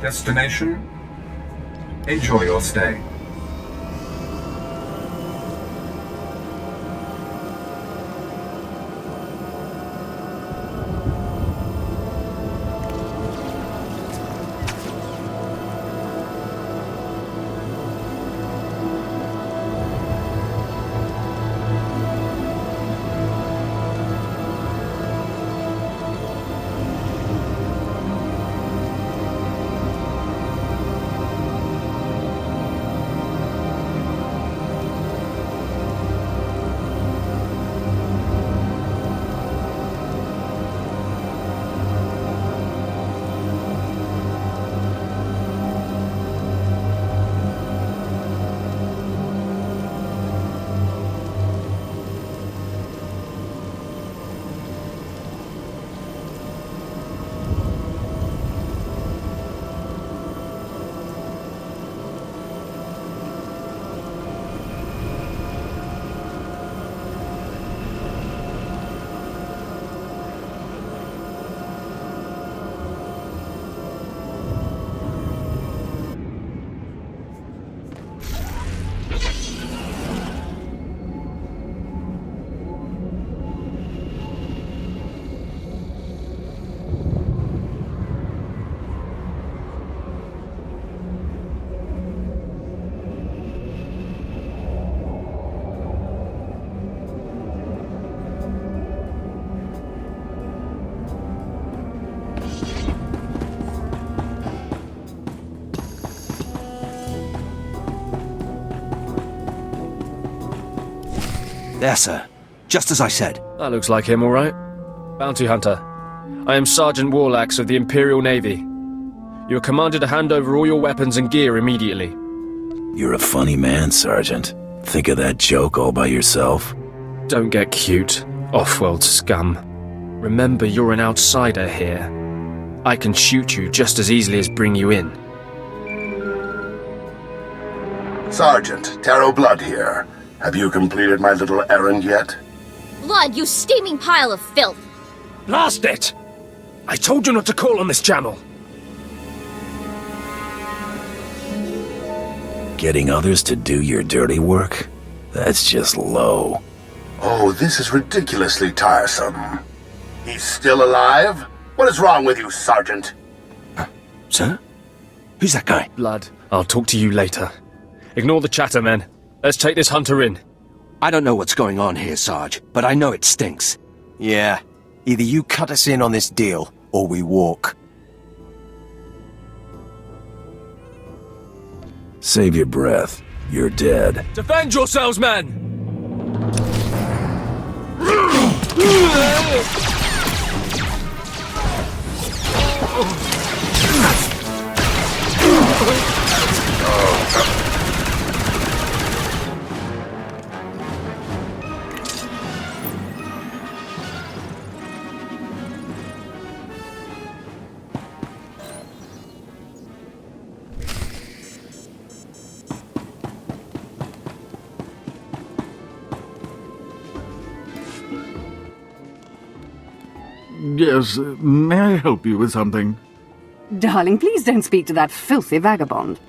Destination? Enjoy your stay. There, sir. Just as I said. That looks like him, all right. Bounty Hunter. I am Sergeant Warlax of the Imperial Navy. You are commanded to hand over all your weapons and gear immediately. You're a funny man, Sergeant. Think of that joke all by yourself? Don't get cute, off-world scum. Remember, you're an outsider here. I can shoot you just as easily as bring you in. Sergeant, Taro Blood here. Have you completed my little errand yet? Blood, you steaming pile of filth! Blast it! I told you not to call on this channel! Getting others to do your dirty work? That's just low. Oh, this is ridiculously tiresome. He's still alive? What is wrong with you, Sergeant? Sir? Who's that guy? Blood, I'll talk to you later. Ignore the chatter, men. Let's take this hunter in. I don't know what's going on here, Sarge, but I know it stinks. Yeah. Either you cut us in on this deal, or we walk. Save your breath. You're dead. Defend yourselves, men! Yes, may I help you with something? Darling, please don't speak to that filthy vagabond.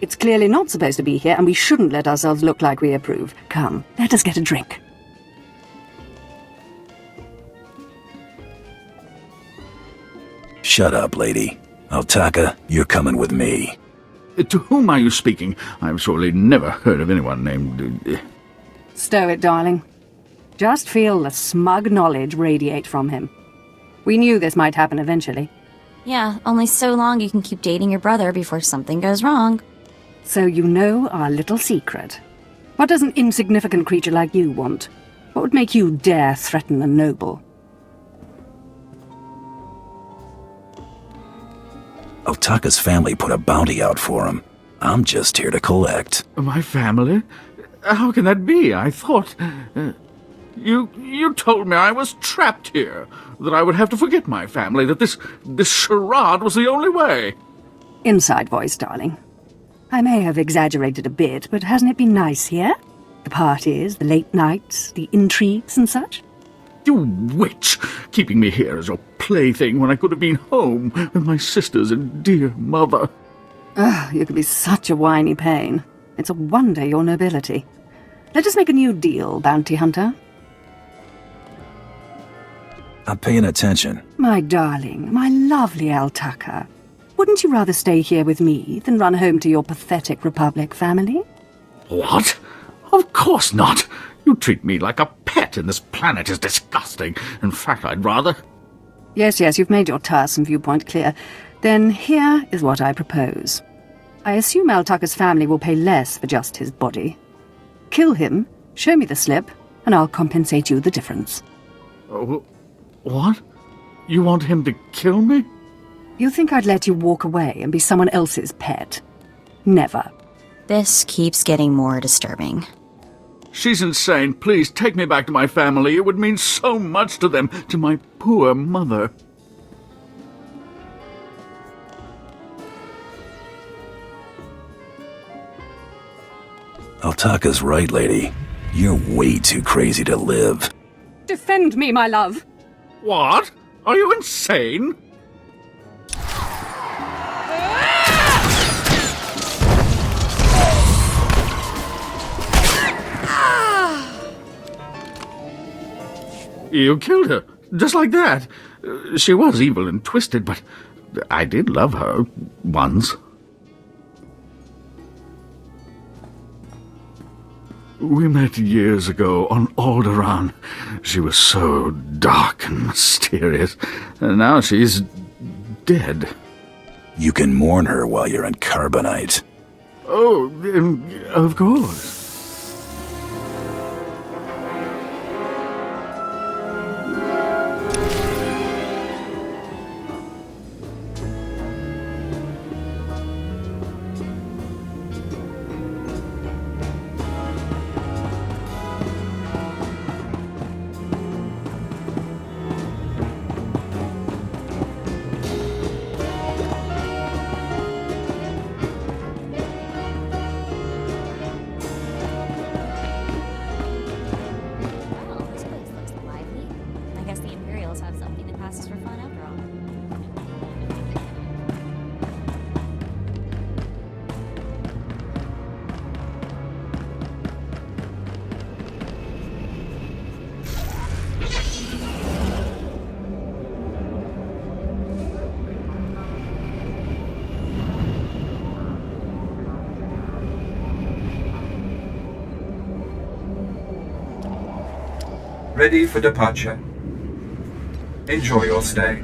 It's clearly not supposed to be here, and we shouldn't let ourselves look like we approve. Come, let us get a drink. Shut up, lady. Altaka, you're coming with me. To whom are you speaking? I've surely never heard of anyone named... Stow it, darling. Just feel the smug knowledge radiate from him. We knew this might happen eventually. Yeah, only so long you can keep dating your brother before something goes wrong. So you know our little secret. What does an insignificant creature like you want? What would make you dare threaten the noble? Altaka's family put a bounty out for him. I'm just here to collect. My family? How can that be? I thought... You told me I was trapped here, that I would have to forget my family, that this charade was the only way. Inside voice, darling. I may have exaggerated a bit, but hasn't it been nice here? The parties, the late nights, the intrigues and such? You witch! Keeping me here as your plaything when I could have been home with my sisters and dear mother. Ah, you can be such a whiny pain. It's a wonder your nobility. Let us make a new deal, bounty hunter. I'm paying attention. My darling, my lovely Altaka. Wouldn't you rather stay here with me than run home to your pathetic Republic family? What? Of course not! You treat me like a pet, and this planet is disgusting. In fact, I'd rather... Yes, you've made your tiresome viewpoint clear. Then here is what I propose. I assume Altaka's family will pay less for just his body. Kill him, show me the slip, and I'll compensate you the difference. What? You want him to kill me? You think I'd let you walk away and be someone else's pet? Never. This keeps getting more disturbing. She's insane. Please, take me back to my family. It would mean so much to them, to my poor mother. Altaka's right, lady. You're way too crazy to live. Defend me, my love! What? Are you insane? You killed her, just like that. She was evil and twisted, but I did love her once. We met years ago on Alderaan. She was so dark and mysterious, and now she's dead. You can mourn her while you're in Carbonite. Oh, of course. Well, this place looks lively. I guess the Imperials have something that passes for fun after all. Ready for departure. Enjoy your stay.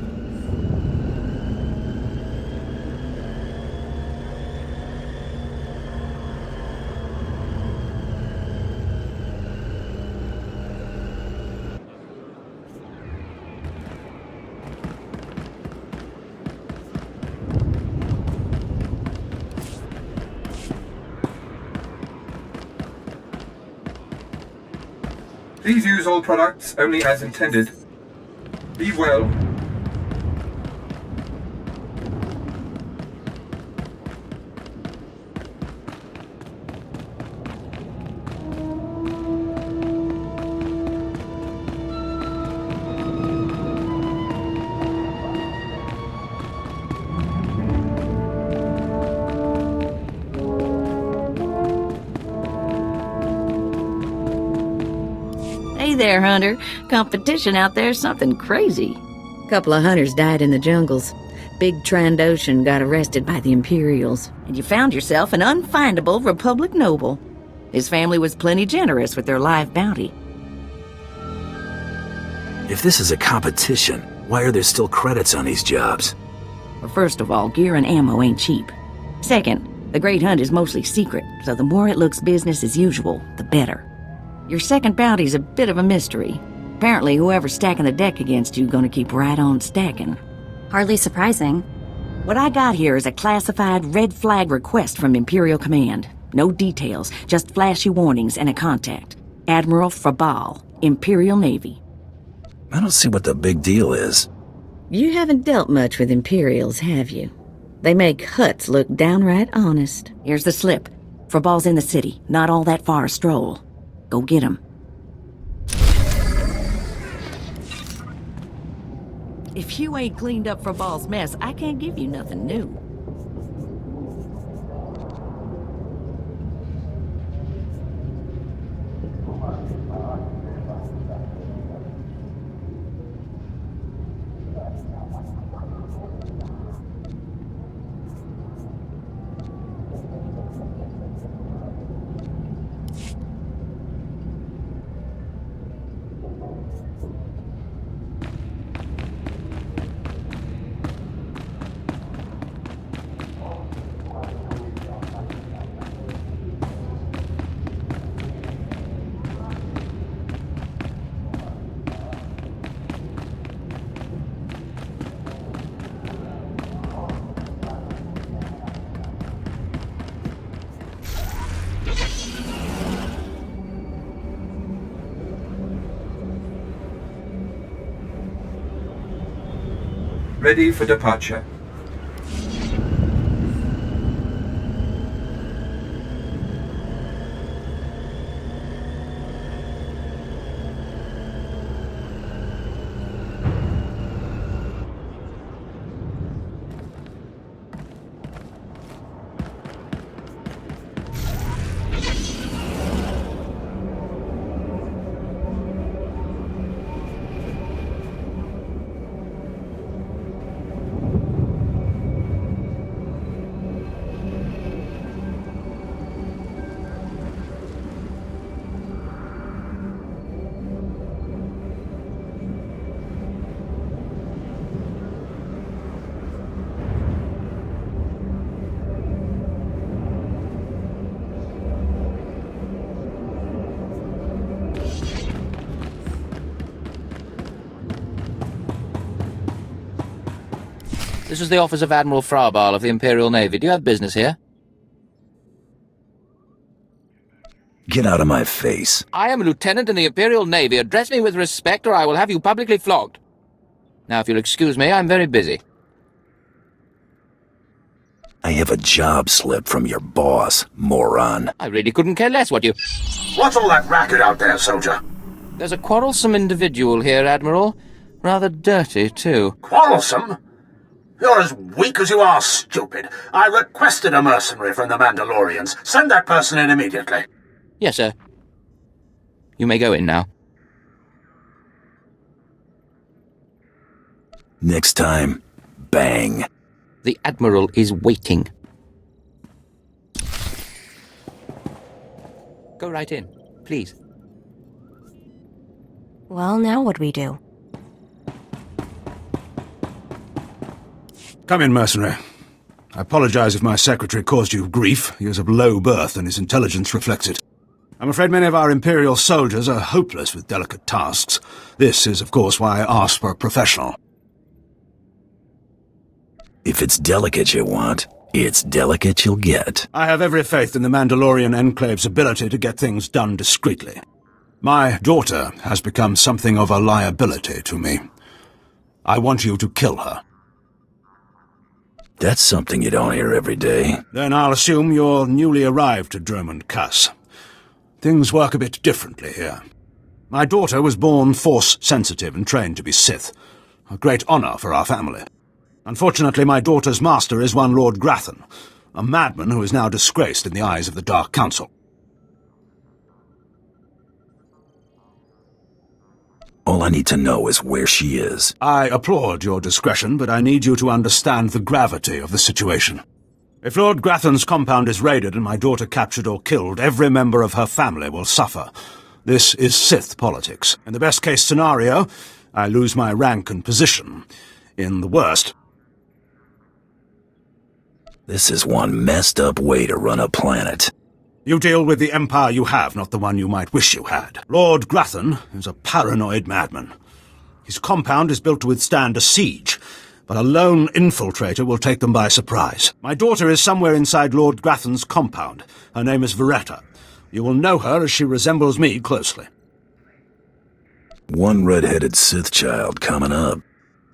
Please use all products only as intended. Be well. Hey there, Hunter. Competition out there's something crazy. Couple of hunters died in the jungles. Big Trandoshan got arrested by the Imperials. And you found yourself an unfindable Republic noble. His family was plenty generous with their live bounty. If this is a competition, why are there still credits on these jobs? Well, first of all, gear and ammo ain't cheap. Second, the Great Hunt is mostly secret, so the more it looks business as usual, the better. Your second bounty's a bit of a mystery. Apparently, whoever's stacking the deck against you gonna keep right on stacking. Hardly surprising. What I got here is a classified red flag request from Imperial Command. No details, just flashy warnings and a contact. Admiral Frabal, Imperial Navy. I don't see what the big deal is. You haven't dealt much with Imperials, have you? They make Hutts look downright honest. Here's the slip. Frabal's in the city, not all that far a stroll. Go get him. If you ain't cleaned up for Ball's mess, I can't give you nothing new. Ready for departure. This is the office of Admiral Frabal of the Imperial Navy. Do you have business here? Get out of my face. I am a lieutenant in the Imperial Navy. Address me with respect or I will have you publicly flogged. Now, if you'll excuse me, I'm very busy. I have a job slip from your boss, moron. I really couldn't care less what you... What's all that racket out there, soldier? There's a quarrelsome individual here, Admiral. Rather dirty, too. Quarrelsome? You're as weak as you are stupid. I requested a mercenary from the Mandalorians. Send that person in immediately. Yes, sir. You may go in now. Next time, bang. The Admiral is waiting. Go right in, please. Well, now what do we do? Come in, mercenary. I apologize if my secretary caused you grief. He is of low birth, and his intelligence reflects it. I'm afraid many of our Imperial soldiers are hopeless with delicate tasks. This is, of course, why I asked for a professional. If it's delicate you want, it's delicate you'll get. I have every faith in the Mandalorian Enclave's ability to get things done discreetly. My daughter has become something of a liability to me. I want you to kill her. That's something you don't hear every day. Then I'll assume you're newly arrived to Dromund Kaas. Things work a bit differently here. My daughter was born Force-sensitive and trained to be Sith. A great honor for our family. Unfortunately, my daughter's master is one Lord Grathan, a madman who is now disgraced in the eyes of the Dark Council. All I need to know is where she is. I applaud your discretion, but I need you to understand the gravity of the situation. If Lord Grathan's compound is raided and my daughter captured or killed, every member of her family will suffer. This is Sith politics. In the best-case scenario, I lose my rank and position. In the worst... This is one messed-up way to run a planet. You deal with the empire you have, not the one you might wish you had. Lord Grathan is a paranoid madman. His compound is built to withstand a siege, but a lone infiltrator will take them by surprise. My daughter is somewhere inside Lord Grathan's compound. Her name is Veretta. You will know her as she resembles me closely. One red-headed Sith child coming up.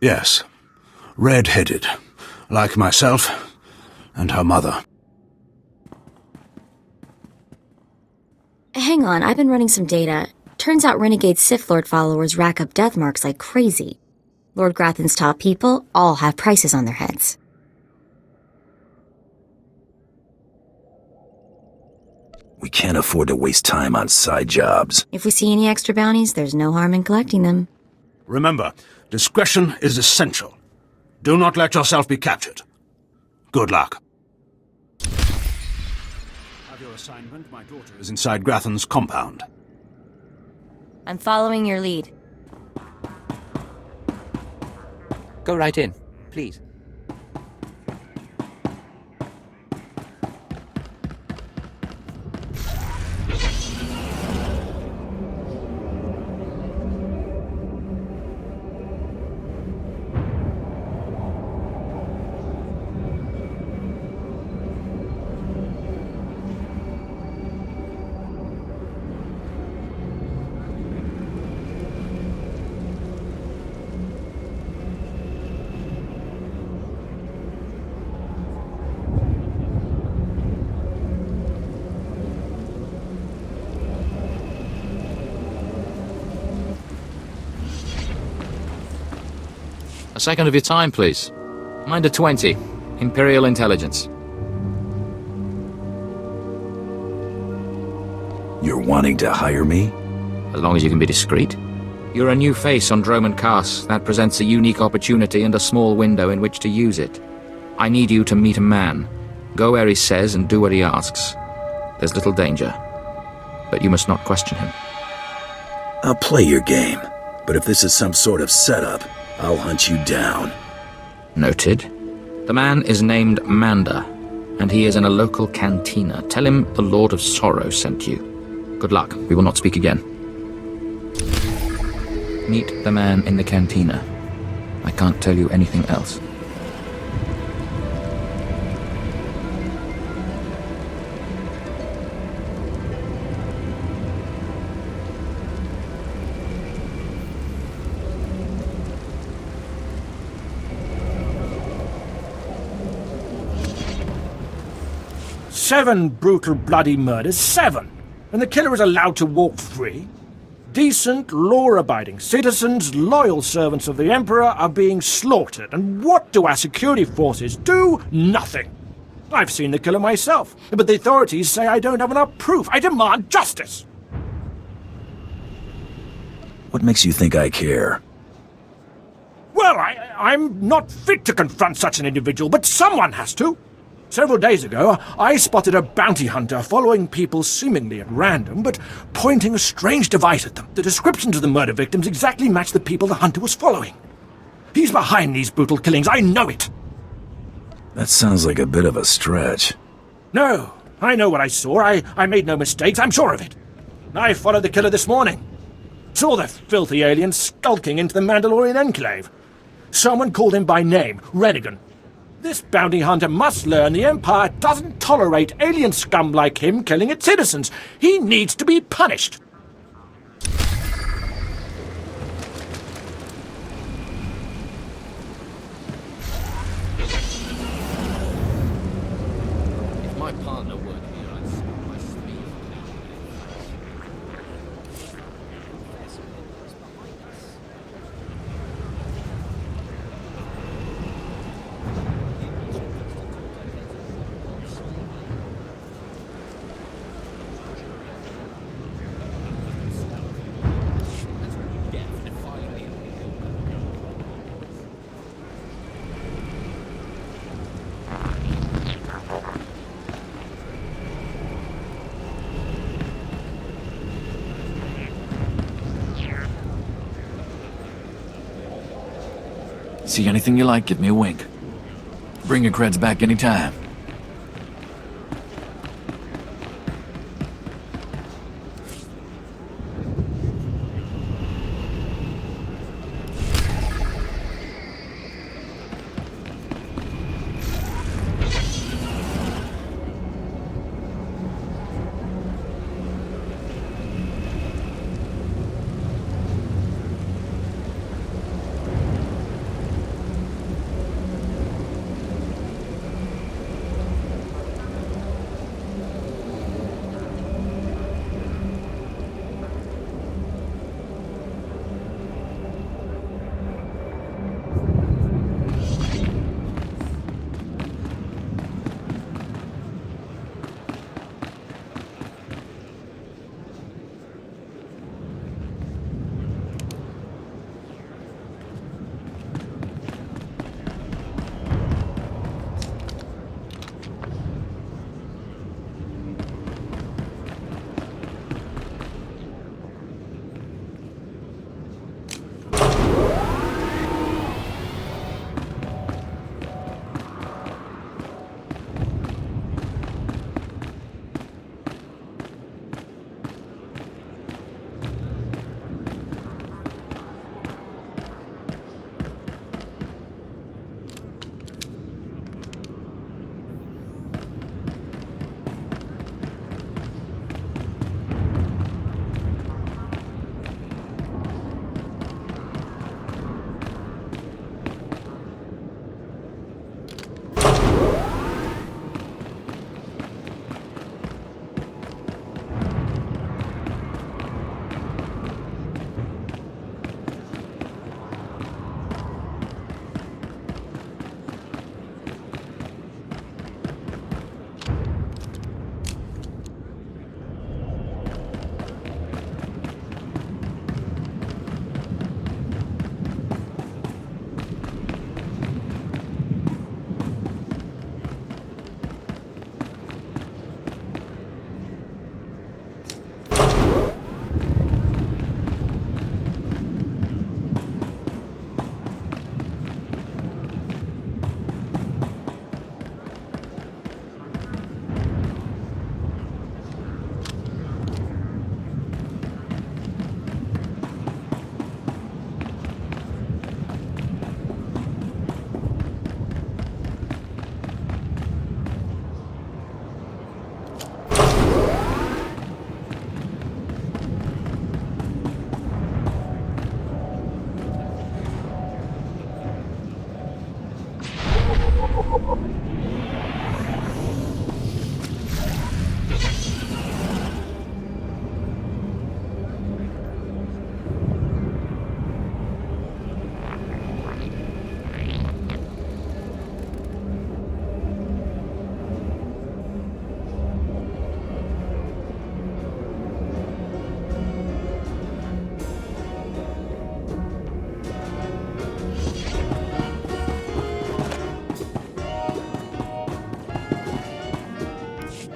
Yes, red-headed, like myself and her mother. Hang on, I've been running some data. Turns out renegade Sith Lord followers rack up death marks like crazy. Lord Grathan's top people all have prices on their heads. We can't afford to waste time on side jobs. If we see any extra bounties, there's no harm in collecting them. Remember, discretion is essential. Do not let yourself be captured. Good luck. Have your assignment. My daughter is inside Grathan's compound. I'm following your lead. Go right in, please. A second of your time, please. Minder 20. Imperial Intelligence. You're wanting to hire me? As long as you can be discreet. You're a new face on Droman Kaas. That presents a unique opportunity and a small window in which to use it. I need you to meet a man. Go where he says and do what he asks. There's little danger. But you must not question him. I'll play your game, but if this is some sort of setup, I'll hunt you down. Noted. The man is named Mander, and he is in a local cantina. Tell him the Lord of Sorrow sent you. Good luck. We will not speak again. Meet the man in the cantina. I can't tell you anything else. Seven brutal, bloody murders. 7! And the killer is allowed to walk free? Decent, law-abiding citizens, loyal servants of the Emperor, are being slaughtered. And what do our security forces do? Nothing. I've seen the killer myself, but the authorities say I don't have enough proof. I demand justice! What makes you think I care? Well, I'm not fit to confront such an individual, but someone has to. Several days ago, I spotted a bounty hunter following people seemingly at random, but pointing a strange device at them. The descriptions of the murder victims exactly match the people the hunter was following. He's behind these brutal killings, I know it! That sounds like a bit of a stretch. No, I know what I saw. I made no mistakes, I'm sure of it. I followed the killer this morning. Saw the filthy alien skulking into the Mandalorian enclave. Someone called him by name, Redigan. This bounty hunter must learn the Empire doesn't tolerate alien scum like him killing its citizens. He needs to be punished. If my partner weren't here, I'd snap my sleeve. See anything you like, give me a wink. Bring your creds back anytime.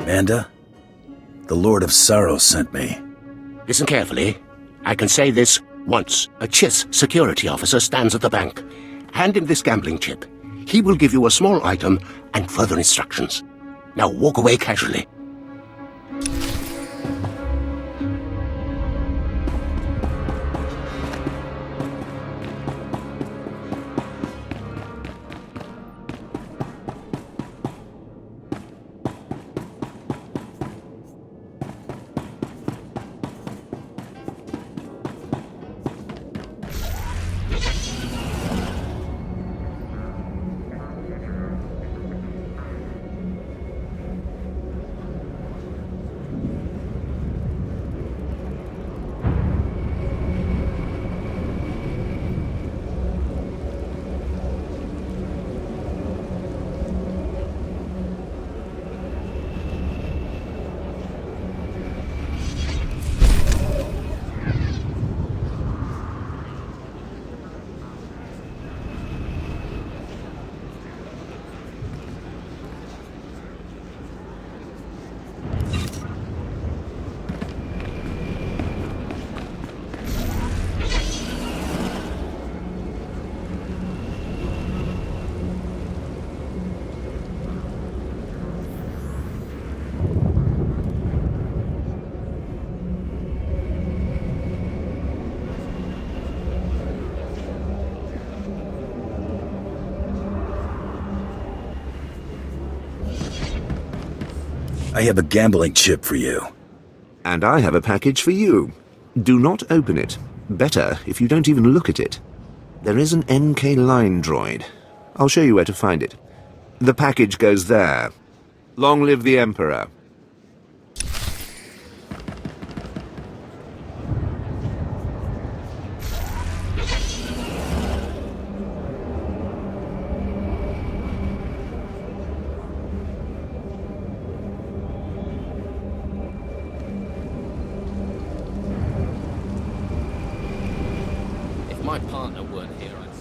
Manda, the Lord of Sorrow sent me. Listen carefully. I can say this once. A Chiss security officer stands at the bank. Hand him this gambling chip. He will give you a small item and further instructions. Now walk away casually. I have a gambling chip for you. And I have a package for you. Do not open it. Better if you don't even look at it. There is an NK line droid. I'll show you where to find it. The package goes there. Long live the Emperor. My partner weren't here, I'd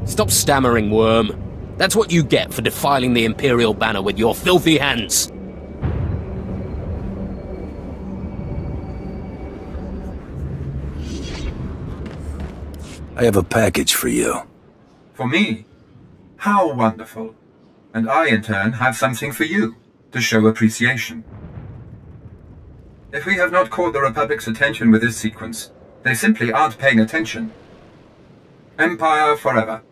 Stop stammering, worm. That's what you get for defiling the Imperial banner with your filthy hands. I have a package for you. For me? How wonderful. And I, in turn, have something for you, to show appreciation. If we have not caught the Republic's attention with this sequence, they simply aren't paying attention. Empire forever.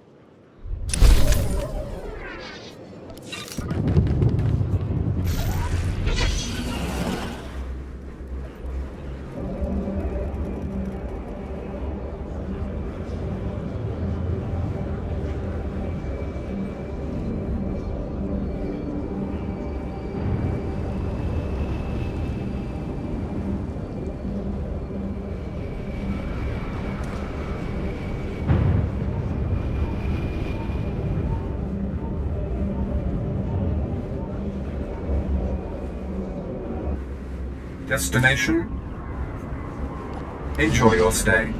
Destination? Enjoy your stay.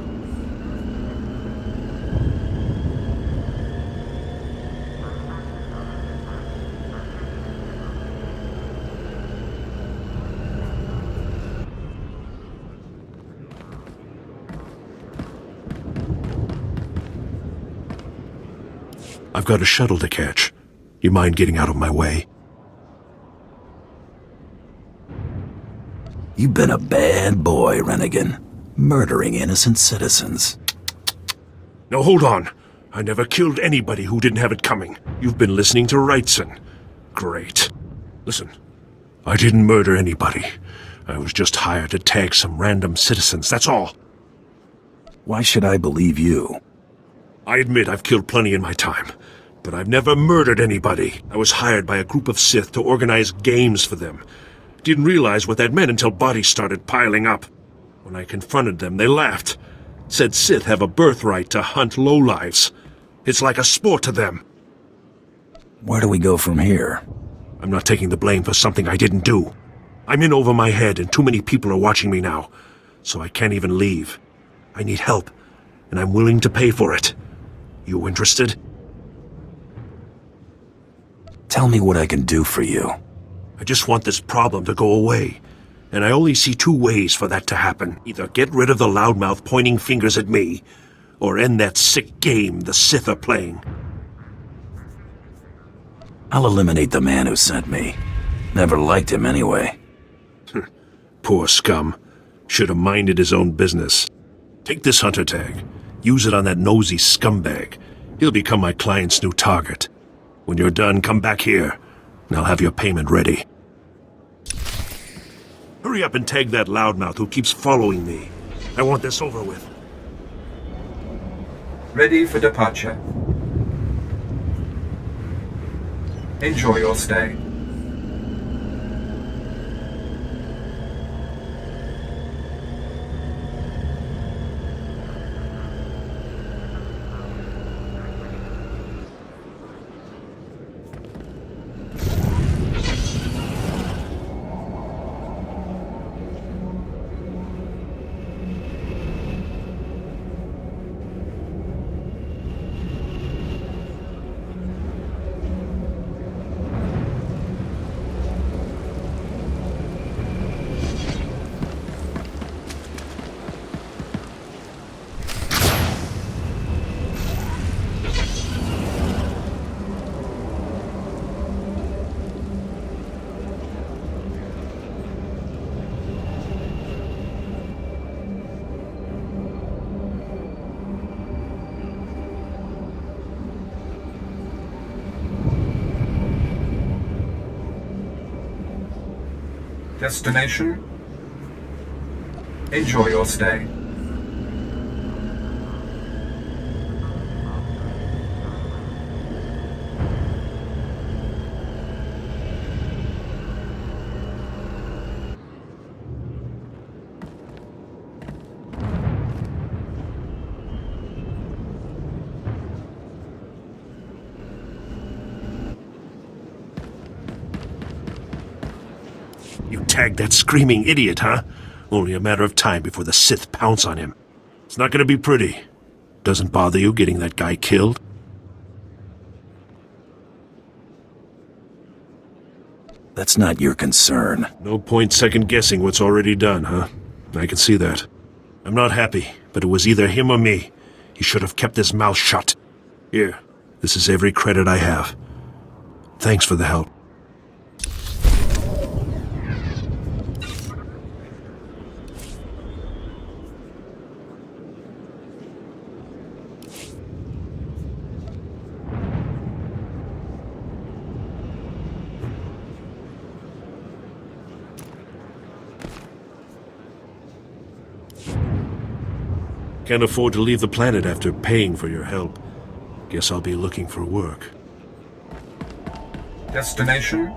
I've got a shuttle to catch. You mind getting out of my way? You've been a bad boy, Rennigan. Murdering innocent citizens. No, hold on. I never killed anybody who didn't have it coming. You've been listening to Wrightson. Great. Listen, I didn't murder anybody. I was just hired to tag some random citizens, that's all. Why should I believe you? I admit I've killed plenty in my time, but I've never murdered anybody. I was hired by a group of Sith to organize games for them. Didn't realize what that meant until bodies started piling up. When I confronted them, they laughed. Said Sith have a birthright to hunt lowlives. It's like a sport to them. Where do we go from here? I'm not taking the blame for something I didn't do. I'm in over my head and too many people are watching me now, so I can't even leave. I need help, and I'm willing to pay for it. You interested? Tell me what I can do for you. I just want this problem to go away, and I only see two ways for that to happen. Either get rid of the loudmouth pointing fingers at me, or end that sick game the Sith are playing. I'll eliminate the man who sent me. Never liked him anyway. Poor scum. Should have minded his own business. Take this hunter tag. Use it on that nosy scumbag. He'll become my client's new target. When you're done, come back here, and I'll have your payment ready. Hurry up and tag that loudmouth who keeps following me. I want this over with. Ready for departure. Enjoy your stay. Destination? Enjoy your stay. You tagged that screaming idiot, huh? Only a matter of time before the Sith pounce on him. It's not gonna be pretty. Doesn't bother you getting that guy killed? That's not your concern. No point second-guessing what's already done, huh? I can see that. I'm not happy, but it was either him or me. He should have kept his mouth shut. Here, this is every credit I have. Thanks for the help. Can't afford to leave the planet after paying for your help. Guess I'll be looking for work. Destination?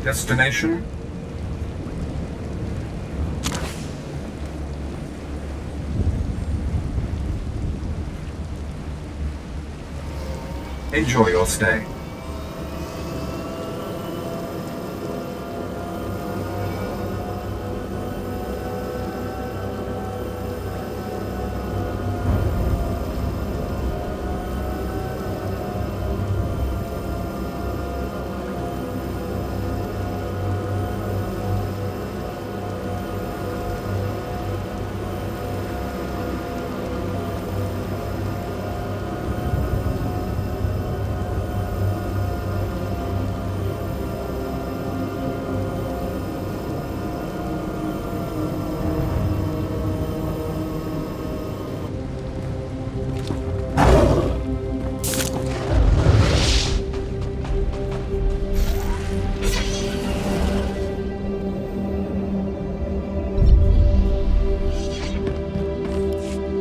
Destination? Enjoy your stay.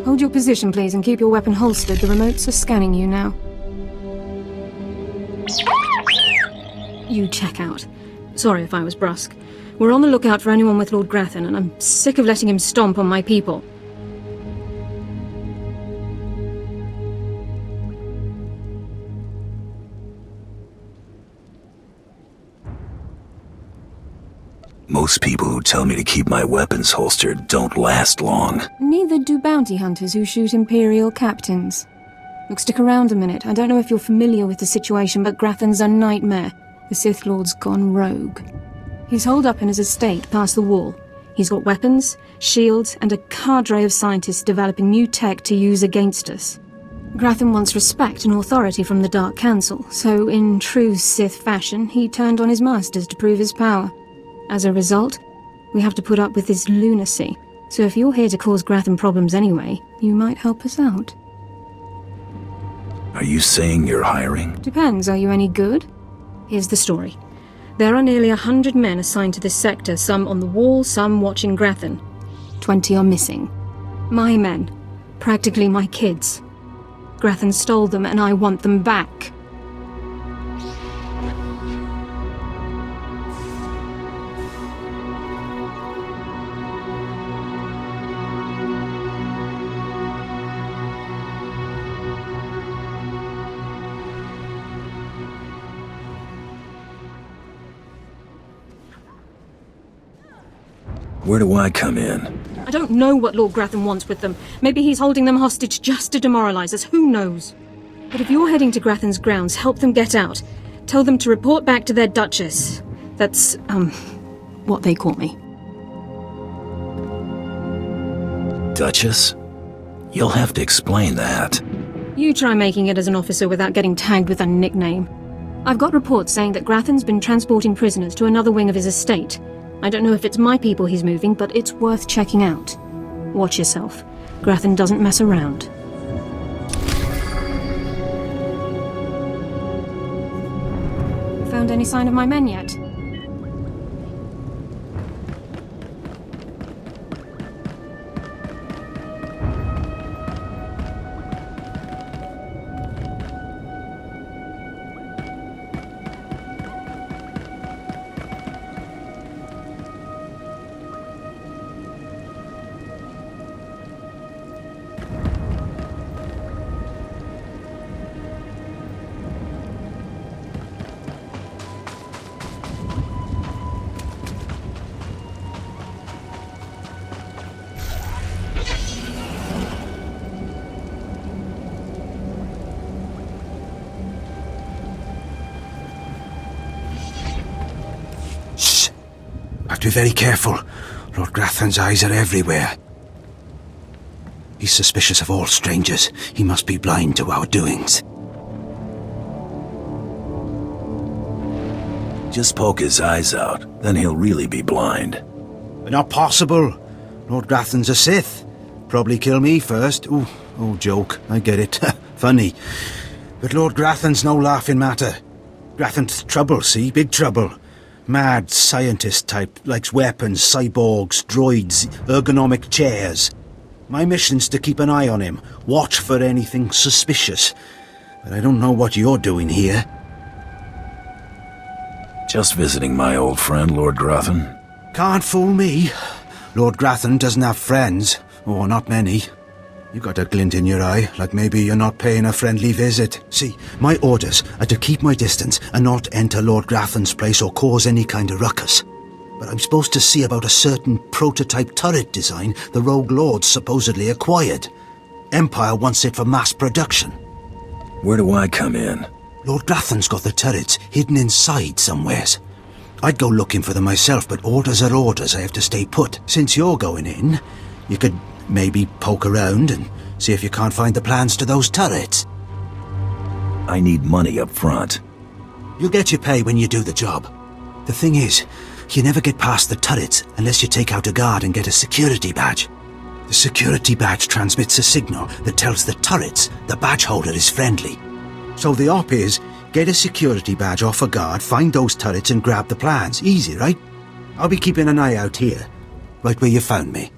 Hold your position, please, and keep your weapon holstered. The remotes are scanning you now. You check out. Sorry if I was brusque. We're on the lookout for anyone with Lord Grathan, and I'm sick of letting him stomp on my people. Most people who tell me to keep my weapons holstered don't last long. Neither do bounty hunters who shoot Imperial captains. Look, stick around a minute. I don't know if you're familiar with the situation, but Grathan's a nightmare. The Sith Lord's gone rogue. He's holed up in his estate past the wall. He's got weapons, shields, and a cadre of scientists developing new tech to use against us. Grathan wants respect and authority from the Dark Council, so in true Sith fashion, he turned on his masters to prove his power. As a result, we have to put up with this lunacy. So if you're here to cause Grathan problems anyway, you might help us out. Are you saying you're hiring? Depends, are you any good? Here's the story. There are nearly 100 men assigned to this sector, some on the wall, some watching Grathan. 20 are missing. My men. Practically my kids. Grathan stole them and I want them back. Where do I come in? I don't know what Lord Grathan wants with them. Maybe he's holding them hostage just to demoralize us, who knows? But if you're heading to Grathan's grounds, help them get out. Tell them to report back to their Duchess. That's, what they call me. Duchess? You'll have to explain that. You try making it as an officer without getting tagged with a nickname. I've got reports saying that Grathan's been transporting prisoners to another wing of his estate. I don't know if it's my people he's moving, but it's worth checking out. Watch yourself. Grathan doesn't mess around. Found any sign of my men yet? Have to be very careful. Lord Grathan's eyes are everywhere. He's suspicious of all strangers. He must be blind to our doings. Just poke his eyes out, then he'll really be blind. Not possible. Lord Grathan's a Sith. Probably kill me first. Ooh, oh, joke. I get it. Funny. But Lord Grathan's no laughing matter. Grathan's trouble, see? Big trouble. Mad scientist type, likes weapons, cyborgs, droids, ergonomic chairs. My mission's to keep an eye on him, watch for anything suspicious. But I don't know what you're doing here. Just visiting my old friend, Lord Grothan. Can't fool me. Lord Grothan doesn't have friends. Or not many. You got a glint in your eye, like maybe you're not paying a friendly visit. See, my orders are to keep my distance and not enter Lord Grothan's place or cause any kind of ruckus. But I'm supposed to see about a certain prototype turret design the Rogue Lords supposedly acquired. Empire wants it for mass production. Where do I come in? Lord Grothan's got the turrets hidden inside somewheres. I'd go looking for them myself, but orders are orders. I have to stay put. Since you're going in, you could maybe poke around and see if you can't find the plans to those turrets. I need money up front. You'll get your pay when you do the job. The thing is, you never get past the turrets unless you take out a guard and get a security badge. The security badge transmits a signal that tells the turrets the badge holder is friendly. So the op is, get a security badge off a guard, find those turrets and grab the plans. Easy, right? I'll be keeping an eye out here, right where you found me.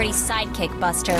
Harry's sidekick, Buster.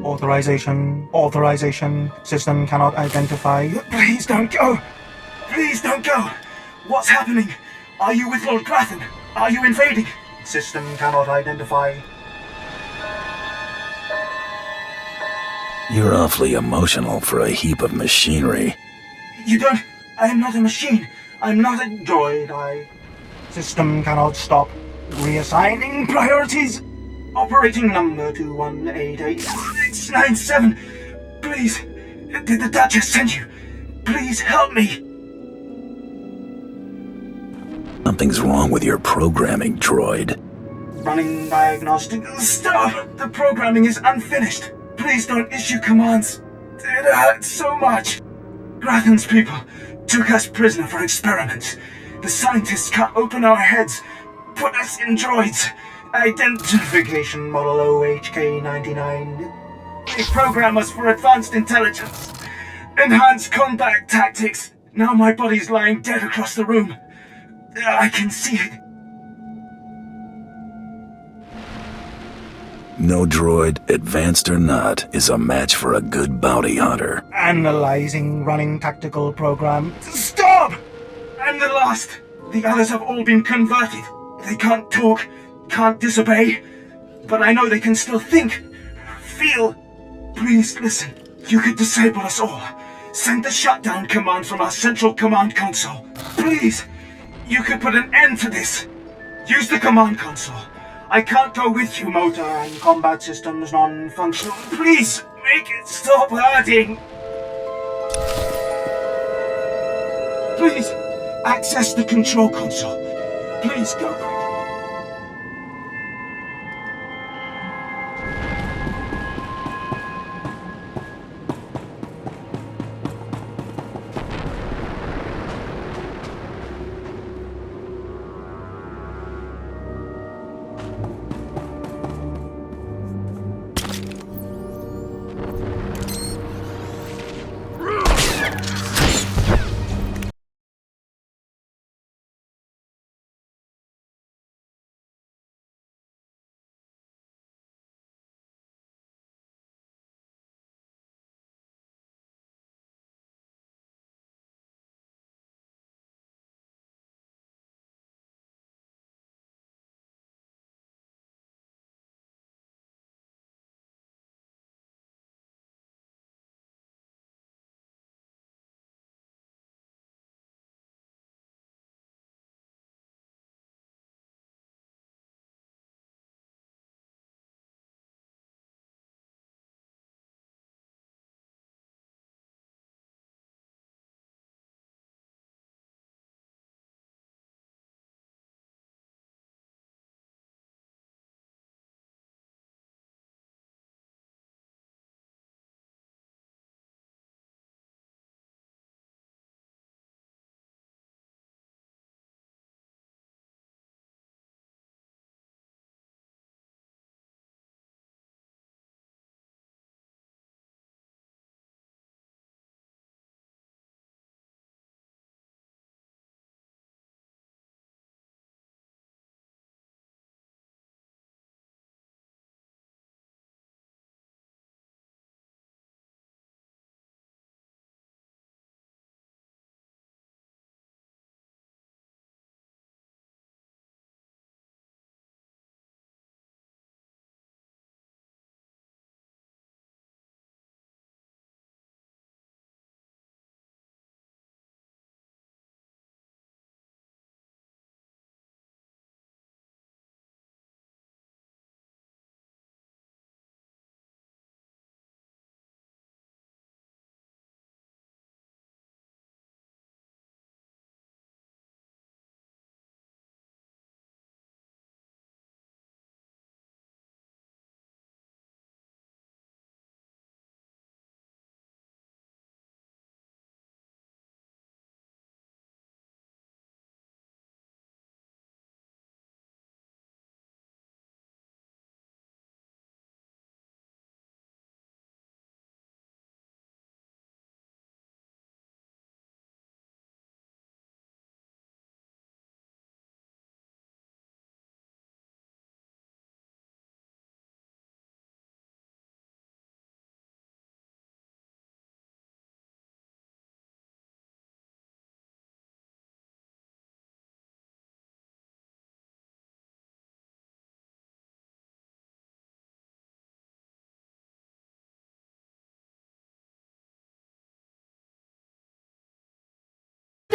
Authorization. Authorization. System cannot identify. Please don't go! Please don't go! What's happening? Are you with Lord Grathan? Are you invading? System cannot identify. You're awfully emotional for a heap of machinery. You don't... I am not a machine. I'm not a droid. System cannot stop. Reassigning priorities. Operating number 2188-697. Please, did the Duchess send you? Please help me. Something's wrong with your programming, droid. Running diagnostic. Stop! The programming is unfinished. Please don't issue commands. It hurts so much. Grathan's people took us prisoner for experiments. The scientists cut open our heads, put us in droids. Identification model OHK-99. They program us for advanced intelligence. Enhanced combat tactics. Now my body's lying dead across the room. I can see it. No droid, advanced or not, is a match for a good bounty hunter. Analyzing running tactical program. Stop! I'm the last. The others have all been converted. They can't talk, can't disobey. But I know they can still think, feel. Please listen. You could disable us all. Send the shutdown command from our central command console. Please. You could put an end to this. Use the command console. I can't go with you, motor and combat systems non-functional. Please, make it stop hurting. Please, access the control console. Please go quick.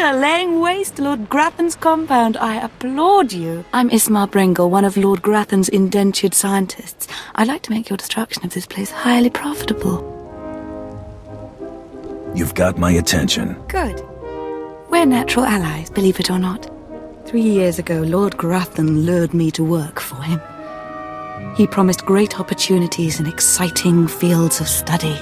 Master, laying waste to Lord Grathan's compound. I applaud you. I'm Ismar Bringle, one of Lord Grathan's indentured scientists. I'd like to make your destruction of this place highly profitable. You've got my attention. Good. We're natural allies, believe it or not. 3 years ago, Lord Grathan lured me to work for him. He promised great opportunities and exciting fields of study.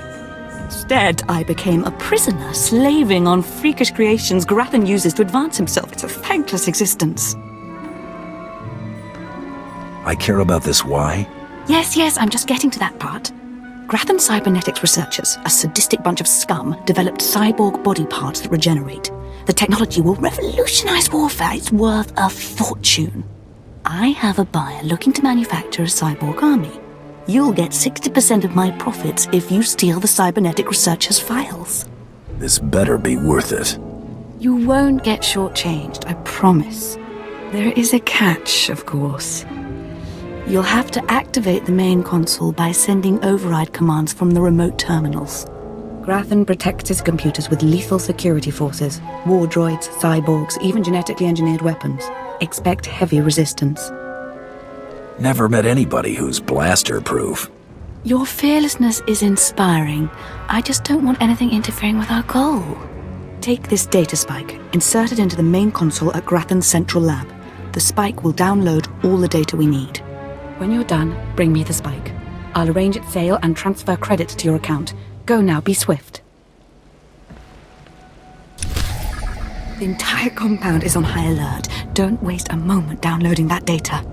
Instead, I became a prisoner, slaving on freakish creations Grathan uses to advance himself. It's a thankless existence. I care about this why? Yes, I'm just getting to that part. Grathan cybernetics researchers, a sadistic bunch of scum, developed cyborg body parts that regenerate. The technology will revolutionize warfare. It's worth a fortune. I have a buyer looking to manufacture a cyborg army. You'll get 60% of my profits if you steal the cybernetic researchers' files. This better be worth it. You won't get shortchanged, I promise. There is a catch, of course. You'll have to activate the main console by sending override commands from the remote terminals. Grathan protects his computers with lethal security forces, war droids, cyborgs, even genetically engineered weapons. Expect heavy resistance. Never met anybody who's blaster-proof. Your fearlessness is inspiring. I just don't want anything interfering with our goal. Take this data spike, insert it into the main console at Grathan's central lab. The spike will download all the data we need. When you're done, bring me the spike. I'll arrange its sale and transfer credits to your account. Go now, be swift. The entire compound is on high alert. Don't waste a moment downloading that data.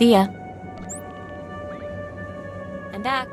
See ya. I'm back.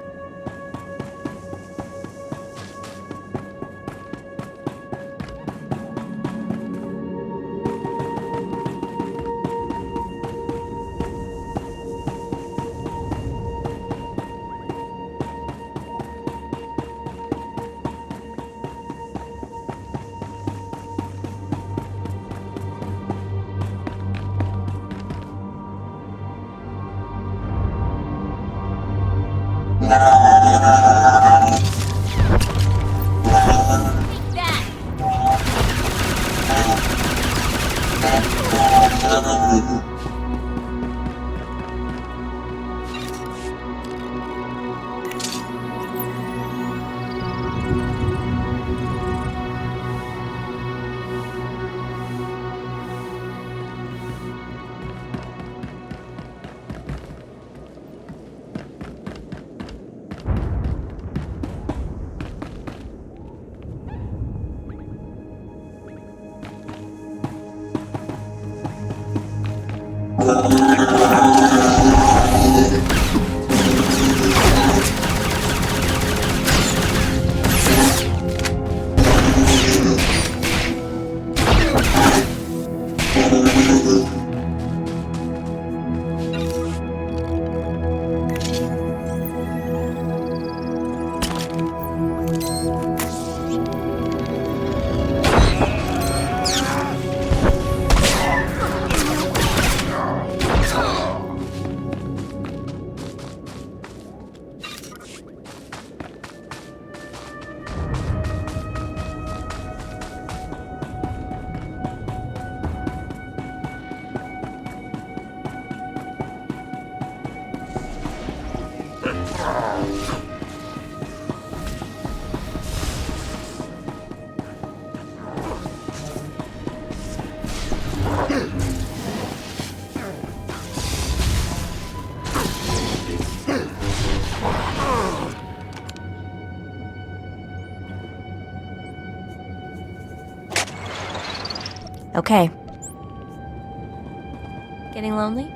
Okay. Getting lonely?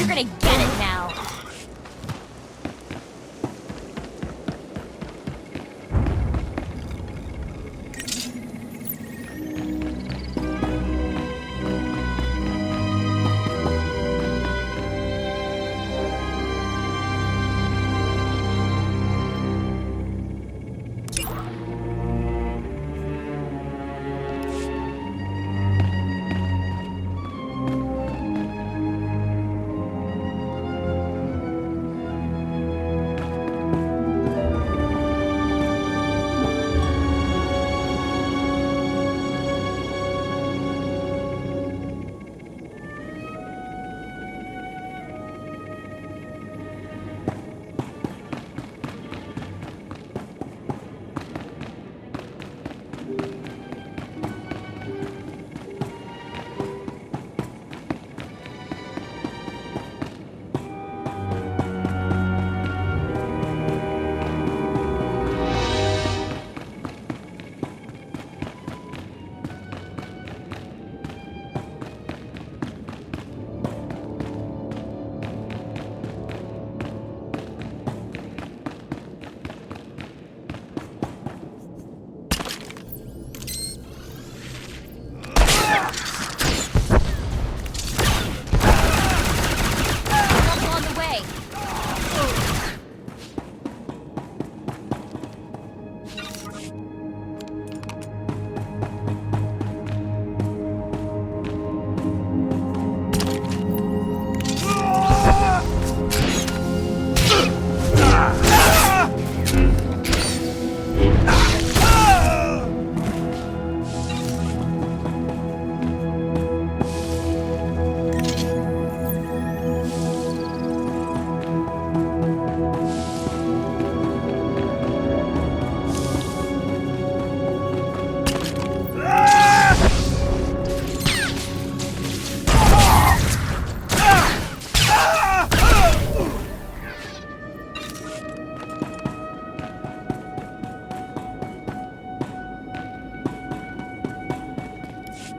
You're gonna get it now.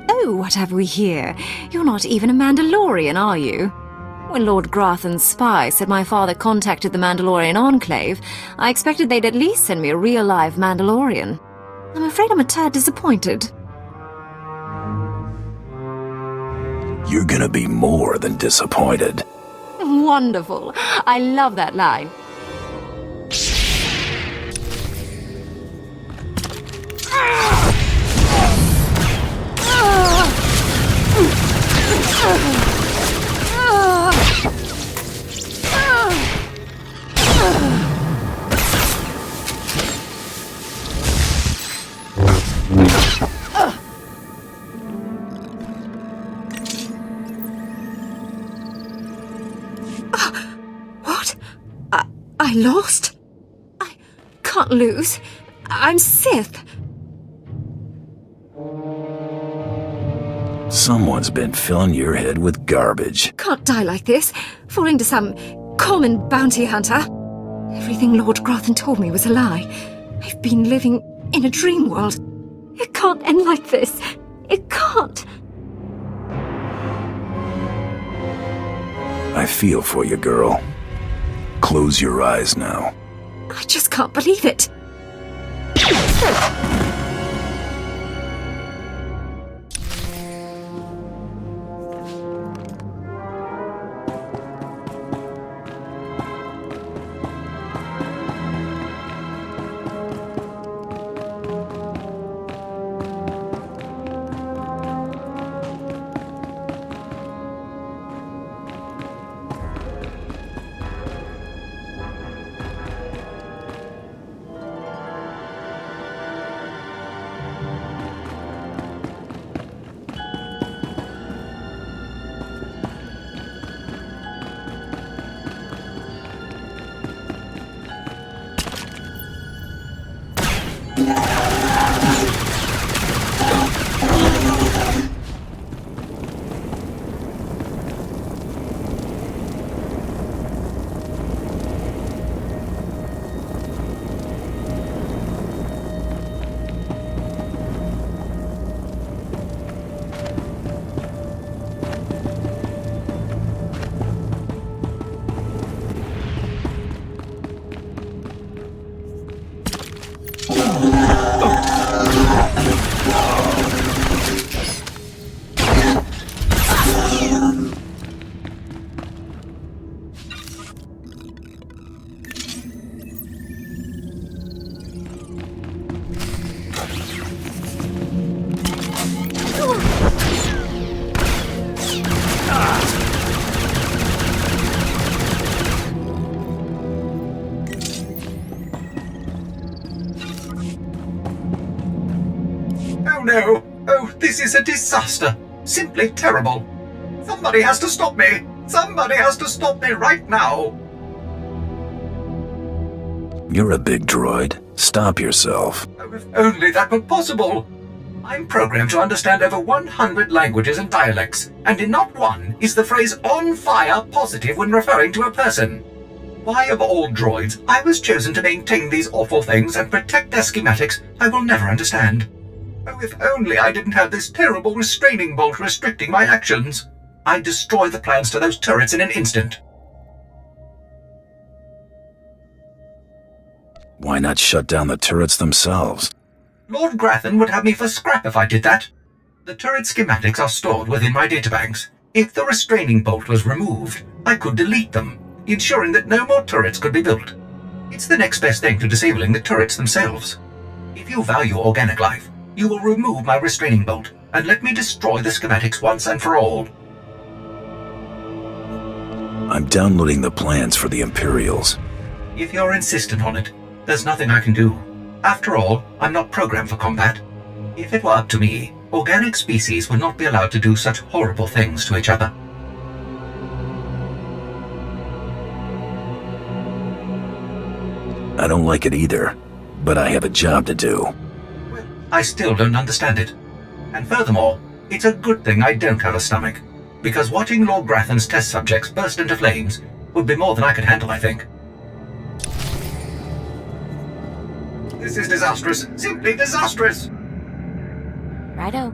Oh, what have we here? You're not even a Mandalorian, are you? When Lord Grathan's spy said my father contacted the Mandalorian Enclave, I expected they'd at least send me a real-live Mandalorian. I'm afraid I'm a tad disappointed. You're gonna be more than disappointed. Wonderful. I love that line. What? I lost? I can't lose. I'm Sith. Someone's been filling your head with garbage. Can't die like this, falling to some common bounty hunter. Everything Lord Grathan told me was a lie. I've been living in a dream world. It can't end like this. It can't. I feel for you, girl. Close your eyes now. I just can't believe it. No! Oh, this is a disaster! Simply terrible! Somebody has to stop me! Somebody has to stop me right now! You're a big droid. Stop yourself. Oh, if only that were possible! I'm programmed to understand over 100 languages and dialects, and in not one is the phrase "on fire" positive when referring to a person. Why, of all droids, I was chosen to maintain these awful things and protect their schematics, I will never understand. Oh, if only I didn't have this terrible restraining bolt restricting my actions. I'd destroy the plans to those turrets in an instant. Why not shut down the turrets themselves? Lord Grathan would have me for scrap if I did that. The turret schematics are stored within my databanks. If the restraining bolt was removed, I could delete them, ensuring that no more turrets could be built. It's the next best thing to disabling the turrets themselves. If you value organic life, you will remove my restraining bolt and let me destroy the schematics once and for all. I'm downloading the plans for the Imperials. If you're insistent on it, there's nothing I can do. After all, I'm not programmed for combat. If it were up to me, organic species would not be allowed to do such horrible things to each other. I don't like it either, but I have a job to do. I still don't understand it. And furthermore, it's a good thing I don't have a stomach, because watching Lord Grathan's test subjects burst into flames would be more than I could handle, I think. This is disastrous. Simply disastrous. Righto.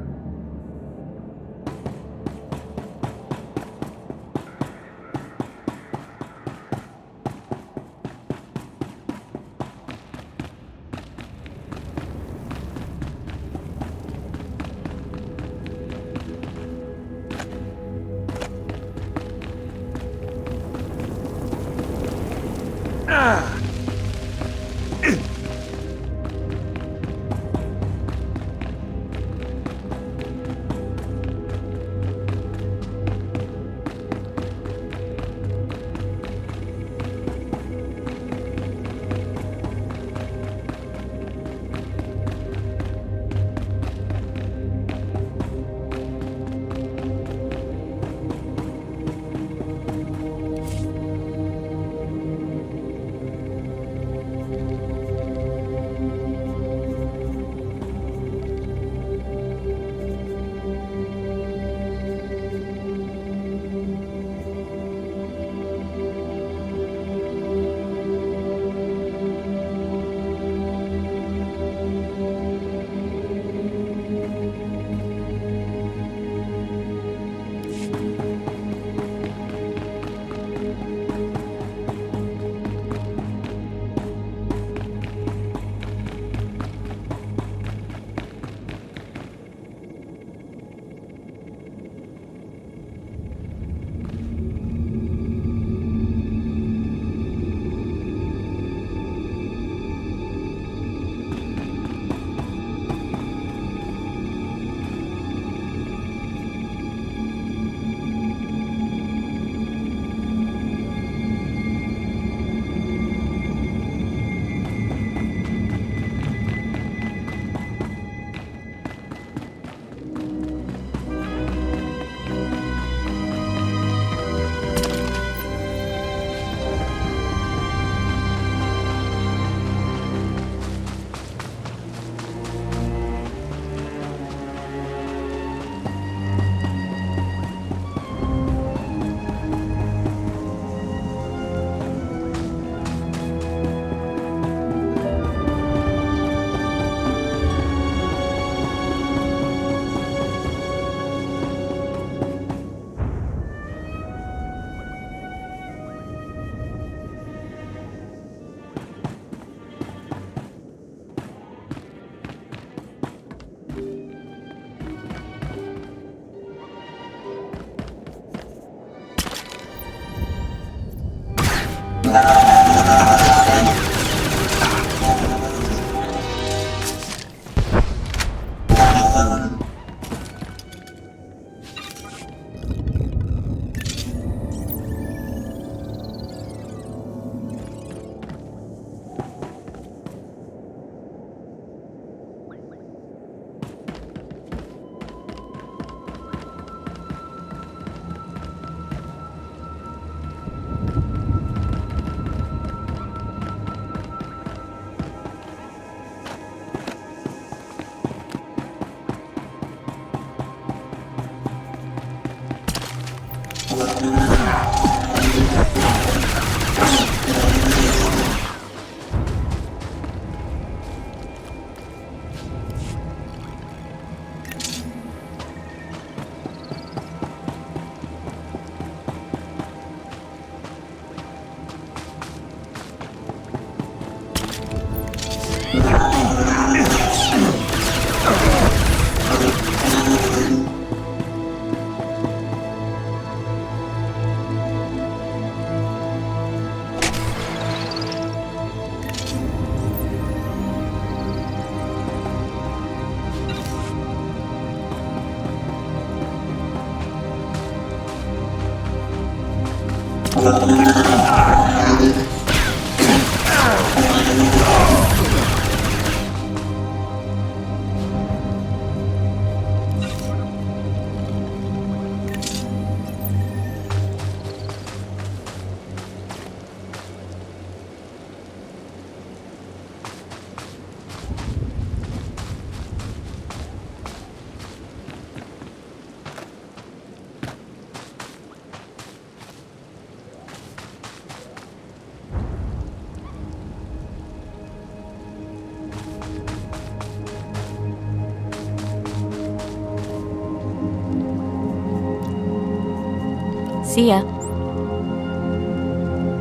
See ya.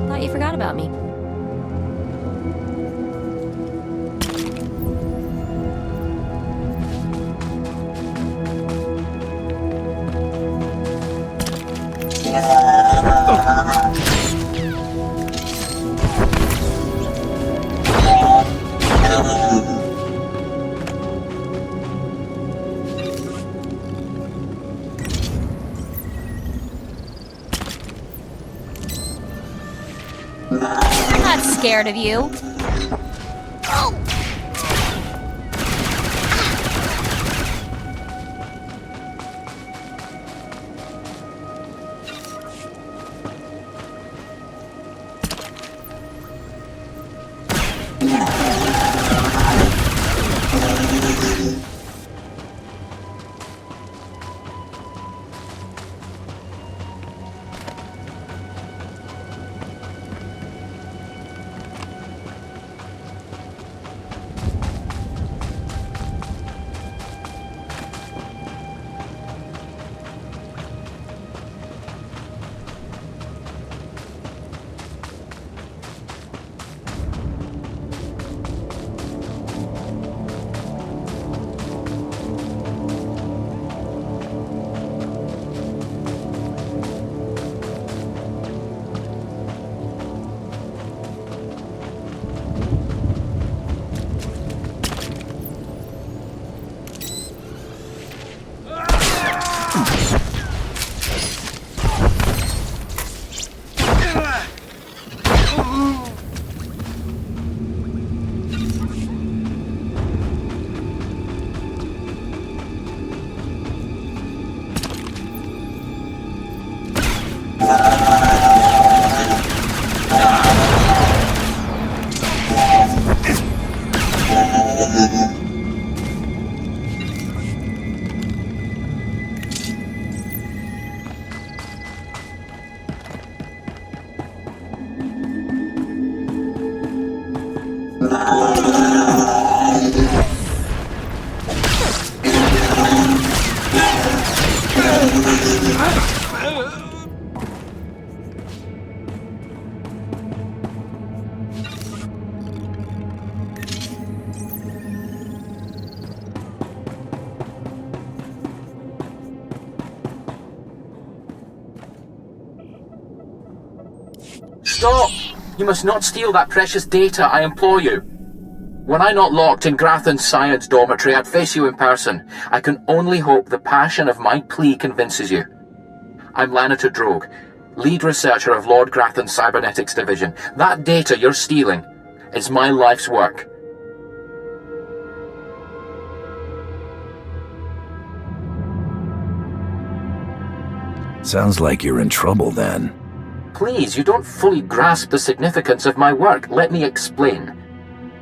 Thought you forgot about me. I'm not scared of you. Stop! You must not steal that precious data, I implore you. Were I not locked in Grathan's science dormitory, I'd face you in person. I can only hope the passion of my plea convinces you. I'm Lanator Drogue, lead researcher of Lord Grathan's Cybernetics Division. That data you're stealing is my life's work. Sounds like you're in trouble then. Please, you don't fully grasp the significance of my work. Let me explain.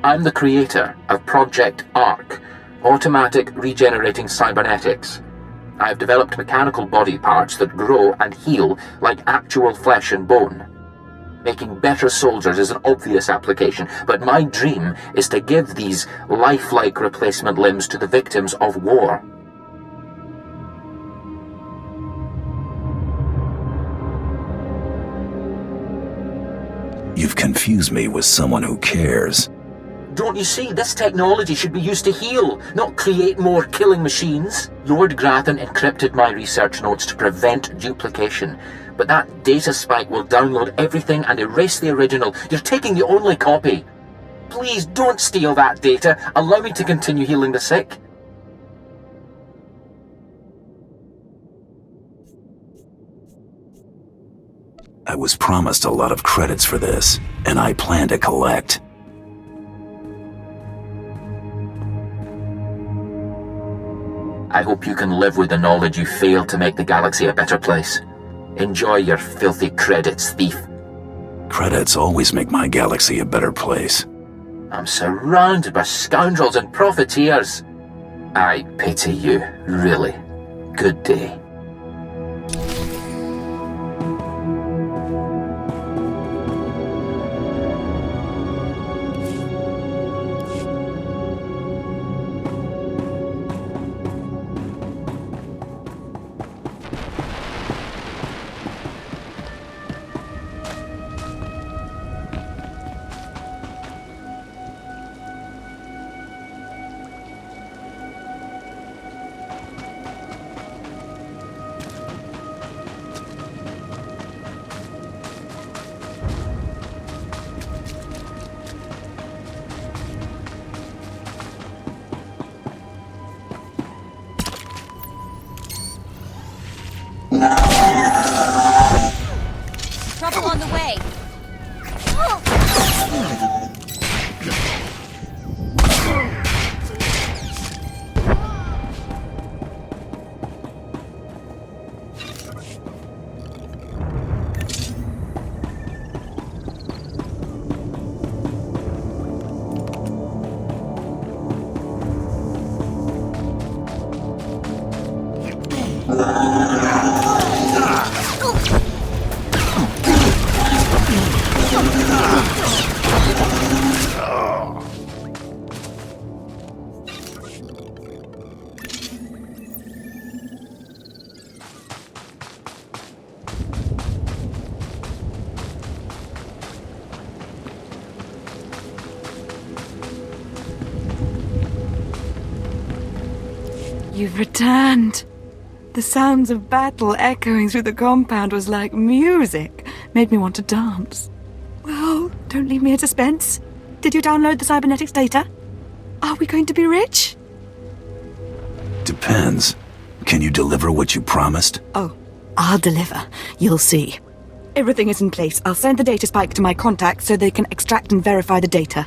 I'm the creator of Project ARC, Automatic Regenerating Cybernetics. I have developed mechanical body parts that grow and heal like actual flesh and bone. Making better soldiers is an obvious application, but my dream is to give these lifelike replacement limbs to the victims of war. You've confused me with someone who cares. Don't you see, this technology should be used to heal, not create more killing machines. Lord Grathan encrypted my research notes to prevent duplication, but that data spike will download everything and erase the original. You're taking the only copy. Please don't steal that data. Allow me to continue healing the sick. I was promised a lot of credits for this, and I plan to collect. I hope you can live with the knowledge you failed to make the galaxy a better place. Enjoy your filthy credits, thief. Credits always make my galaxy a better place. I'm surrounded by scoundrels and profiteers. I pity you, really. Good day. Trouble on the way. You've returned. The sounds of battle echoing through the compound was like music. Made me want to dance. Well, don't leave me in suspense. Did you download the cybernetics data? Are we going to be rich? Depends. Can you deliver what you promised? Oh, I'll deliver. You'll see. Everything is in place. I'll send the data spike to my contacts so they can extract and verify the data.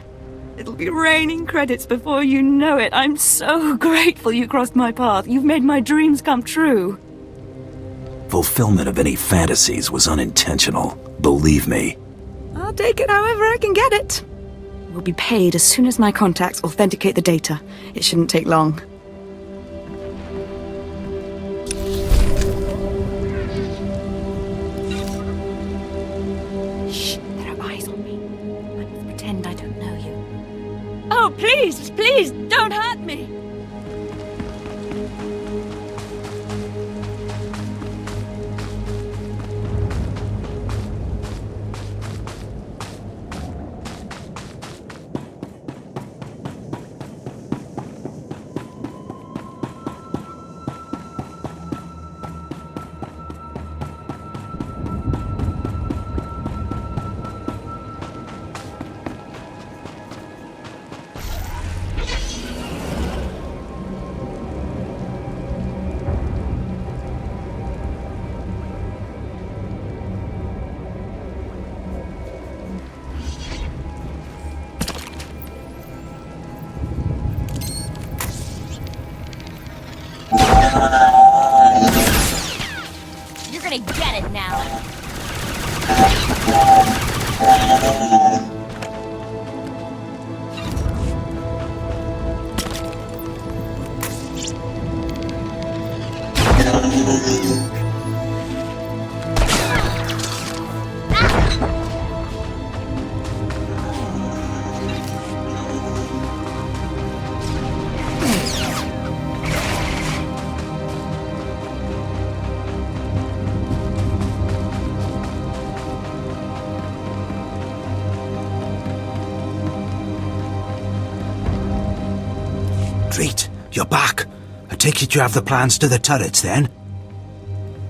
It'll be raining credits before you know it. I'm so grateful you crossed my path. You've made my dreams come true. Fulfillment of any fantasies was unintentional. Believe me. I'll take it however I can get it. We'll be paid as soon as my contacts authenticate the data. It shouldn't take long. Shh, there are eyes on me. I must pretend I don't know you. Oh, please, please, don't hurt me! You're gonna get it now. Treat, you're back. I take it you have the plans to the turrets, then?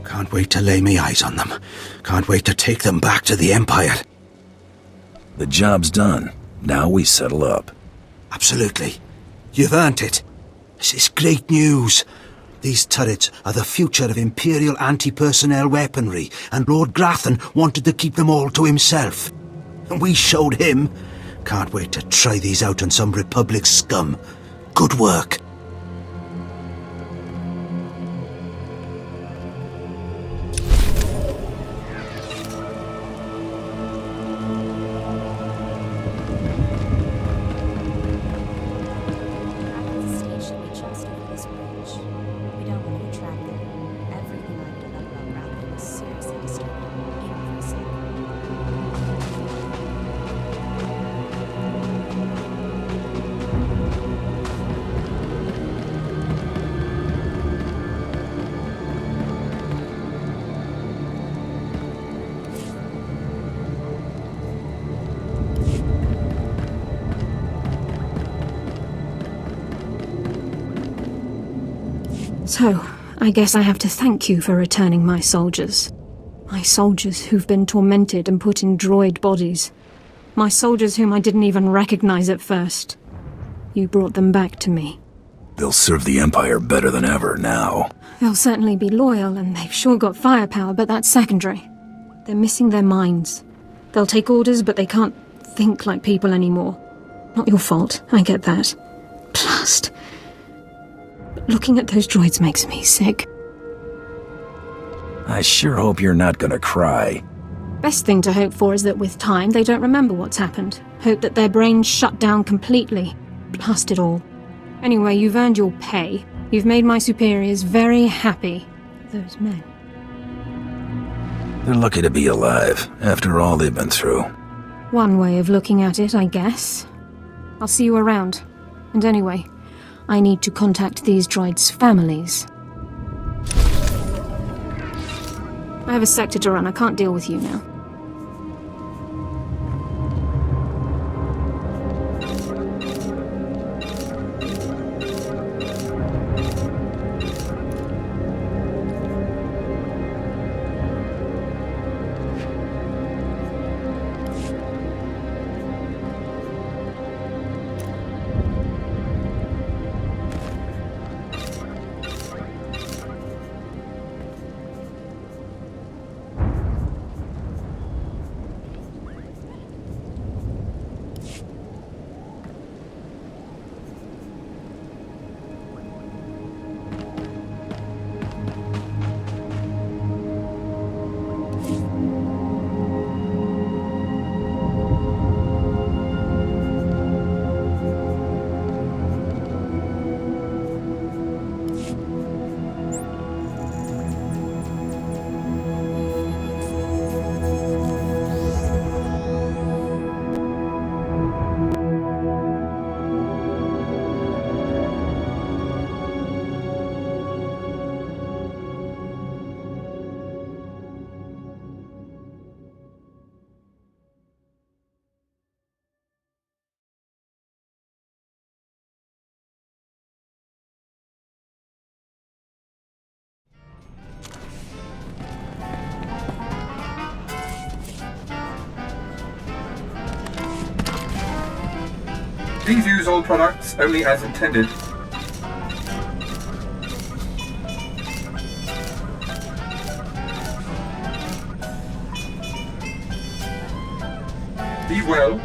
Can't wait to lay me eyes on them. Can't wait to take them back to the Empire. The job's done. Now we settle up. Absolutely. You've earned it. This is great news. These turrets are the future of Imperial anti-personnel weaponry, and Lord Grathan wanted to keep them all to himself. And we showed him. Can't wait to try these out on some Republic scum. Good work. So, I guess I have to thank you for returning my soldiers. My soldiers who've been tormented and put in droid bodies. My soldiers whom I didn't even recognize at first. You brought them back to me. They'll serve the Empire better than ever now. They'll certainly be loyal, and they've sure got firepower, but that's secondary. They're missing their minds. They'll take orders, but they can't think like people anymore. Not your fault, I get that. Blast. But looking at those droids makes me sick. I sure hope you're not gonna cry. Best thing to hope for is that with time they don't remember what's happened. Hope that their brains shut down completely. Blast it all. Anyway, you've earned your pay. You've made my superiors very happy. Those men. They're lucky to be alive, after all they've been through. One way of looking at it, I guess. I'll see you around. And anyway, I need to contact these droids' families. I have a sector to run. I can't deal with you now. Please use all products only as intended. Be well.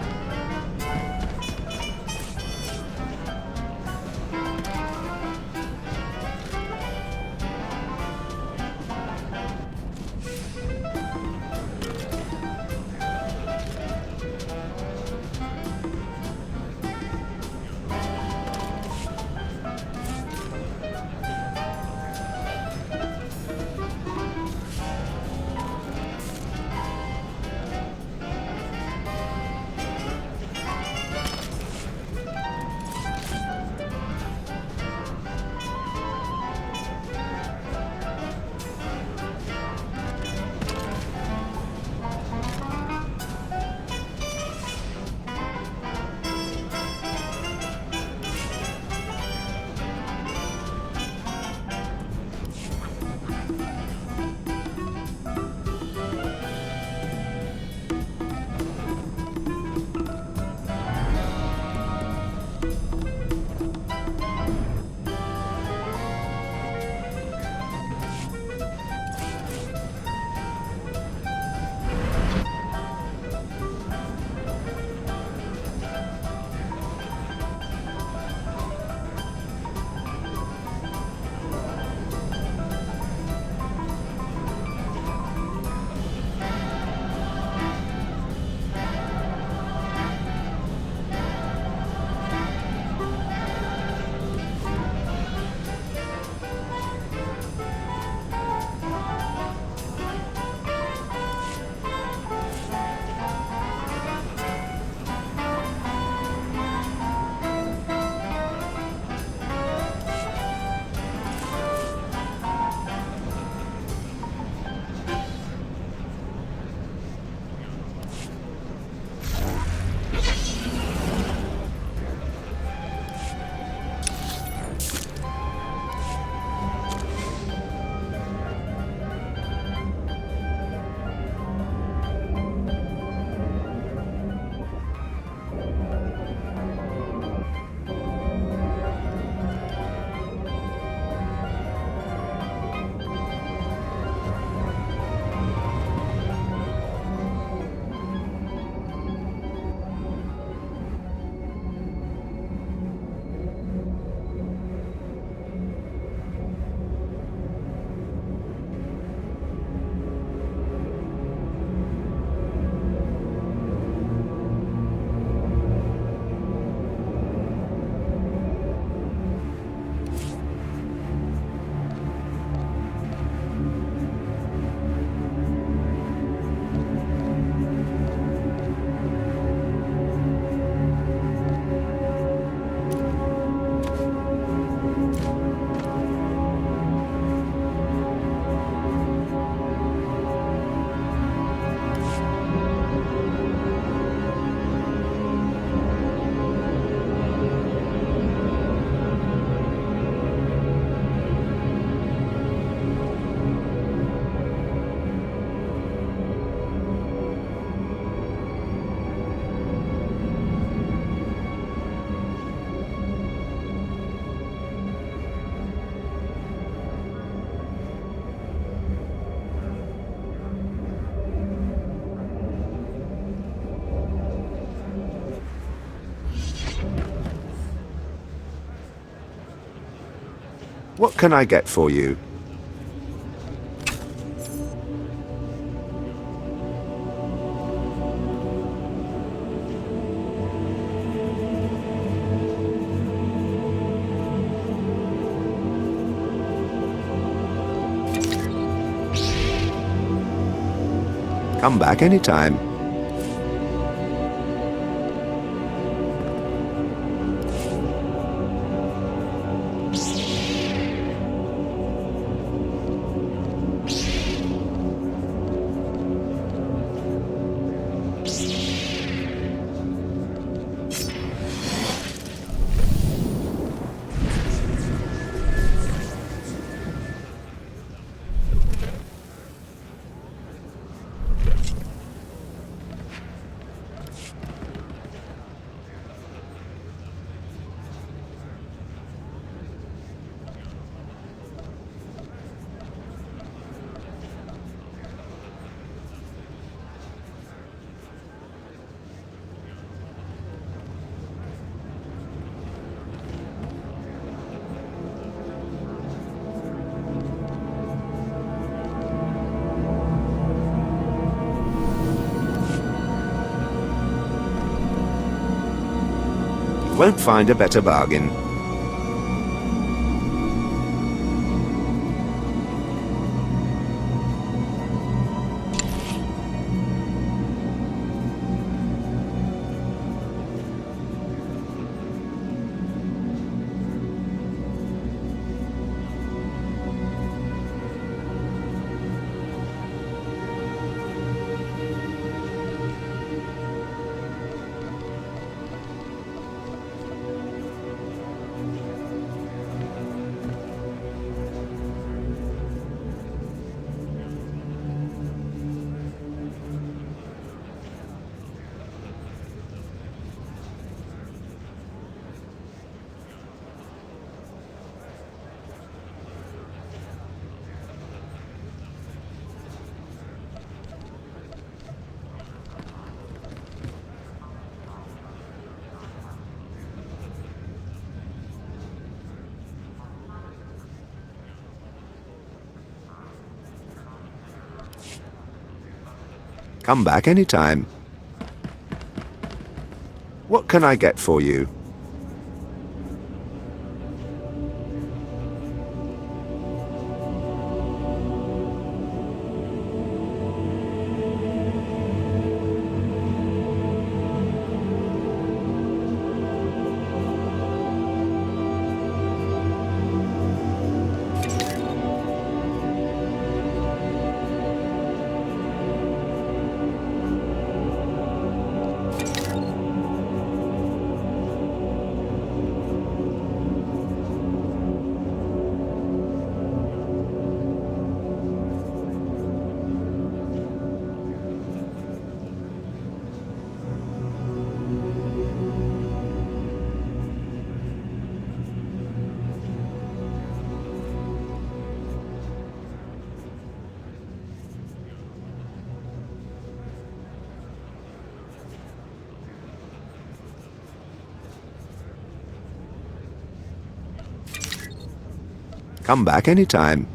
What can I get for you? Come back anytime. Won't find a better bargain. Come back anytime. What can I get for you? Come back anytime.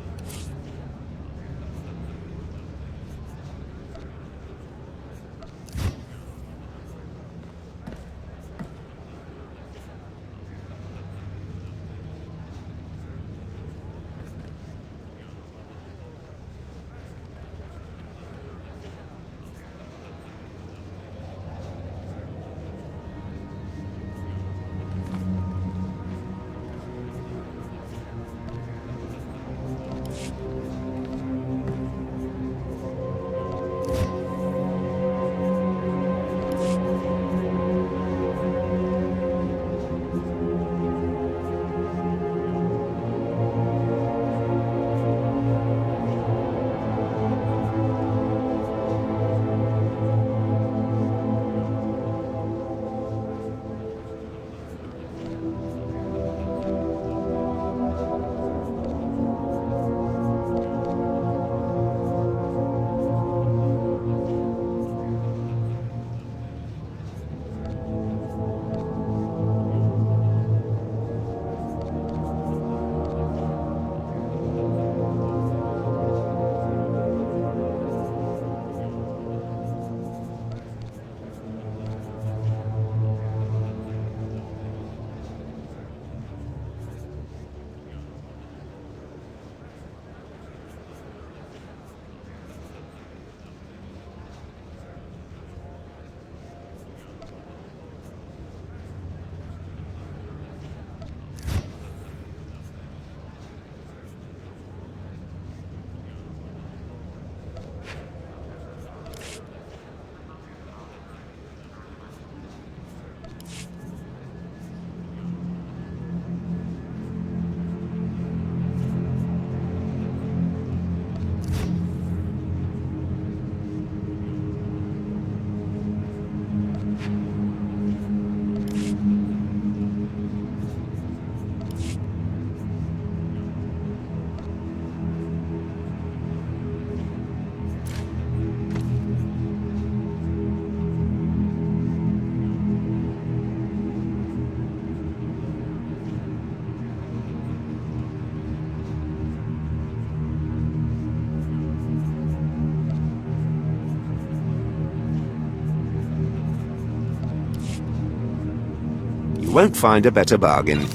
You won't find a better bargain.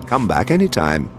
Come back anytime.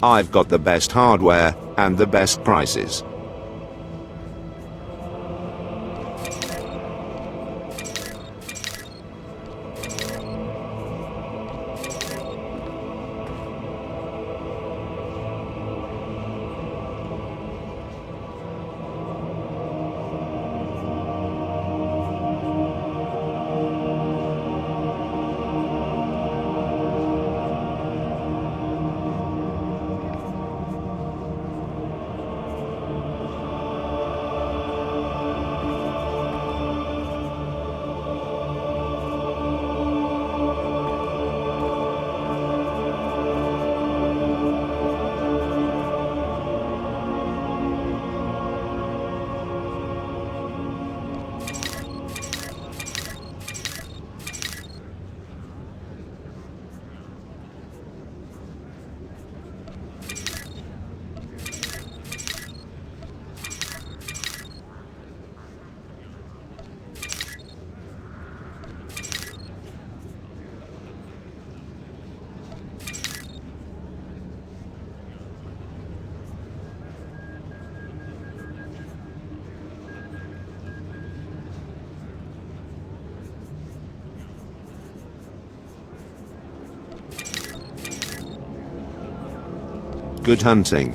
I've got the best hardware and the best prices. Good hunting.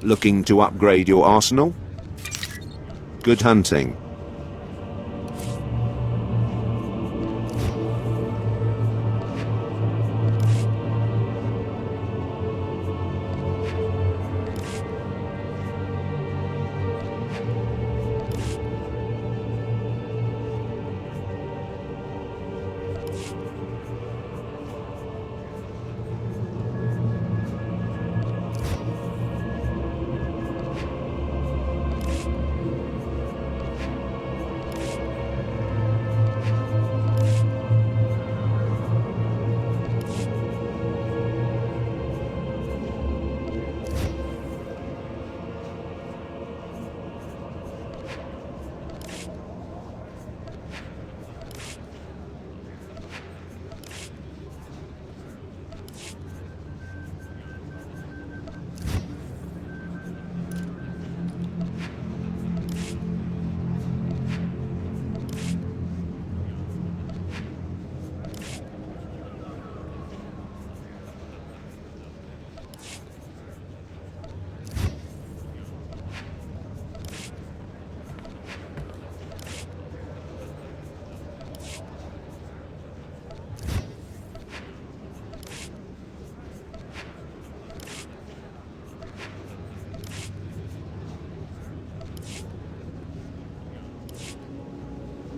Looking to upgrade your arsenal? Good hunting.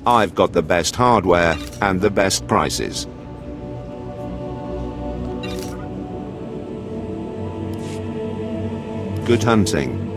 I've got the best hardware and the best prices. Good hunting.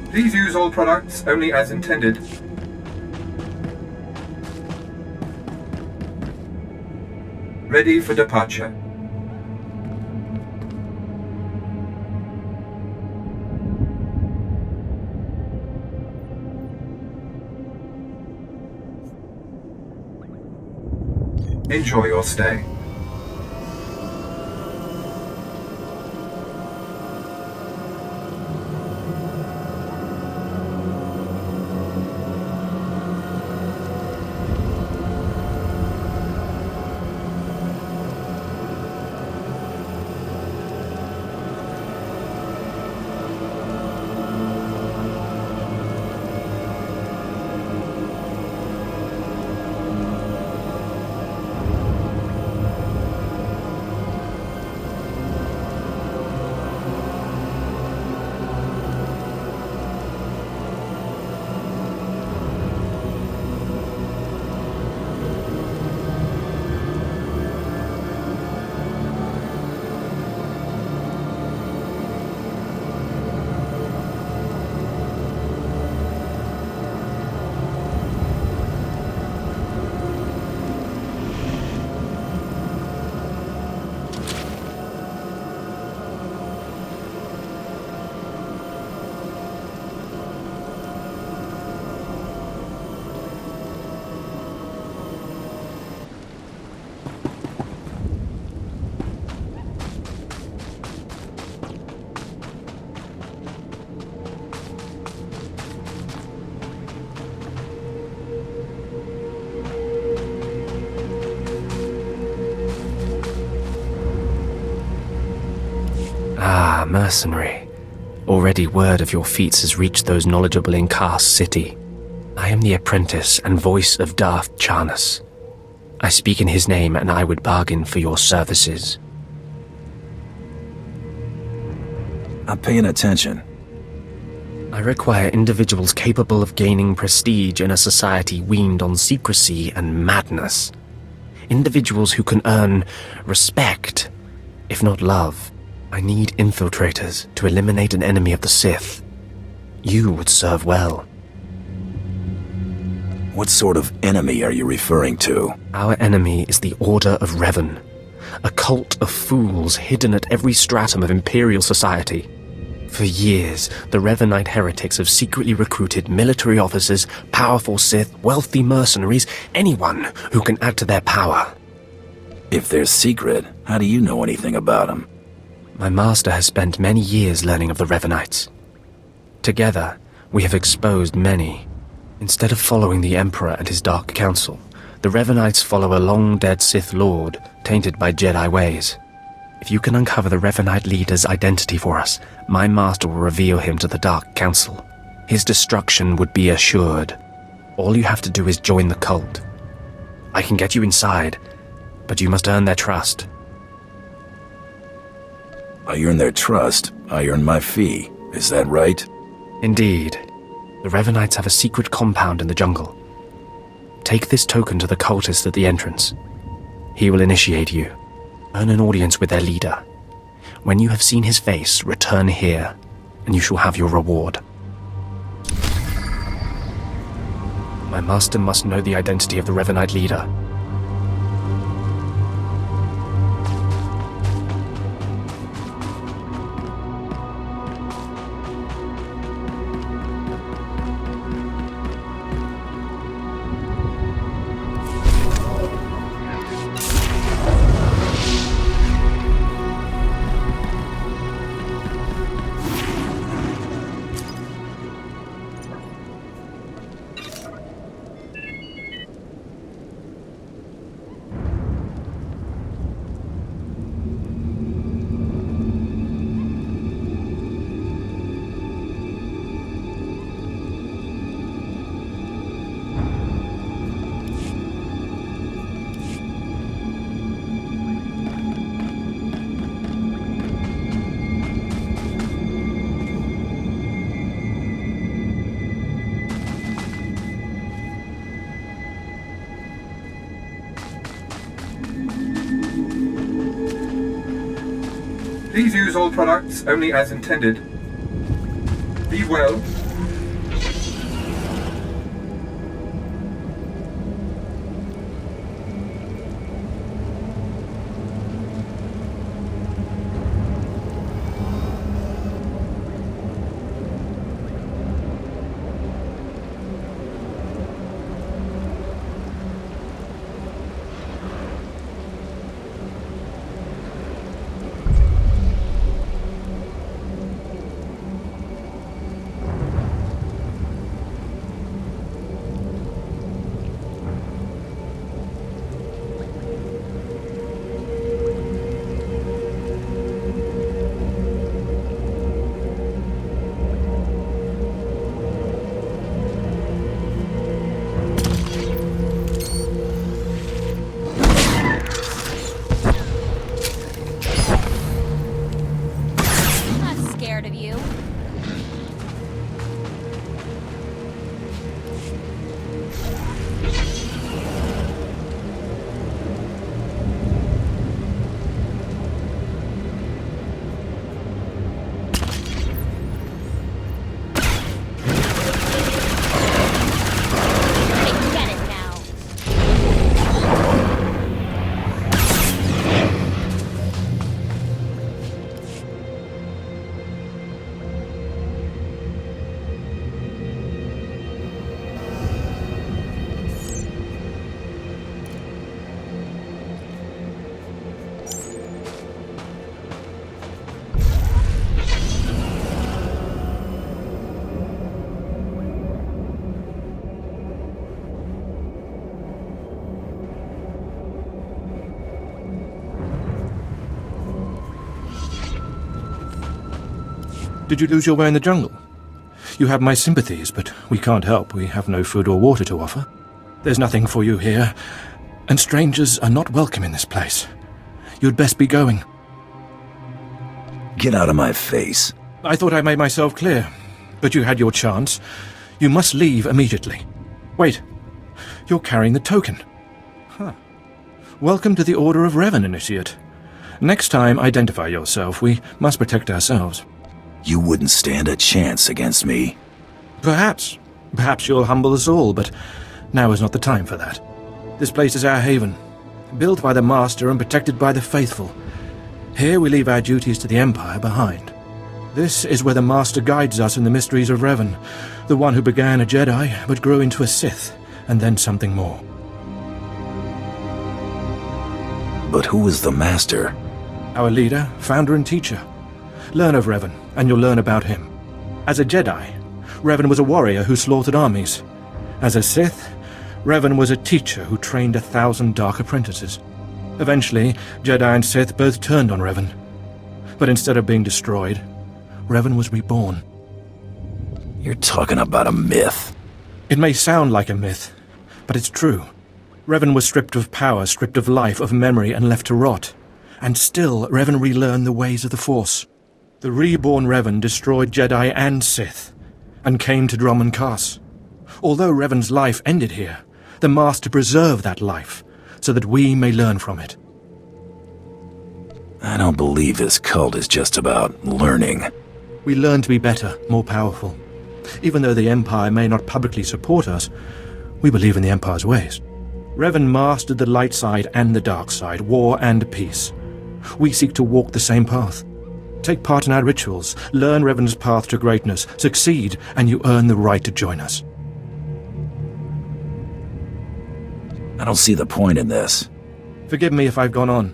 Please use all products only as intended. Ready for departure. Enjoy your stay. Ah, mercenary. Already word of your feats has reached those knowledgeable in Kars City. I am the apprentice and voice of Darth Charnas. I speak in his name, and I would bargain for your services. I'm paying attention. I require individuals capable of gaining prestige in a society weaned on secrecy and madness. Individuals who can earn respect, if not love. I need infiltrators to eliminate an enemy of the Sith. You would serve well. What sort of enemy are you referring to? Our enemy is the Order of Revan, a cult of fools hidden at every stratum of Imperial society. For years, the Revanite heretics have secretly recruited military officers, powerful Sith, wealthy mercenaries, anyone who can add to their power. If they're secret, how do you know anything about them? My master has spent many years learning of the Revanites. Together, we have exposed many. Instead of following the Emperor and his Dark Council, the Revanites follow a long-dead Sith Lord, tainted by Jedi ways. If you can uncover the Revanite leader's identity for us, my master will reveal him to the Dark Council. His destruction would be assured. All you have to do is join the cult. I can get you inside, but you must earn their trust. I earn their trust, I earn my fee. Is that right? Indeed. The Revanites have a secret compound in the jungle. Take this token to the cultist at the entrance. He will initiate you. Earn an audience with their leader. When you have seen his face, return here, and you shall have your reward. My master must know the identity of the Revanite leader. Please use all products only as intended. Be well. Did you lose your way in the jungle? You have my sympathies, but we can't help. We have no food or water to offer. There's nothing for you here, and strangers are not welcome in this place. You'd best be going. Get out of my face. I thought I made myself clear, but you had your chance. You must leave immediately. Wait, you're carrying the token. Huh. Welcome to the Order of Revan, Initiate. Next time, identify yourself. We must protect ourselves. You wouldn't stand a chance against me. Perhaps. Perhaps you'll humble us all, but now is not the time for that. This place is our haven, built by the Master and protected by the faithful. Here we leave our duties to the Empire behind. This is where the Master guides us in the mysteries of Revan, the one who began a Jedi but grew into a Sith, and then something more. But who is the Master? Our leader, founder and teacher. Learn of Revan, and you'll learn about him. As a Jedi, Revan was a warrior who slaughtered armies. As a Sith, Revan was a teacher who trained 1,000 dark apprentices. Eventually, Jedi and Sith both turned on Revan. But instead of being destroyed, Revan was reborn. You're talking about a myth. It may sound like a myth, but it's true. Revan was stripped of power, stripped of life, of memory, and left to rot. And still, Revan relearned the ways of the Force. The reborn Revan destroyed Jedi and Sith, and came to Dromund Kaas. Although Revan's life ended here, the Master preserved that life, so that we may learn from it. I don't believe this cult is just about learning. We learn to be better, more powerful. Even though the Empire may not publicly support us, we believe in the Empire's ways. Revan mastered the light side and the dark side, war and peace. We seek to walk the same path. Take part in our rituals, learn Revan's path to greatness, succeed, and you earn the right to join us. I don't see the point in this. Forgive me if I've gone on.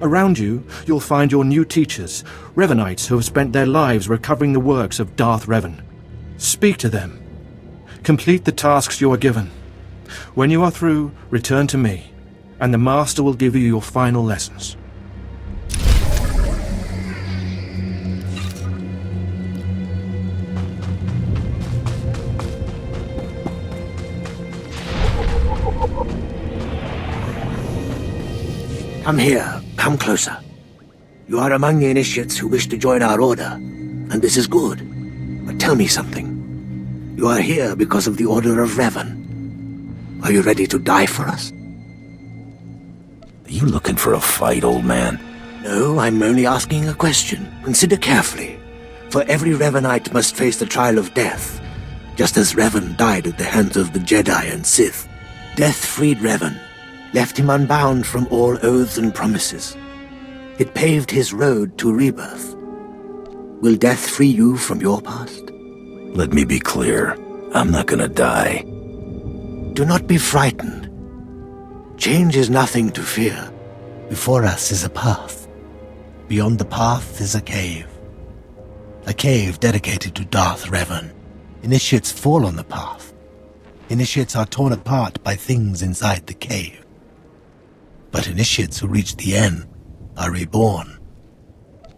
Around you, you'll find your new teachers, Revanites who have spent their lives recovering the works of Darth Revan. Speak to them. Complete the tasks you are given. When you are through, return to me, and the Master will give you your final lessons. Come here. Come closer. You are among the initiates who wish to join our order, and this is good. But tell me something. You are here because of the Order of Revan. Are you ready to die for us? Are you looking for a fight, old man? No, I'm only asking a question. Consider carefully. For every Revanite must face the trial of death, just as Revan died at the hands of the Jedi and Sith. Death freed Revan, left him unbound from all oaths and promises. It paved his road to rebirth. Will death free you from your past? Let me be clear. I'm not gonna die. Do not be frightened. Change is nothing to fear. Before us is a path. Beyond the path is a cave. A cave dedicated to Darth Revan. Initiates fall on the path. Initiates are torn apart by things inside the cave. But initiates who reach the end are reborn.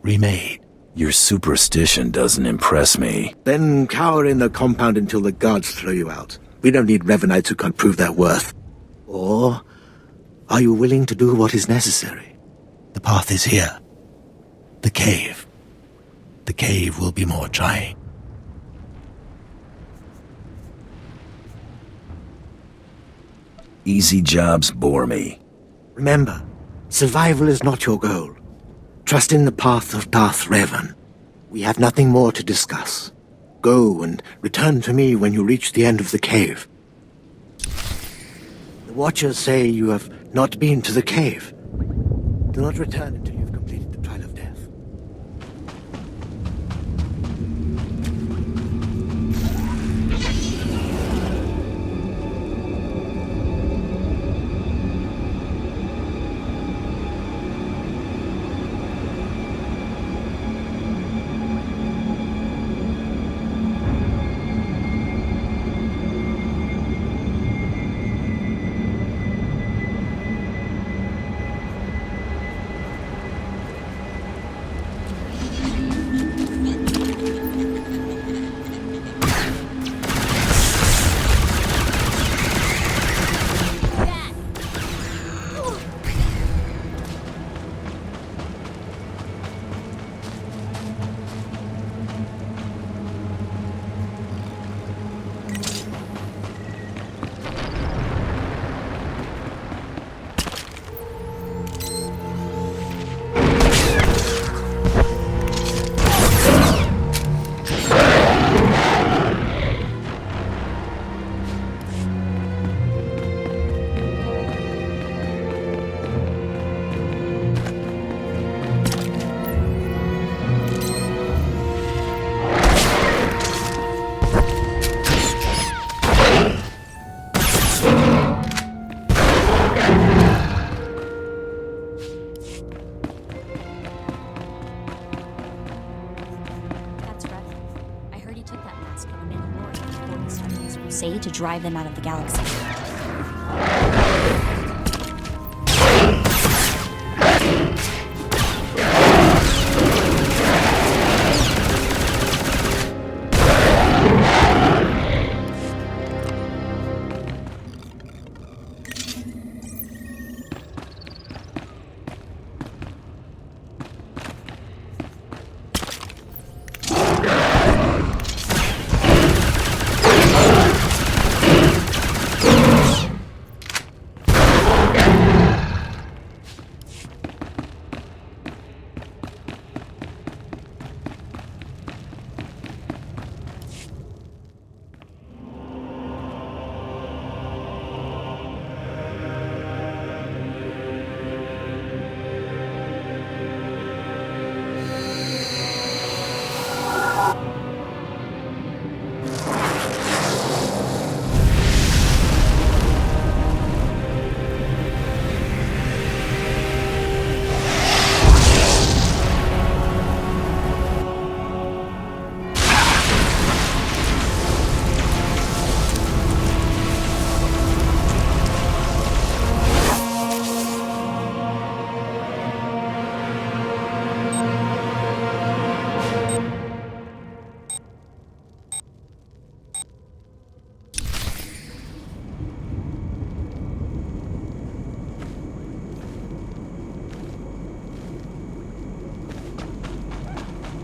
Remade. Your superstition doesn't impress me. Then cower in the compound until the guards throw you out. We don't need Revanites who can't prove their worth. Or are you willing to do what is necessary? The path is here. The cave. The cave will be more trying. Easy jobs bore me. Remember, survival is not your goal. Trust in the path of Darth Revan. We have nothing more to discuss. Go and return to me when you reach the end of the cave. The Watchers say you have not been to the cave. Do not return until you've completed the trial of death. To drive them out of the galaxy.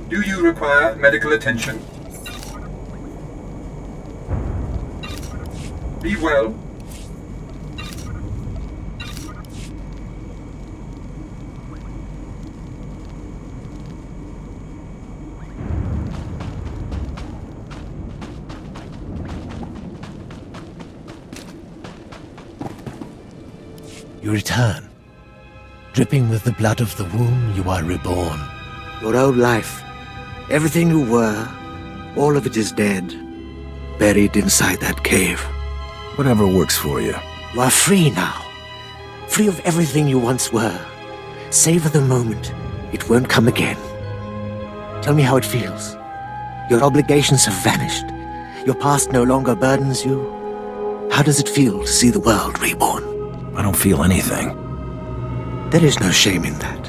Do you require medical attention? Be well. You return. Dripping with the blood of the womb, you are reborn. Your old life, everything you were, all of it is dead. Buried inside that cave. Whatever works for you. You are free now. Free of everything you once were. Savor the moment. It won't come again. Tell me how it feels. Your obligations have vanished. Your past no longer burdens you. How does it feel to see the world reborn? I don't feel anything. There is no shame in that.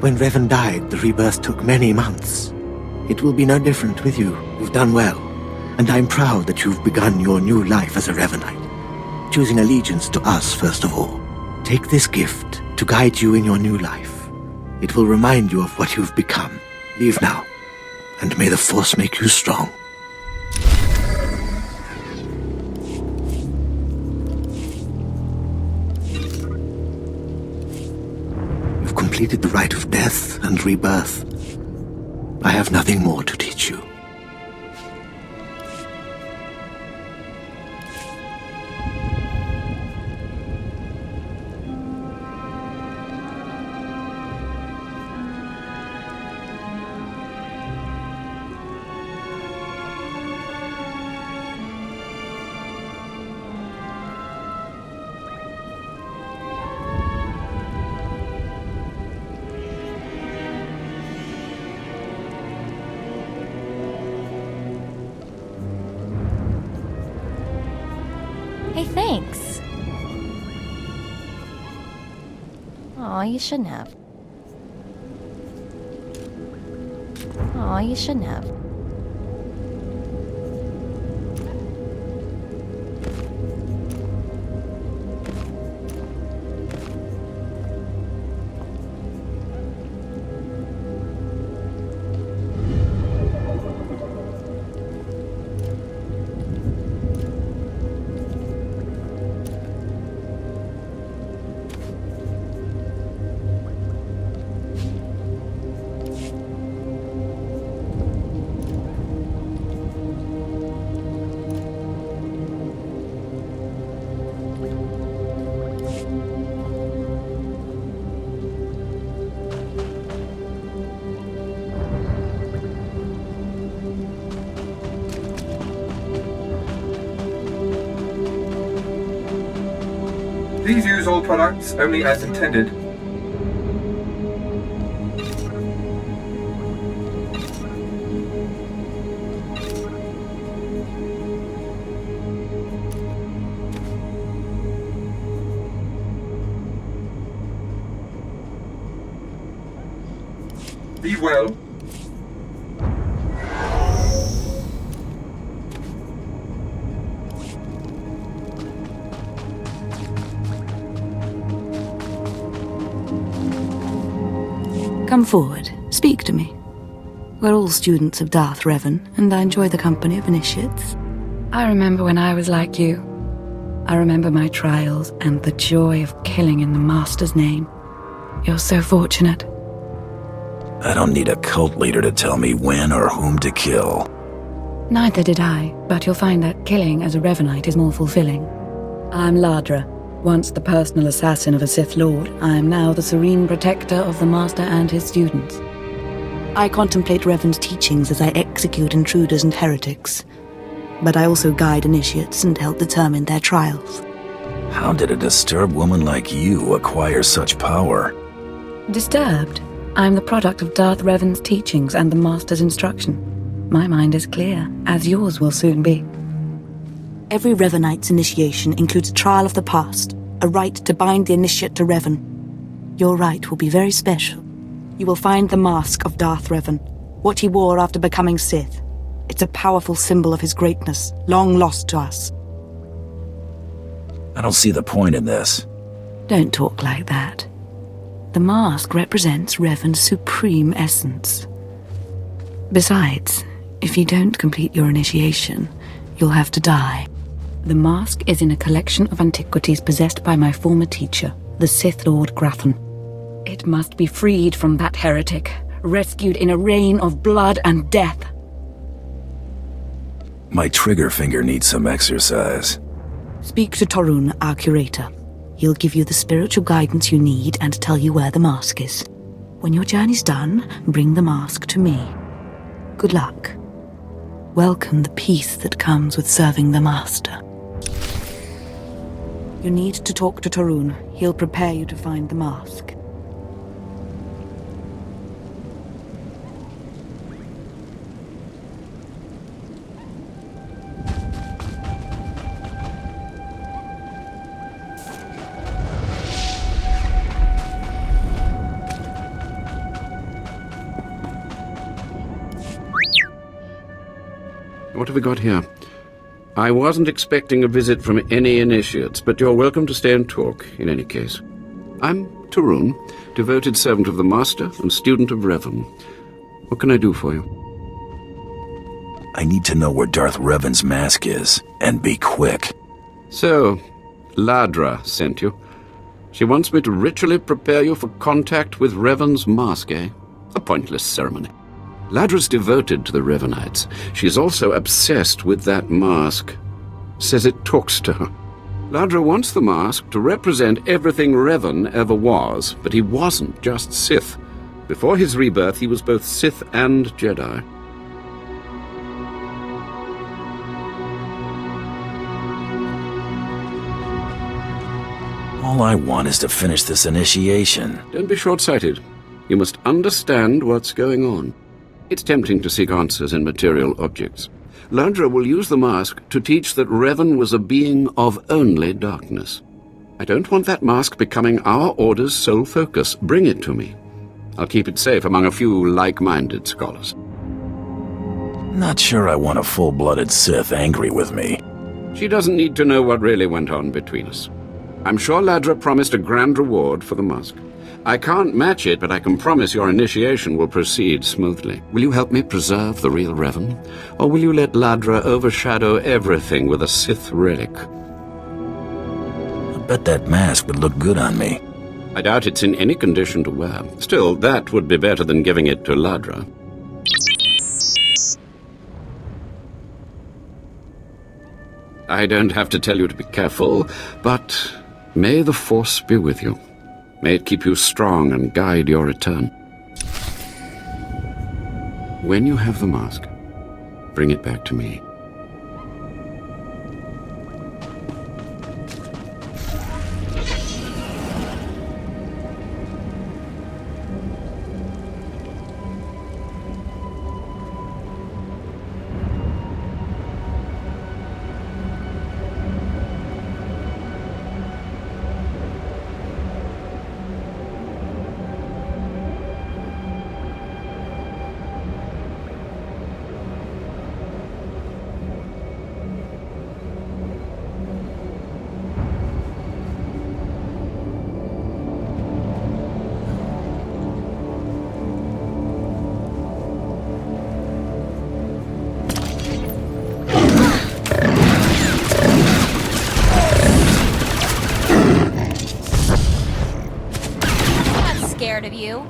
When Revan died, the rebirth took many months. It will be no different with you. You've done well. And I'm proud that you've begun your new life as a Revanite, choosing allegiance to us first of all. Take this gift to guide you in your new life. It will remind you of what you've become. Leave now, and may the Force make you strong. You've completed the rite of death and rebirth. I have nothing more to teach you. Hey, thanks. Aw, you shouldn't have. Aw, you shouldn't have. Please use all products only as intended. Be well. Come forward. Speak to me. We're all students of Darth Revan, and I enjoy the company of initiates. I remember when I was like you. I remember my trials and the joy of killing in the Master's name. You're so fortunate. I don't need a cult leader to tell me when or whom to kill. Neither did I, but you'll find that killing as a Revanite is more fulfilling. I'm Ladra. Once the personal assassin of a Sith Lord, I am now the serene protector of the Master and his students. I contemplate Revan's teachings as I execute intruders and heretics. But I also guide initiates and help determine their trials. How did a disturbed woman like you acquire such power? Disturbed? I'm the product of Darth Revan's teachings and the Master's instruction. My mind is clear, as yours will soon be. Every Revanite's initiation includes a trial of the past, a rite to bind the initiate to Revan. Your rite will be very special. You will find the mask of Darth Revan, what he wore after becoming Sith. It's a powerful symbol of his greatness, long lost to us. I don't see the point in this. Don't talk like that. The mask represents Revan's supreme essence. Besides, if you don't complete your initiation, you'll have to die. The mask is in a collection of antiquities possessed by my former teacher, the Sith Lord Grathan. It must be freed from that heretic, rescued in a rain of blood and death. My trigger finger needs some exercise. Speak to Torun, our curator. He'll give you the spiritual guidance you need and tell you where the mask is. When your journey's done, bring the mask to me. Good luck. Welcome the peace that comes with serving the Master. You need to talk to Tarun. He'll prepare you to find the mask. What have we got here? I wasn't expecting a visit from any initiates, but you're welcome to stay and talk, in any case. I'm Tarun, devoted servant of the Master and student of Revan. What can I do for you? I need to know where Darth Revan's mask is, and be quick. So, Ladra sent you. She wants me to ritually prepare you for contact with Revan's mask, eh? A pointless ceremony. Ladra's devoted to the Revanites. She's also obsessed with that mask. Says it talks to her. Ladra wants the mask to represent everything Revan ever was, but he wasn't just Sith. Before his rebirth, he was both Sith and Jedi. All I want is to finish this initiation. Don't be short-sighted. You must understand what's going on. It's tempting to seek answers in material objects. Ladra will use the mask to teach that Revan was a being of only darkness. I don't want that mask becoming our Order's sole focus. Bring it to me. I'll keep it safe among a few like-minded scholars. Not sure I want a full-blooded Sith angry with me. She doesn't need to know what really went on between us. I'm sure Ladra promised a grand reward for the mask. I can't match it, but I can promise your initiation will proceed smoothly. Will you help me preserve the real Revan? Or will you let Ladra overshadow everything with a Sith relic? I bet that mask would look good on me. I doubt it's in any condition to wear. Still, that would be better than giving it to Ladra. I don't have to tell you to be careful, but may the Force be with you. May it keep you strong and guide your return. When you have the mask, bring it back to me. Scared of you.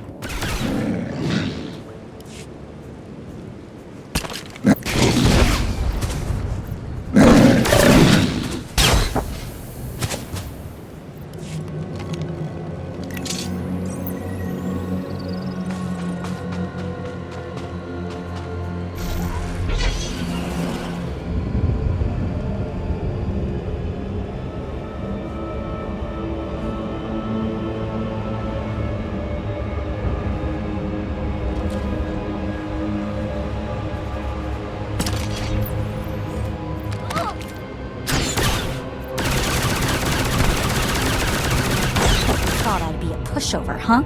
Pushover, huh?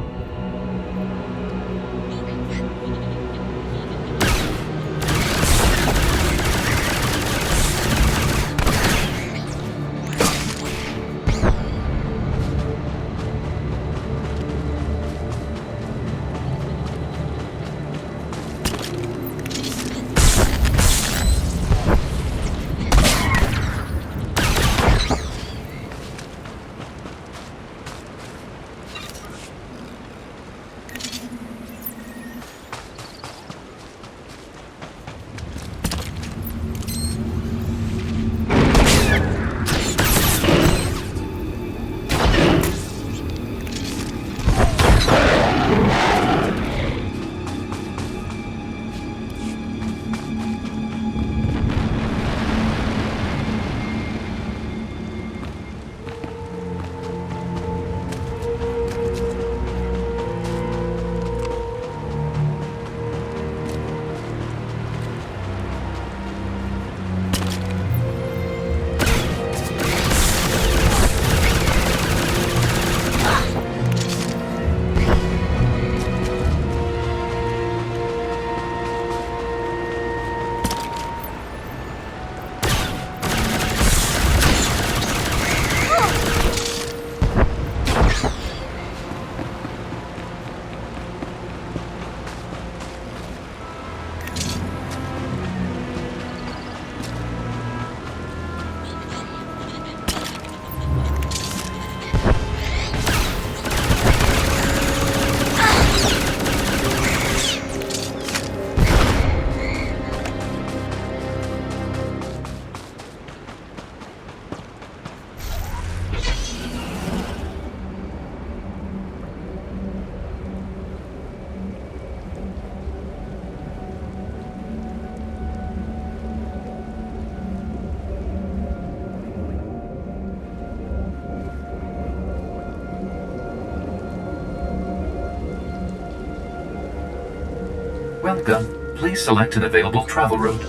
Welcome. Please select an available travel route.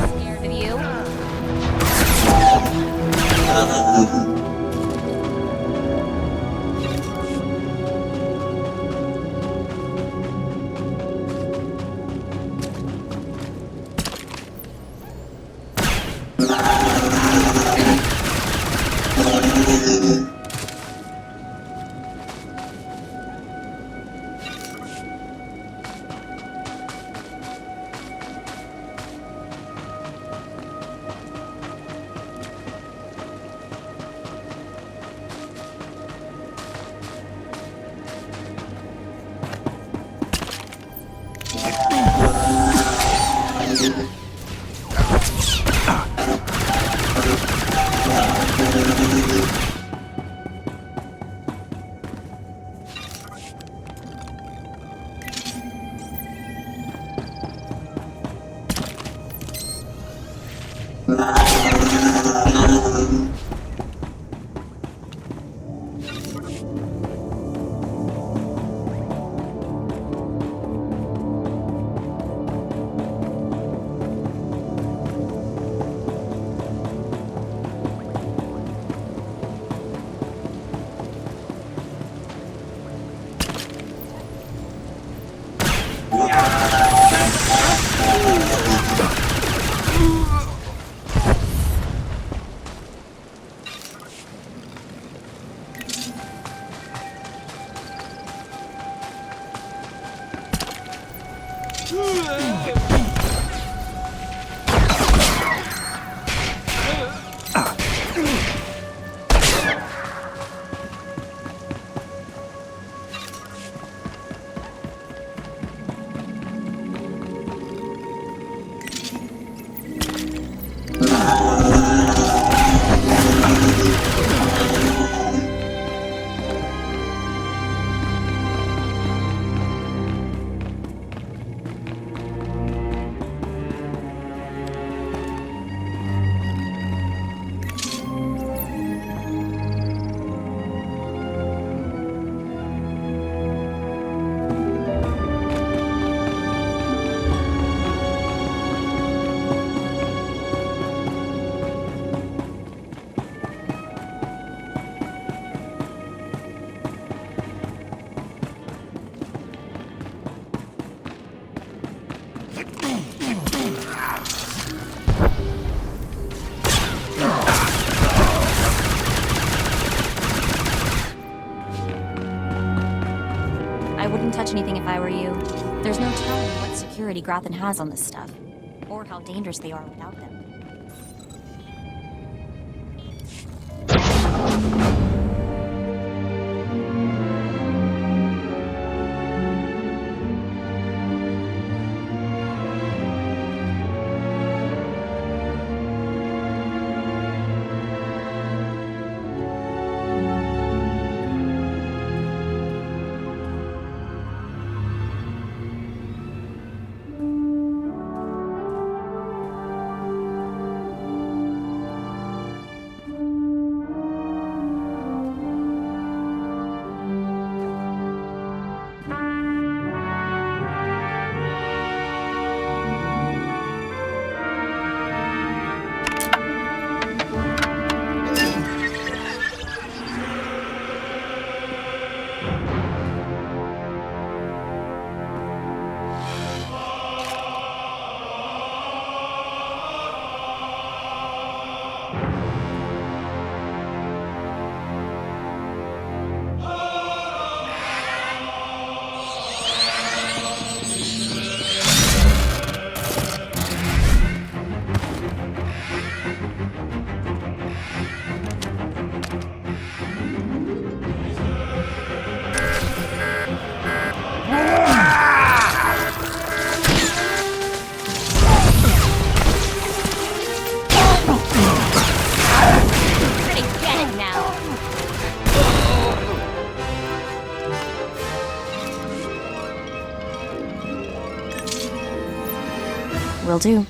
Scared of you? I wouldn't touch anything if I were you. There's no telling what security Grothan has on this stuff, or how dangerous they are without them. Will do.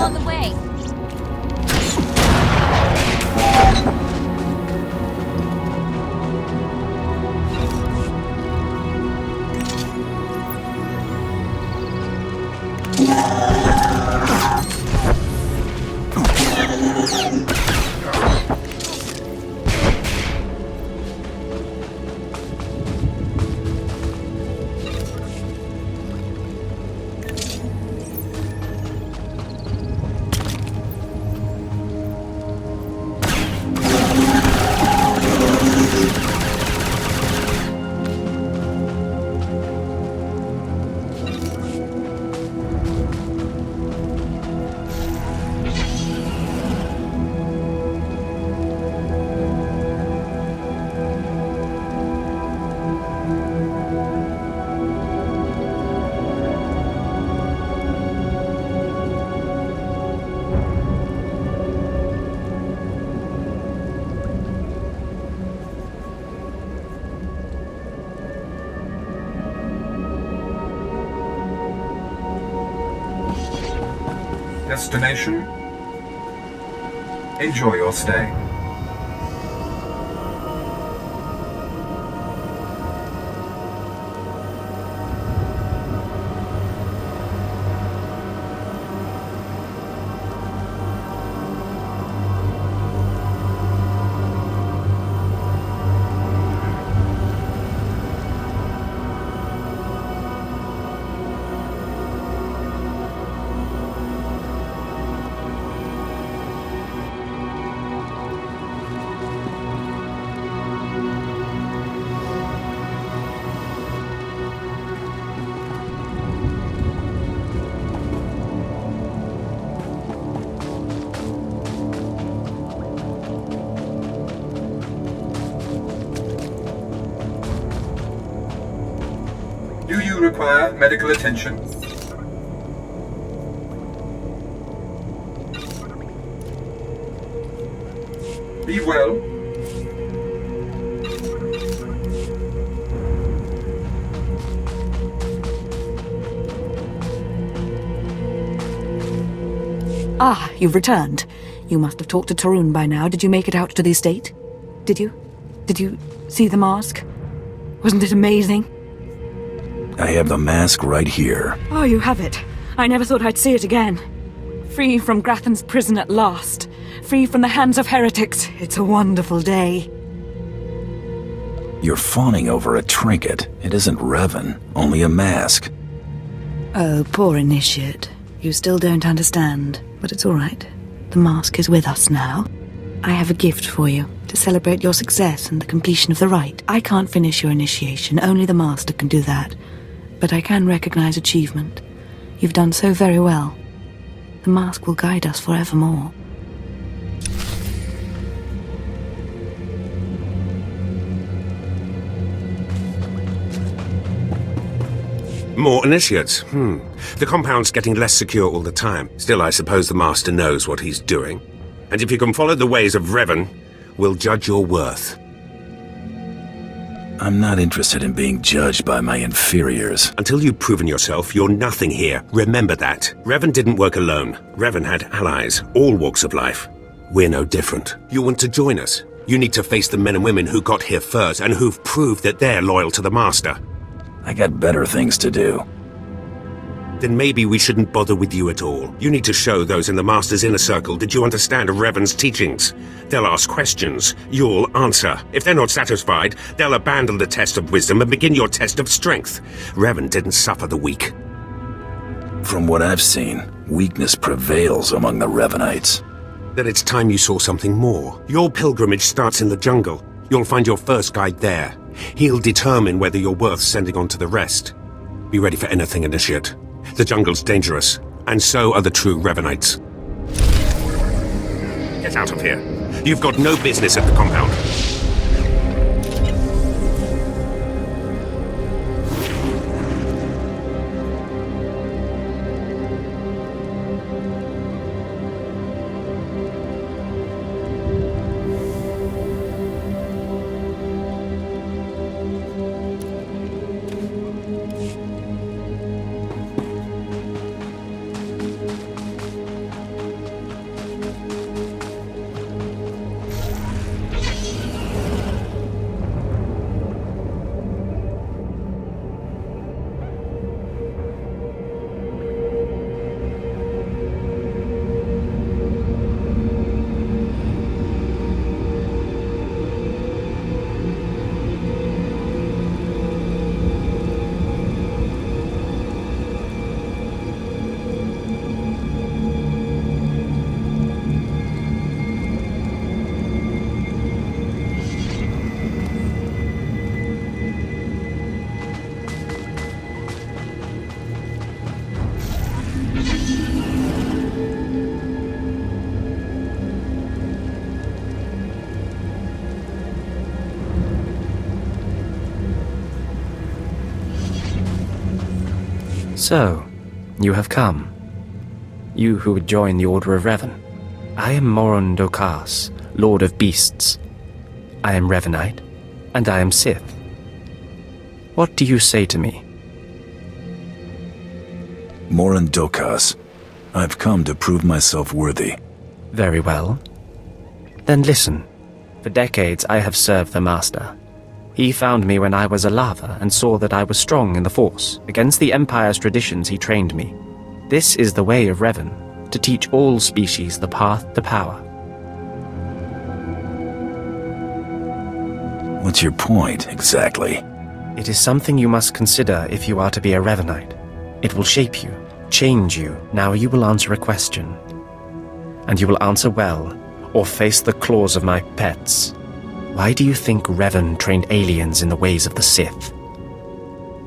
On the way. Destination? Enjoy your stay. require medical attention? Be well. Ah, you've returned. You must have talked to Tarun by now. Did you make it out to the estate? Did you? Did you see the mask? Wasn't it amazing? I have the mask right here. Oh, you have it. I never thought I'd see it again. Free from Grathan's prison at last. Free from the hands of heretics. It's a wonderful day. You're fawning over a trinket. It isn't Revan, only a mask. Oh, poor initiate. You still don't understand, but it's all right. The mask is with us now. I have a gift for you, to celebrate your success and the completion of the rite. I can't finish your initiation, only the Master can do that. But I can recognize achievement. You've done so very well. The mask will guide us forevermore. More initiates. The compound's getting less secure all the time. Still, I suppose the Master knows what he's doing. And if you can follow the ways of Revan, we'll judge your worth. I'm not interested in being judged by my inferiors. Until you've proven yourself, you're nothing here. Remember that. Revan didn't work alone. Revan had allies, all walks of life. We're no different. You want to join us? You need to face the men and women who got here first and who've proved that they're loyal to the Master. I got better things to do. Then maybe we shouldn't bother with you at all. You need to show those in the Master's inner circle that you understand Revan's teachings. They'll ask questions. You'll answer. If they're not satisfied, they'll abandon the test of wisdom and begin your test of strength. Revan didn't suffer the weak. From what I've seen, weakness prevails among the Revanites. Then it's time you saw something more. Your pilgrimage starts in the jungle. You'll find your first guide there. He'll determine whether you're worth sending on to the rest. Be ready for anything, Initiate. The jungle's dangerous, and so are the true Revanites. Get out of here. You've got no business at the compound. So, you have come. You who would join the Order of Revan. I am Moron Dokas, Lord of Beasts. I am Revanite, and I am Sith. What do you say to me? Moron Dokas, I've come to prove myself worthy. Very well. Then listen. For decades I have served the Master. He found me when I was a lava and saw that I was strong in the Force. Against the Empire's traditions he trained me. This is the way of Revan, to teach all species the path to power. What's your point, exactly? It is something you must consider if you are to be a Revanite. It will shape you, change you. Now you will answer a question. And you will answer well, or face the claws of my pets. Why do you think Revan trained aliens in the ways of the Sith?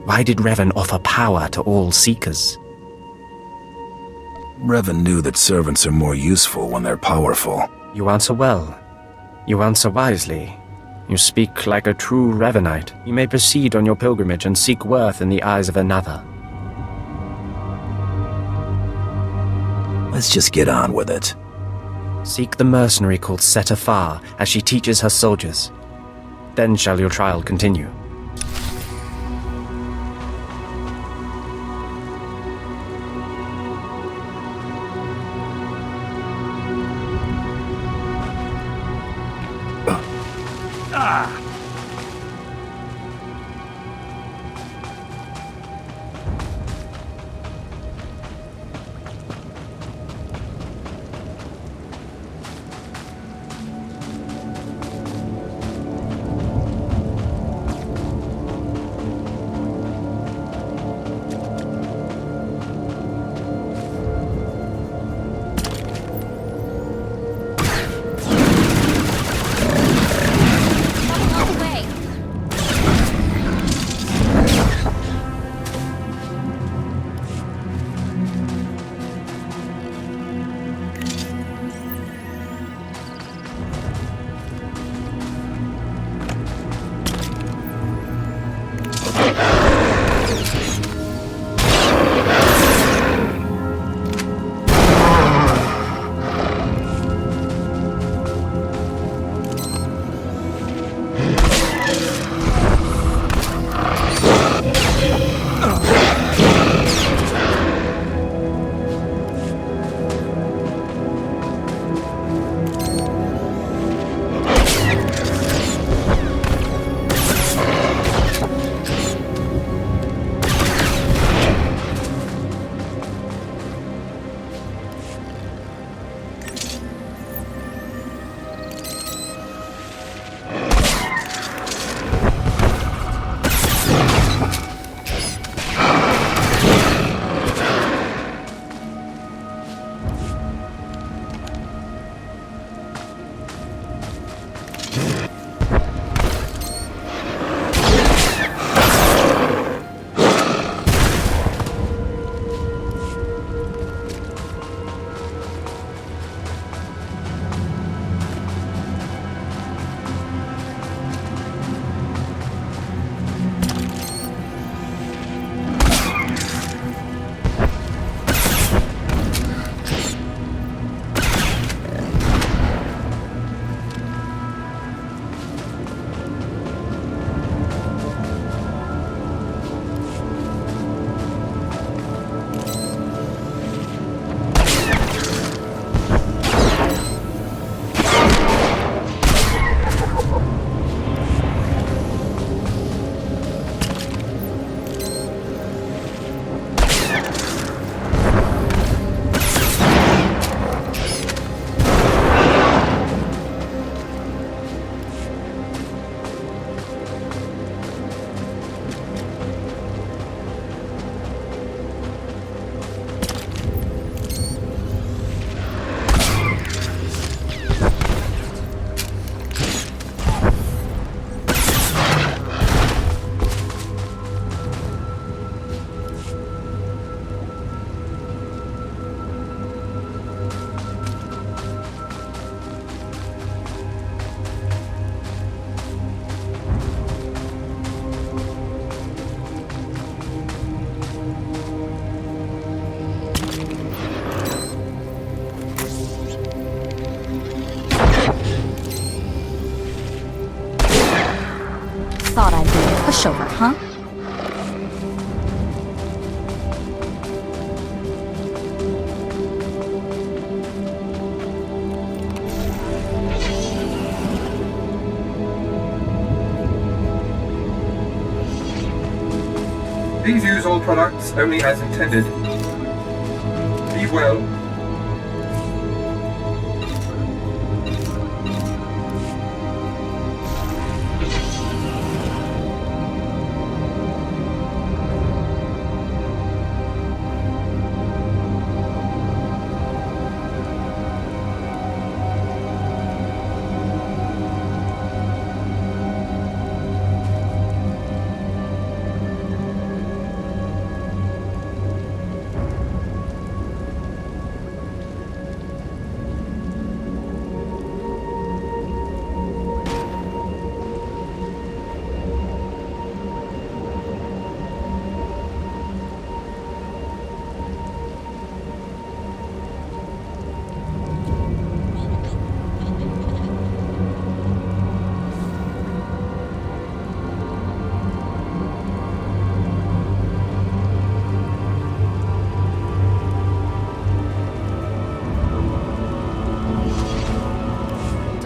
Why did Revan offer power to all Seekers? Revan knew that servants are more useful when they're powerful. You answer well. You answer wisely. You speak like a true Revanite. You may proceed on your pilgrimage and seek worth in the eyes of another. Let's just get on with it. Seek the mercenary called Setafar as she teaches her soldiers. Then shall your trial continue. Thought I'd be a pushover, huh? Please use all products only as intended. Be well.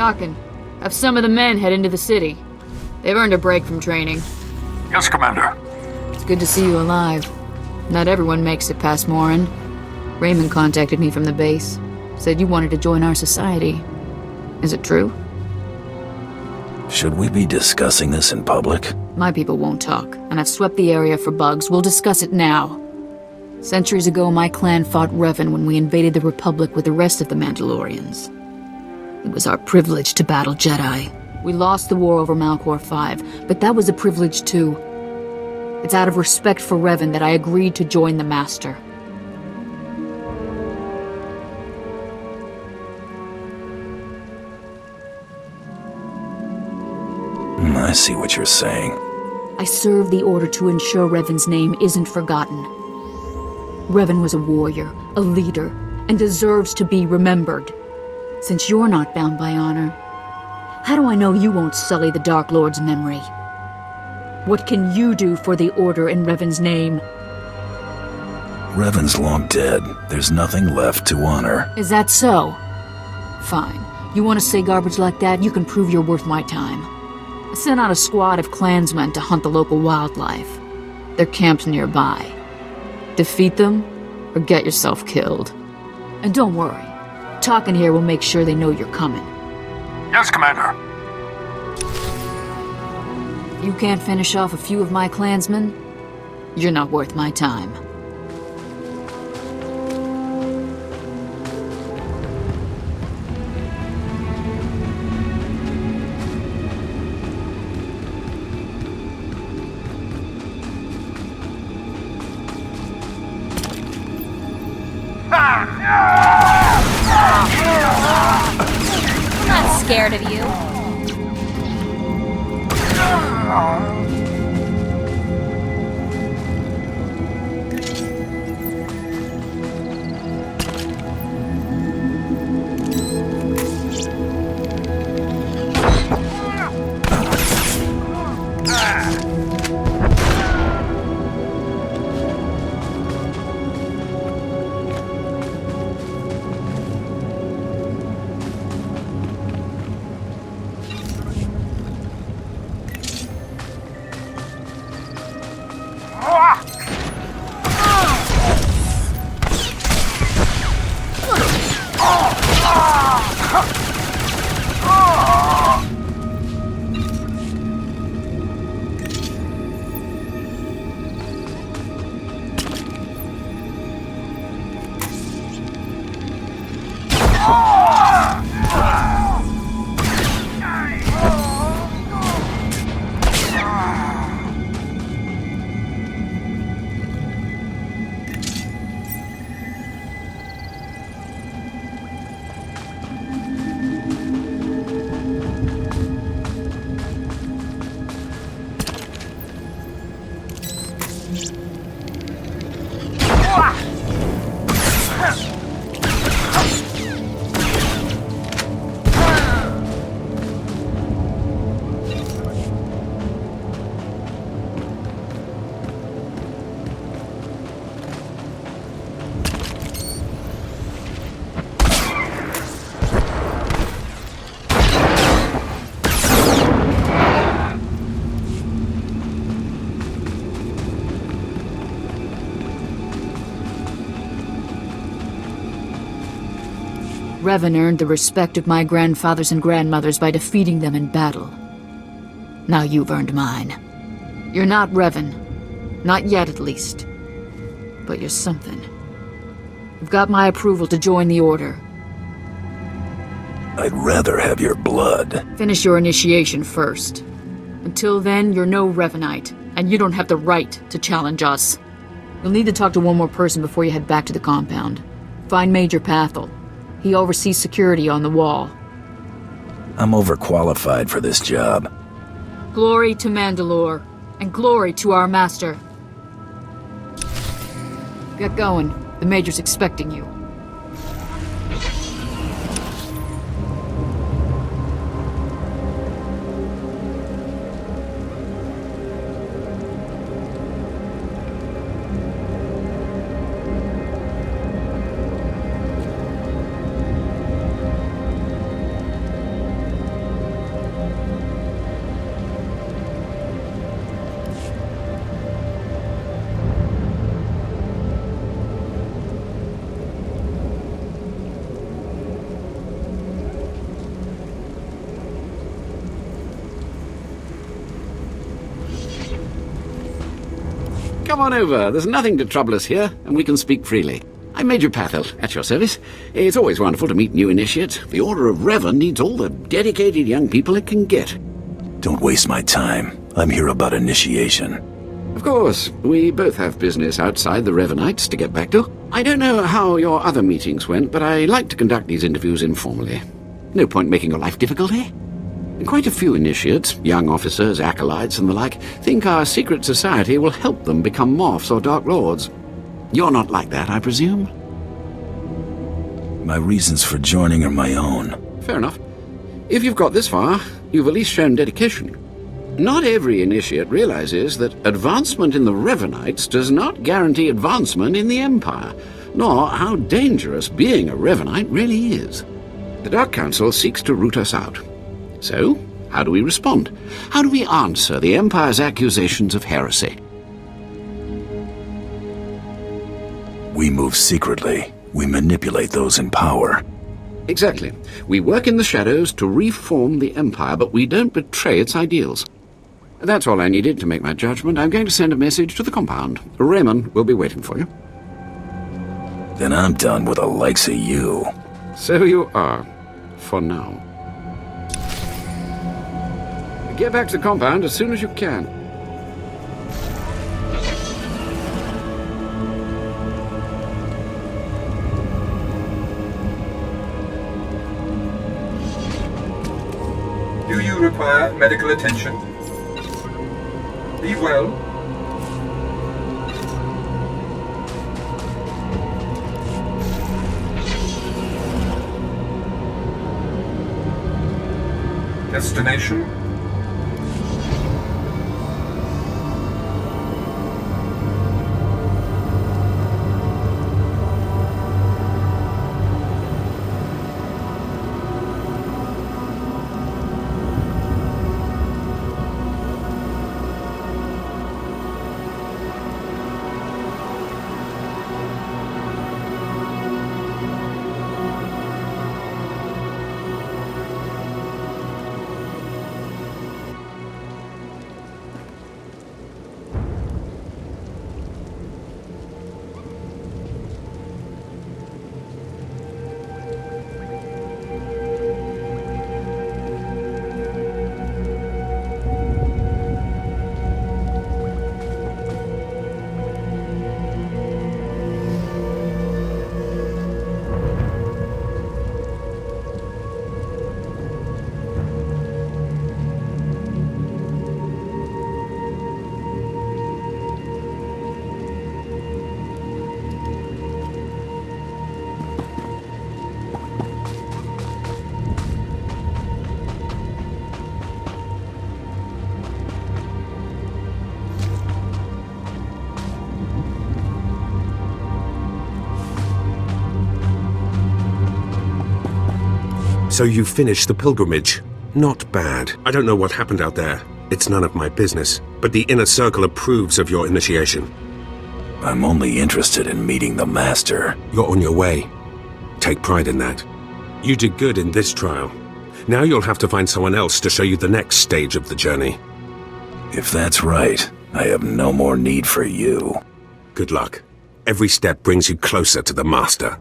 Tarkin, have some of the men head into the city. They've earned a break from training. Yes, Commander. It's good to see you alive. Not everyone makes it past Morin. Raymond contacted me from the base. Said you wanted to join our society. Is it true? Should we be discussing this in public? My people won't talk, and I've swept the area for bugs. We'll discuss it now. Centuries ago, my clan fought Revan when we invaded the Republic with the rest of the Mandalorians. It was our privilege to battle Jedi. We lost the war over Malchor 5, but that was a privilege too. It's out of respect for Revan that I agreed to join the Master. I see what you're saying. I serve the Order to ensure Revan's name isn't forgotten. Revan was a warrior, a leader, and deserves to be remembered. Since you're not bound by honor, how do I know you won't sully the Dark Lord's memory? What can you do for the Order in Revan's name? Revan's long dead. There's nothing left to honor. Is that so? Fine. You want to say garbage like that, you can prove you're worth my time. I sent out a squad of clansmen to hunt the local wildlife. They're camped nearby. Defeat them, or get yourself killed. And don't worry, Tarkin here will make sure they know you're coming. Yes, Commander. If you can't finish off a few of my clansmen, you're not worth my time. I'm not scared of you. Revan earned the respect of my grandfathers and grandmothers by defeating them in battle. Now you've earned mine. You're not Revan. Not yet, at least. But you're something. You've got my approval to join the Order. I'd rather have your blood. Finish your initiation first. Until then, you're no Revanite, and you don't have the right to challenge us. You'll need to talk to one more person before you head back to the compound. Find Major Pathel. He oversees security on the wall. I'm overqualified for this job. Glory to Mandalore, and glory to our master. Get going. The Major's expecting you. Come on over. There's nothing to trouble us here, and we can speak freely. I'm Major Pathel, at your service. It's always wonderful to meet new initiates. The Order of Revan needs all the dedicated young people it can get. Don't waste my time. I'm here about initiation. Of course, we both have business outside the Revanites to get back to. I don't know how your other meetings went, but I like to conduct these interviews informally. No point making your life difficult, eh? Quite a few initiates, young officers, acolytes, and the like, think our secret society will help them become Morphs or Dark Lords. You're not like that, I presume? My reasons for joining are my own. Fair enough. If you've got this far, you've at least shown dedication. Not every initiate realizes that advancement in the Revanites does not guarantee advancement in the Empire, nor how dangerous being a Revanite really is. The Dark Council seeks to root us out. So, how do we respond? How do we answer the Empire's accusations of heresy? We move secretly. We manipulate those in power. Exactly. We work in the shadows to reform the Empire, but we don't betray its ideals. That's all I needed to make my judgment. I'm going to send a message to the compound. Raymond will be waiting for you. Then I'm done with the likes of you. So you are. For now. Get back to the compound as soon as you can. Do you require medical attention? Be well. Destination? So you finished the pilgrimage. Not bad. I don't know what happened out there. It's none of my business. But the Inner Circle approves of your initiation. I'm only interested in meeting the Master. You're on your way. Take pride in that. You did good in this trial. Now you'll have to find someone else to show you the next stage of the journey. If that's right, I have no more need for you. Good luck. Every step brings you closer to the Master.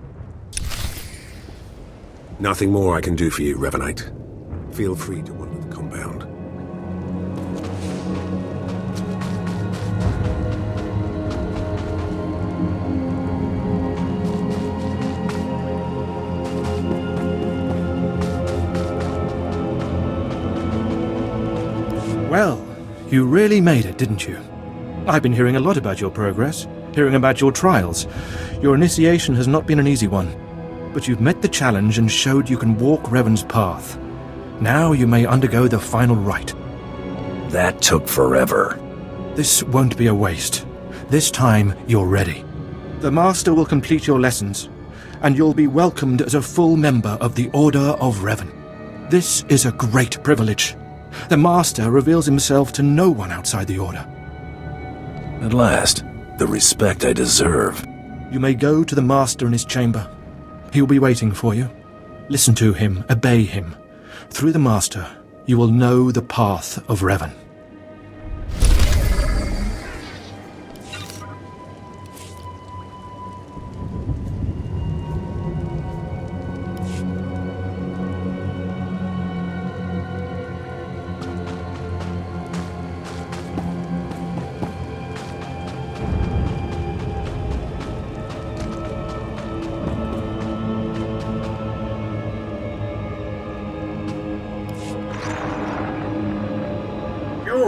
Nothing more I can do for you, Revanite. Feel free to wander the compound. Well, you really made it, didn't you? I've been hearing a lot about your progress, hearing about your trials. Your initiation has not been an easy one, but you've met the challenge and showed you can walk Revan's path. Now you may undergo the final rite. That took forever. This won't be a waste. This time you're ready. The Master will complete your lessons, and you'll be welcomed as a full member of the Order of Revan. This is a great privilege. The Master reveals himself to no one outside the Order. At last, the respect I deserve. You may go to the Master in his chamber. He'll be waiting for you. Listen to him, obey him. Through the Master, you will know the path of Revan.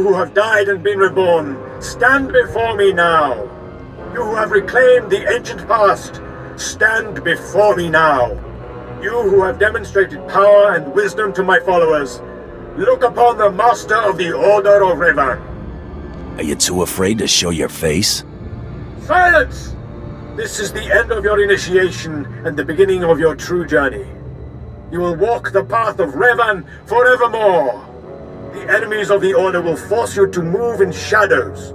who have died and been reborn, stand before me now. You who have reclaimed the ancient past, stand before me now. You who have demonstrated power and wisdom to my followers, look upon the Master of the Order of Revan. Are you too afraid to show your face? Silence! This is the end of your initiation and the beginning of your true journey. You will walk the path of Revan forevermore. The enemies of the Order will force you to move in shadows.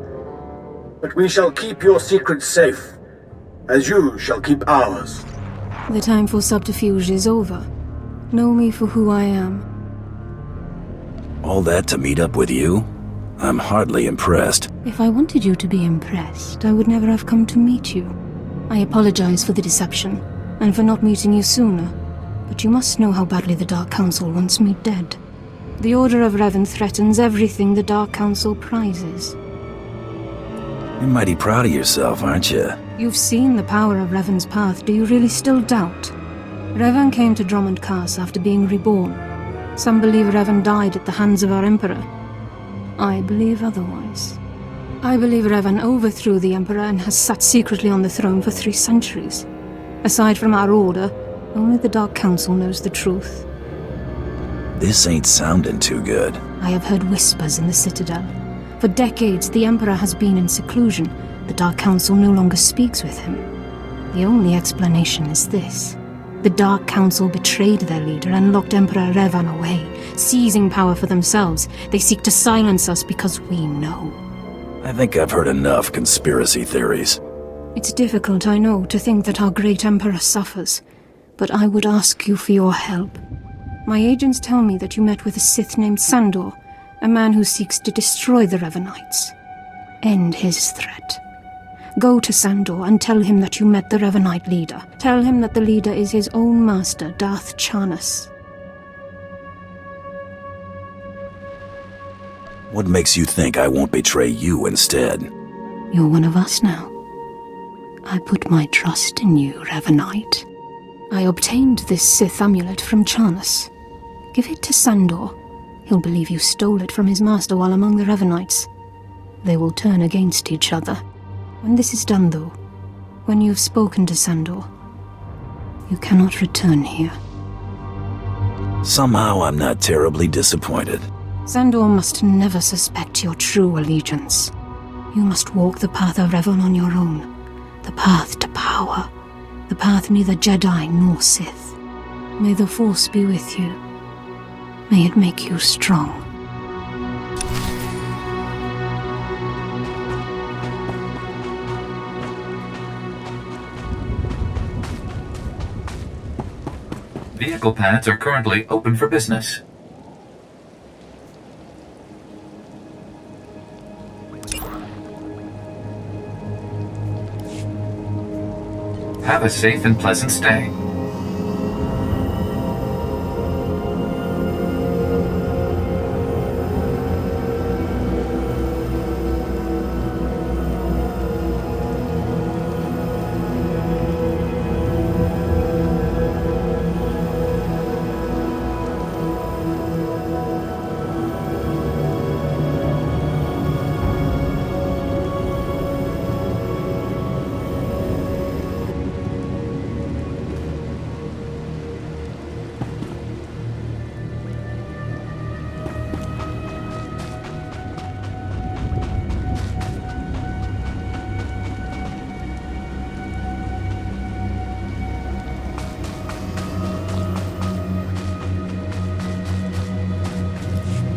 But we shall keep your secrets safe, as you shall keep ours. The time for subterfuge is over. Know me for who I am. All that to meet up with you? I'm hardly impressed. If I wanted you to be impressed, I would never have come to meet you. I apologize for the deception, and for not meeting you sooner. But you must know how badly the Dark Council wants me dead. The Order of Revan threatens everything the Dark Council prizes. You're mighty proud of yourself, aren't you? You've seen the power of Revan's path. Do you really still doubt? Revan came to Drummond Cass after being reborn. Some believe Revan died at the hands of our Emperor. I believe otherwise. I believe Revan overthrew the Emperor and has sat secretly on the throne for 3 centuries. Aside from our Order, only the Dark Council knows the truth. This ain't sounding too good. I have heard whispers in the Citadel. For decades, the Emperor has been in seclusion. The Dark Council no longer speaks with him. The only explanation is this. The Dark Council betrayed their leader and locked Emperor Revan away, seizing power for themselves. They seek to silence us because we know. I think I've heard enough conspiracy theories. It's difficult, I know, to think that our great Emperor suffers, but I would ask you for your help. My agents tell me that you met with a Sith named Sandor, a man who seeks to destroy the Revanites. End his threat. Go to Sandor and tell him that you met the Revanite leader. Tell him that the leader is his own master, Darth Charnas. What makes you think I won't betray you instead? You're one of us now. I put my trust in you, Revanite. I obtained this Sith amulet from Charnas. Give it to Sandor. He'll believe you stole it from his master while among the Revanites. They will turn against each other. When this is done, though, when you've spoken to Sandor, you cannot return here. Somehow I'm not terribly disappointed. Sandor must never suspect your true allegiance. You must walk the path of Revan on your own. The path to power. The path neither Jedi nor Sith. May the Force be with you. May it make you strong. Vehicle pads are currently open for business. Have a safe and pleasant stay.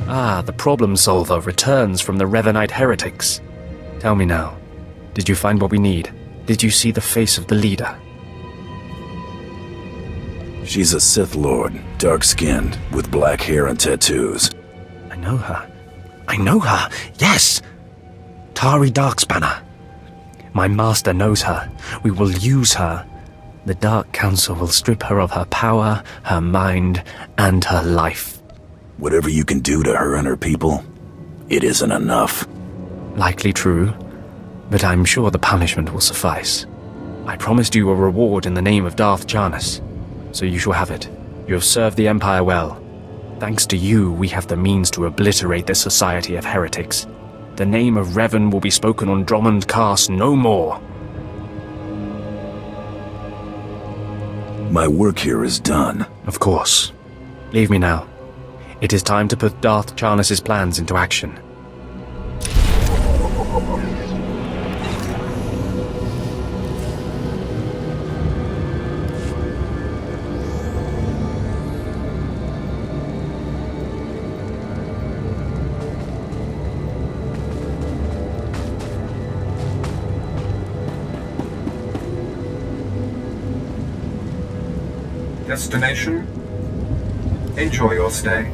Ah, the problem solver returns from the Revanite heretics. Tell me now, did you find what we need? Did you see the face of the leader? She's a Sith Lord, dark-skinned, with black hair and tattoos. I know her. I know her, yes! Tari Darkspanner. My master knows her. We will use her. The Dark Council will strip her of her power, her mind, and her life. Whatever you can do to her and her people, it isn't enough. Likely true, but I'm sure the punishment will suffice. I promised you a reward in the name of Darth Charnas, so you shall have it. You have served the Empire well. Thanks to you, we have the means to obliterate this society of heretics. The name of Revan will be spoken on Drummond Cast no more. My work here is done. Of course. Leave me now. It is time to put Darth Charnus' plans into action. Destination? Enjoy your stay.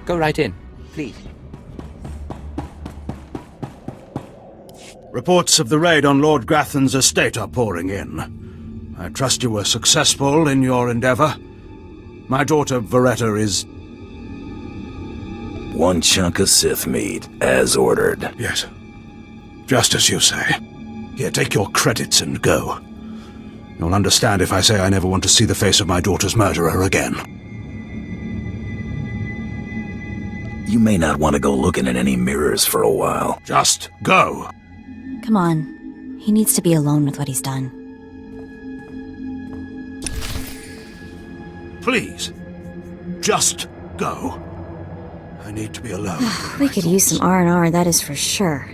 Go right in, please. Reports of the raid on Lord Grathan's estate are pouring in. I trust you were successful in your endeavour. My daughter Veretta is... One chunk of Sith meat, as ordered. Yes. Just as you say. Here, take your credits and go. You'll understand if I say I never want to see the face of my daughter's murderer again. You may not want to go looking in any mirrors for a while. Just go! Come on. He needs to be alone with what he's done. Please. Just go. I need to be alone. We could use some R&R, that is for sure.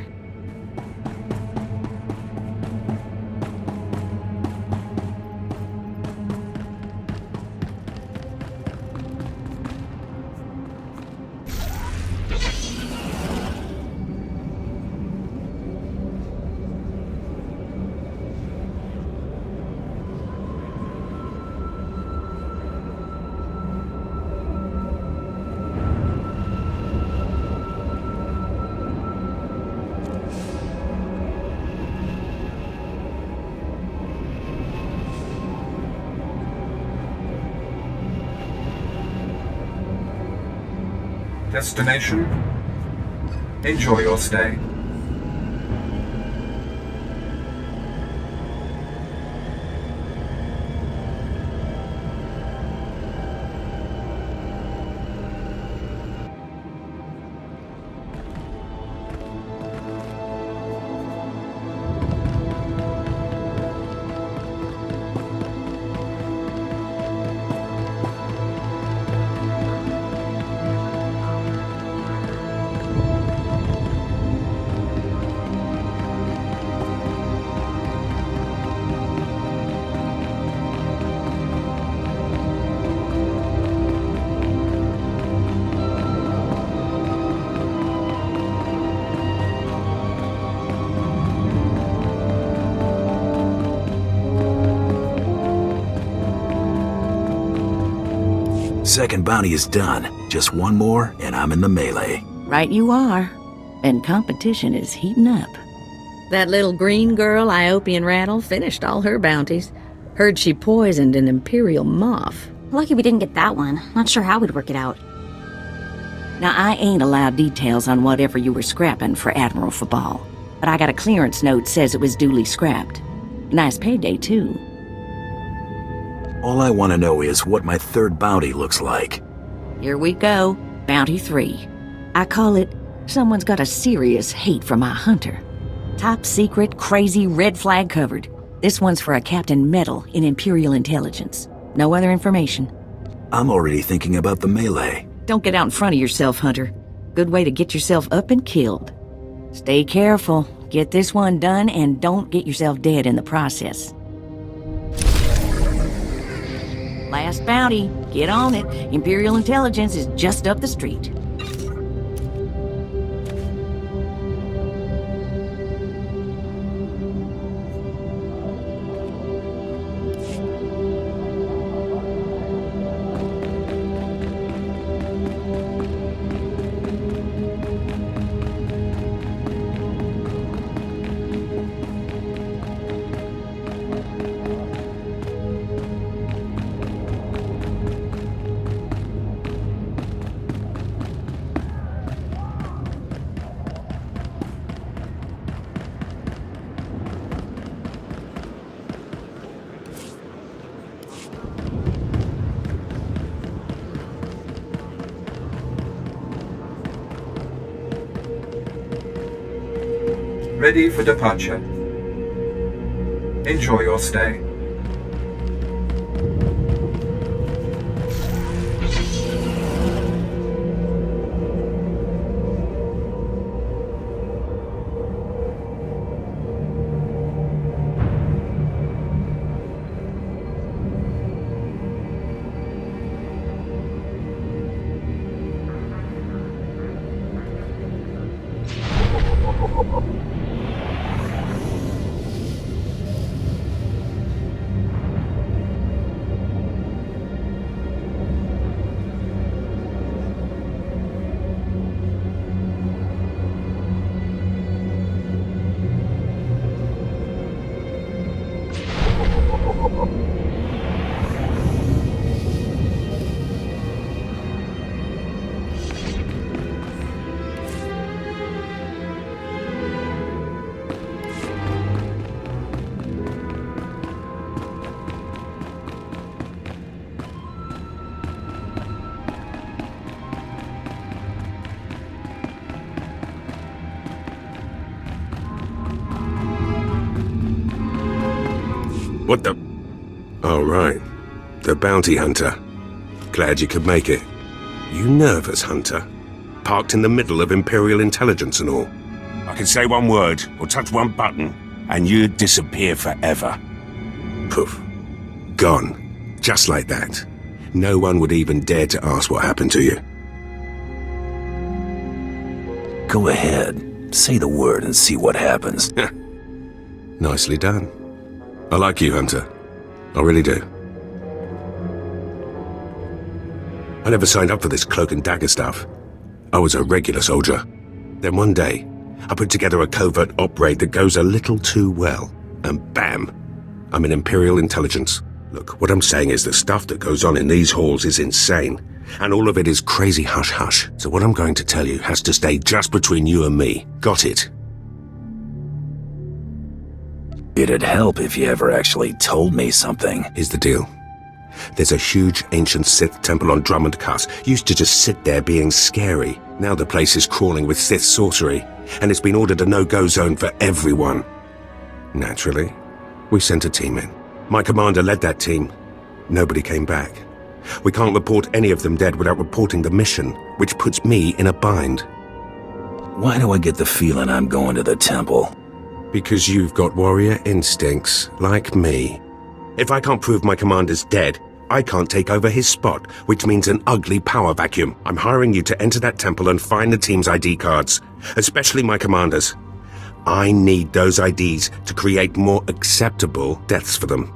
Destination? Enjoy your stay. Second bounty is done. Just one more, and I'm in the melee. Right you are. And competition is heating up. That little green girl, Iopian Rattle, finished all her bounties. Heard she poisoned an Imperial moth. Lucky we didn't get that one. Not sure how we'd work it out. Now, I ain't allowed details on whatever you were scrapping for Admiral Fabal, but I got a clearance note says it was duly scrapped. Nice payday, too. All I want to know is what my third bounty looks like. Here we go. Bounty 3. I call it, Someone's Got a Serious Hate for My Hunter. Top secret, crazy, red flag covered. This one's for a Captain Metal in Imperial Intelligence. No other information. I'm already thinking about the melee. Don't get out in front of yourself, Hunter. Good way to get yourself up and killed. Stay careful. Get this one done and don't get yourself dead in the process. Last bounty. Get on it. Imperial Intelligence is just up the street. Ready for departure. Enjoy your stay. What the... Oh, right. The bounty hunter. Glad you could make it. You nervous, Hunter? Parked in the middle of Imperial Intelligence and all. I can say one word, or touch one button, and you'd disappear forever. Poof. Gone. Just like that. No one would even dare to ask what happened to you. Go ahead. Say the word and see what happens. Nicely done. I like you, Hunter. I really do. I never signed up for this cloak and dagger stuff. I was a regular soldier. Then one day, I put together a covert op raid that goes a little too well. And bam! I'm in Imperial Intelligence. Look, what I'm saying is the stuff that goes on in these halls is insane. And all of it is crazy hush-hush. So what I'm going to tell you has to stay just between you and me. Got it? It'd help if you ever actually told me something. Here's the deal. There's a huge ancient Sith temple on Drummond Cuss. Used to just sit there being scary. Now the place is crawling with Sith sorcery, and it's been ordered a no-go zone for everyone. Naturally, we sent a team in. My commander led that team. Nobody came back. We can't report any of them dead without reporting the mission, which puts me in a bind. Why do I get the feeling I'm going to the temple? Because you've got warrior instincts, like me. If I can't prove my commander's dead, I can't take over his spot, which means an ugly power vacuum. I'm hiring you to enter that temple and find the team's ID cards, especially my commander's. I need those IDs to create more acceptable deaths for them.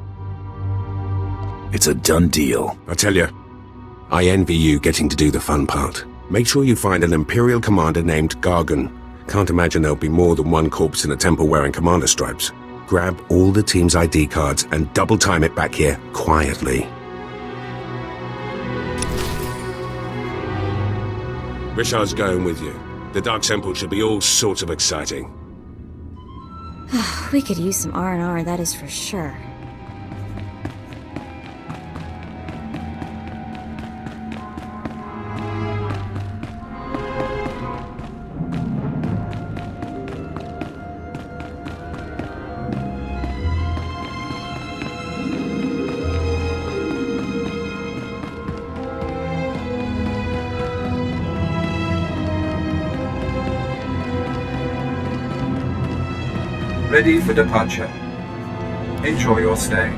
It's a done deal. I tell you, I envy you getting to do the fun part. Make sure you find an Imperial commander named Gargan. Can't imagine there'll be more than one corpse in a temple wearing commander stripes. Grab all the team's ID cards and double time it back here, quietly. Richard's going with you. The Dark Temple should be all sorts of exciting. We could use some R&R, that is for sure. Ready for departure. Enjoy your stay.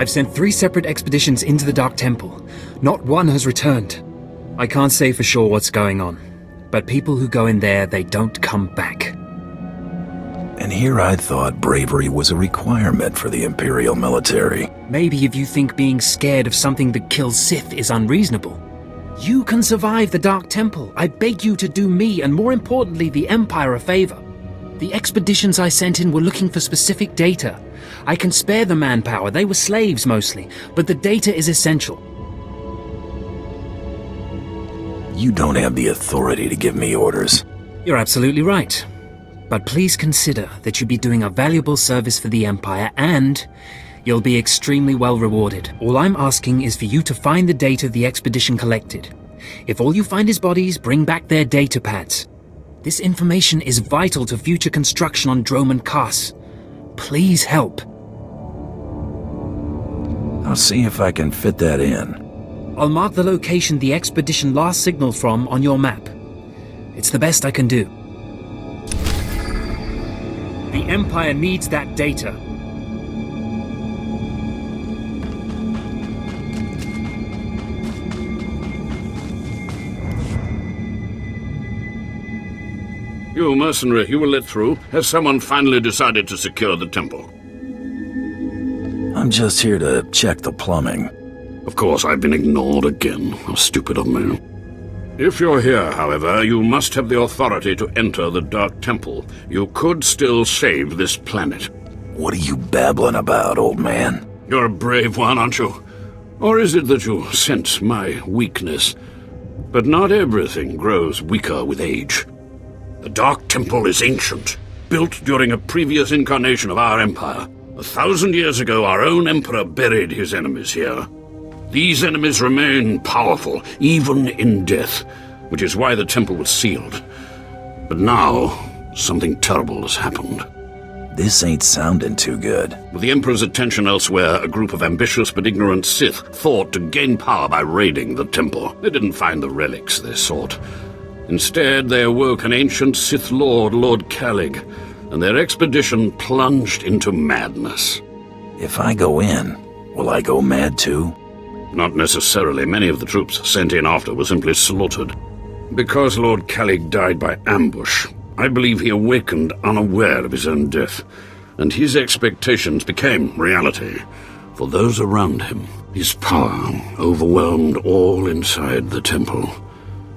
I've sent 3 separate expeditions into the Dark Temple. Not one has returned. I can't say for sure what's going on, but people who go in there, they don't come back. And here I thought bravery was a requirement for the Imperial military. Maybe if you think being scared of something that kills Sith is unreasonable. You can survive the Dark Temple. I beg you to do me, and more importantly, the Empire a favor. The expeditions I sent in were looking for specific data. I can spare the manpower, they were slaves mostly, but the data is essential. You don't have the authority to give me orders. You're absolutely right. But please consider that you'll be doing a valuable service for the Empire, and you'll be extremely well rewarded. All I'm asking is for you to find the data the expedition collected. If all you find is bodies, bring back their data pads. This information is vital to future construction on Drummond Cuss. Please help. I'll see if I can fit that in. I'll mark the location the expedition last signaled from on your map. It's the best I can do. The Empire needs that data. You mercenary, you were let through. Has someone finally decided to secure the temple? I'm just here to check the plumbing. Of course, I've been ignored again. How stupid of me. If you're here, however, you must have the authority to enter the Dark Temple. You could still save this planet. What are you babbling about, old man? You're a brave one, aren't you? Or is it that you sense my weakness? But not everything grows weaker with age. The Dark Temple is ancient, built during a previous incarnation of our empire. 1,000 years ago, our own emperor buried his enemies here. These enemies remain powerful, even in death, which is why the temple was sealed. But now, something terrible has happened. This ain't sounding too good. With the Emperor's attention elsewhere, a group of ambitious but ignorant Sith thought to gain power by raiding the temple. They didn't find the relics they sought. Instead, they awoke an ancient Sith Lord, Lord Calig, and their expedition plunged into madness. If I go in, will I go mad too? Not necessarily. Many of the troops sent in after were simply slaughtered. Because Lord Calig died by ambush, I believe he awakened unaware of his own death, and his expectations became reality for those around him. His power overwhelmed all inside the temple,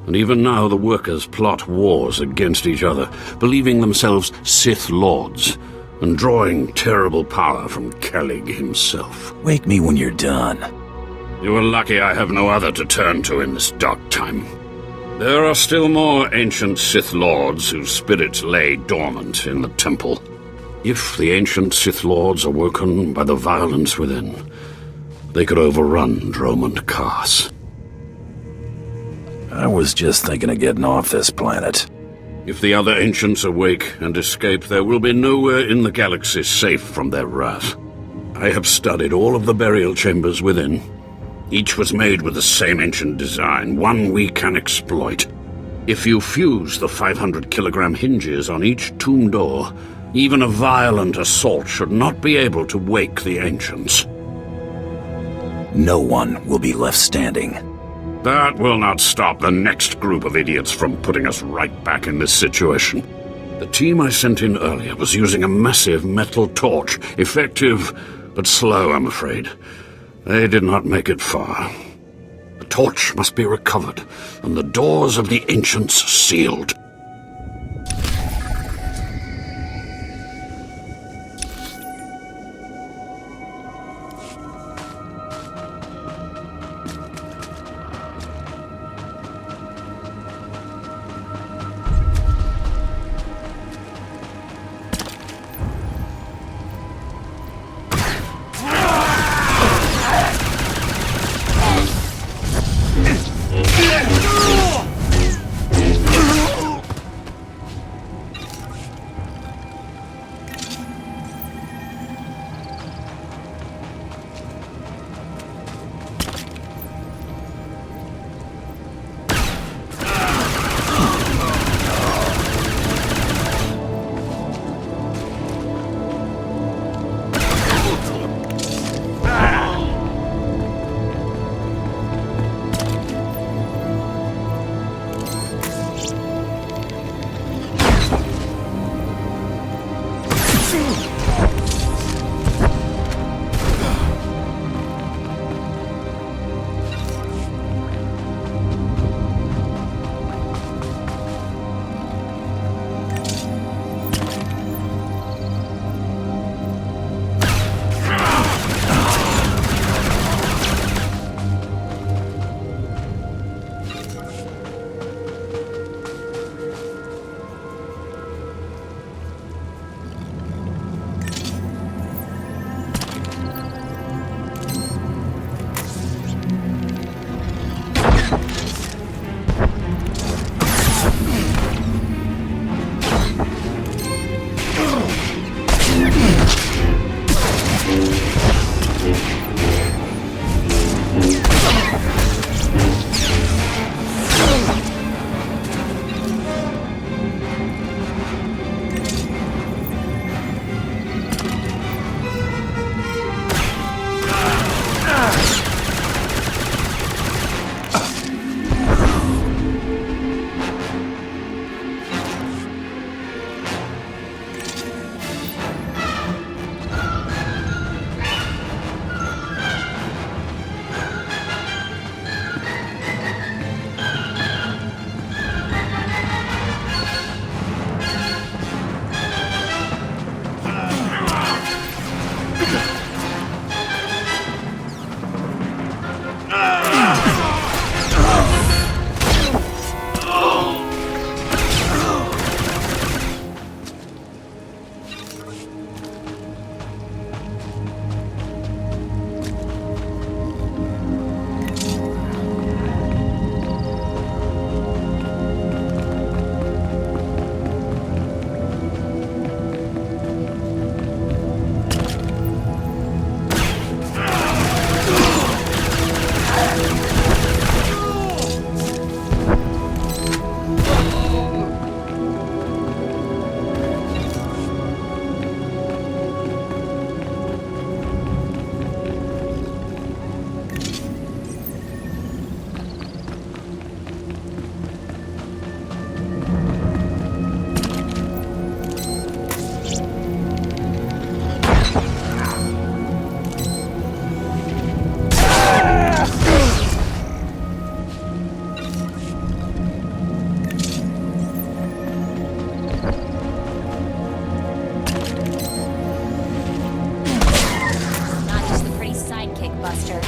and even now the workers plot wars against each other, believing themselves Sith Lords, and drawing terrible power from Calig himself. Wake me when you're done. You are lucky I have no other to turn to in this dark time. There are still more ancient Sith Lords whose spirits lay dormant in the temple. If the ancient Sith Lords are woken by the violence within, they could overrun Dromund Kaas. I was just thinking of getting off this planet. If the other ancients awake and escape, there will be nowhere in the galaxy safe from their wrath. I have studied all of the burial chambers within. Each was made with the same ancient design, one we can exploit. If you fuse the 500-kilogram hinges on each tomb door, even a violent assault should not be able to wake the ancients. No one will be left standing. That will not stop the next group of idiots from putting us right back in this situation. The team I sent in earlier was using a massive metal torch, effective but slow, I'm afraid. They did not make it far. The torch must be recovered, and the doors of the ancients sealed. Not just the pretty sidekick, Buster.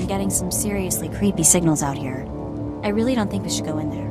Getting some seriously creepy signals out here. I really don't think we should go in there.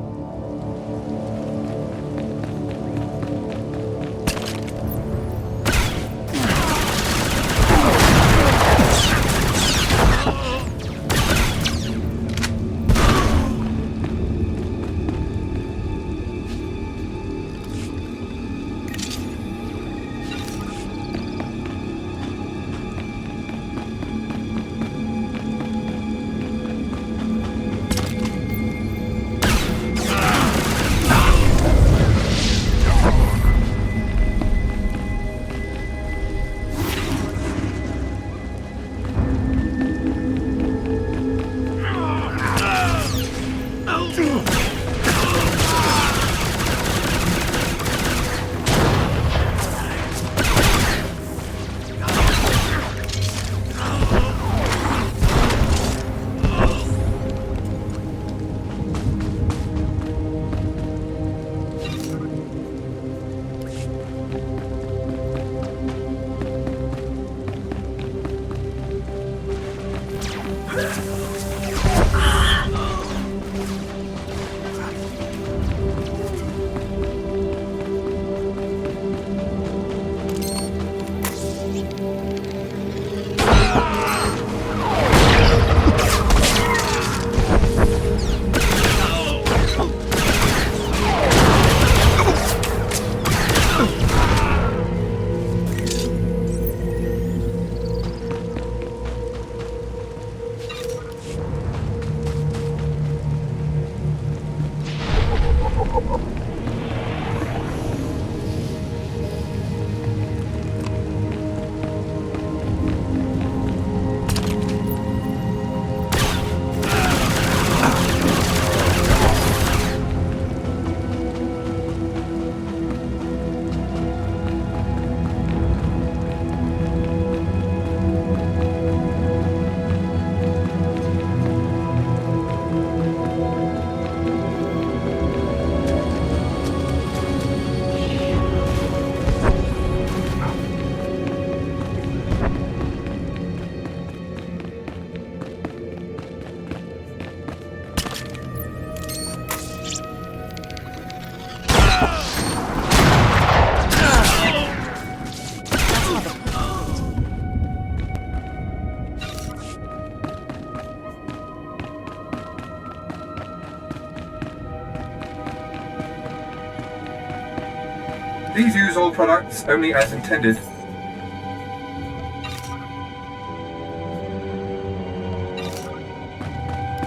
Please use all products only as intended.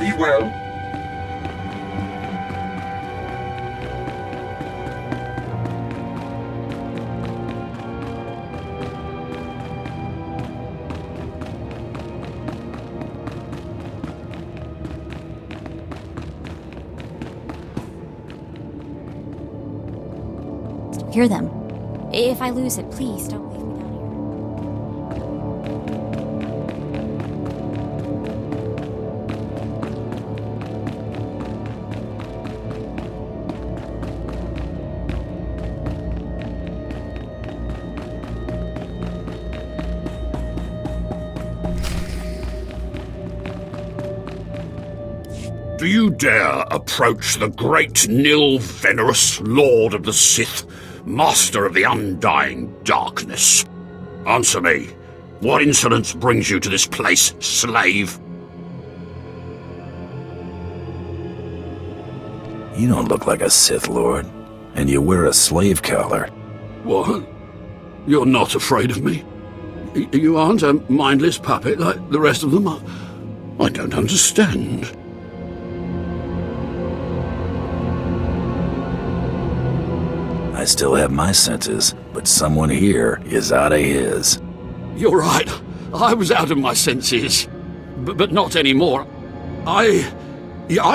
Be well. Hear them. If I lose it, please don't leave me down Do you dare approach the great Nil Venerus, Lord of the Sith, Master of the Undying Darkness? Answer me. What insolence brings you to this place, slave? You don't look like a Sith Lord, and you wear a slave collar. What? You're not afraid of me? You aren't a mindless puppet like the rest of them? I don't understand. I still have my senses, but someone here is out of his. You're right. I was out of my senses. but not anymore. I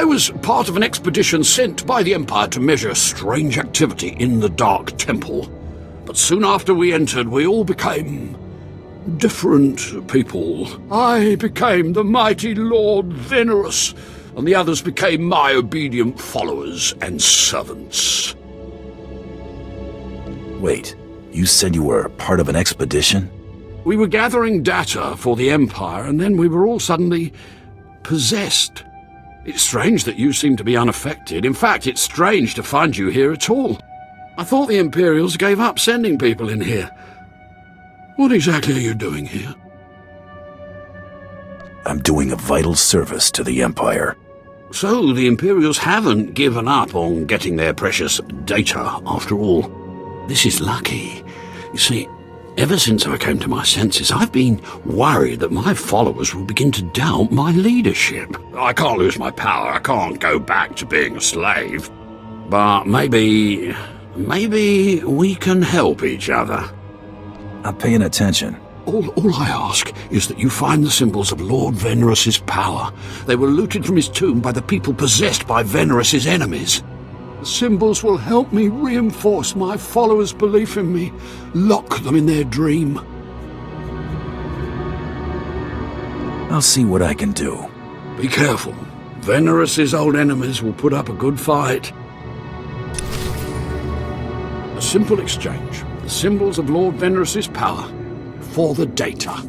was part of an expedition sent by the Empire to measure strange activity in the Dark Temple. But soon after we entered, we all became different people. I became the mighty Lord Venerus, and the others became my obedient followers and servants. Wait, you said you were part of an expedition? We were gathering data for the Empire, and then we were all suddenly possessed. It's strange that you seem to be unaffected. In fact, it's strange to find you here at all. I thought the Imperials gave up sending people in here. What exactly are you doing here? I'm doing a vital service to the Empire. So the Imperials haven't given up on getting their precious data, after all. This is lucky. You see, ever since I came to my senses, I've been worried that my followers will begin to doubt my leadership. I can't lose my power. I can't go back to being a slave. But maybe we can help each other. I'm paying attention. All I ask is that you find the symbols of Lord Venerus's power. They were looted from his tomb by the people possessed by Venerus's enemies. The symbols will help me reinforce my followers' belief in me, lock them in their dream. I'll see what I can do. Be careful. Venerus's old enemies will put up a good fight. A simple exchange. The symbols of Lord Venerus's power for the data.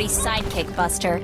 Sidekick, Buster.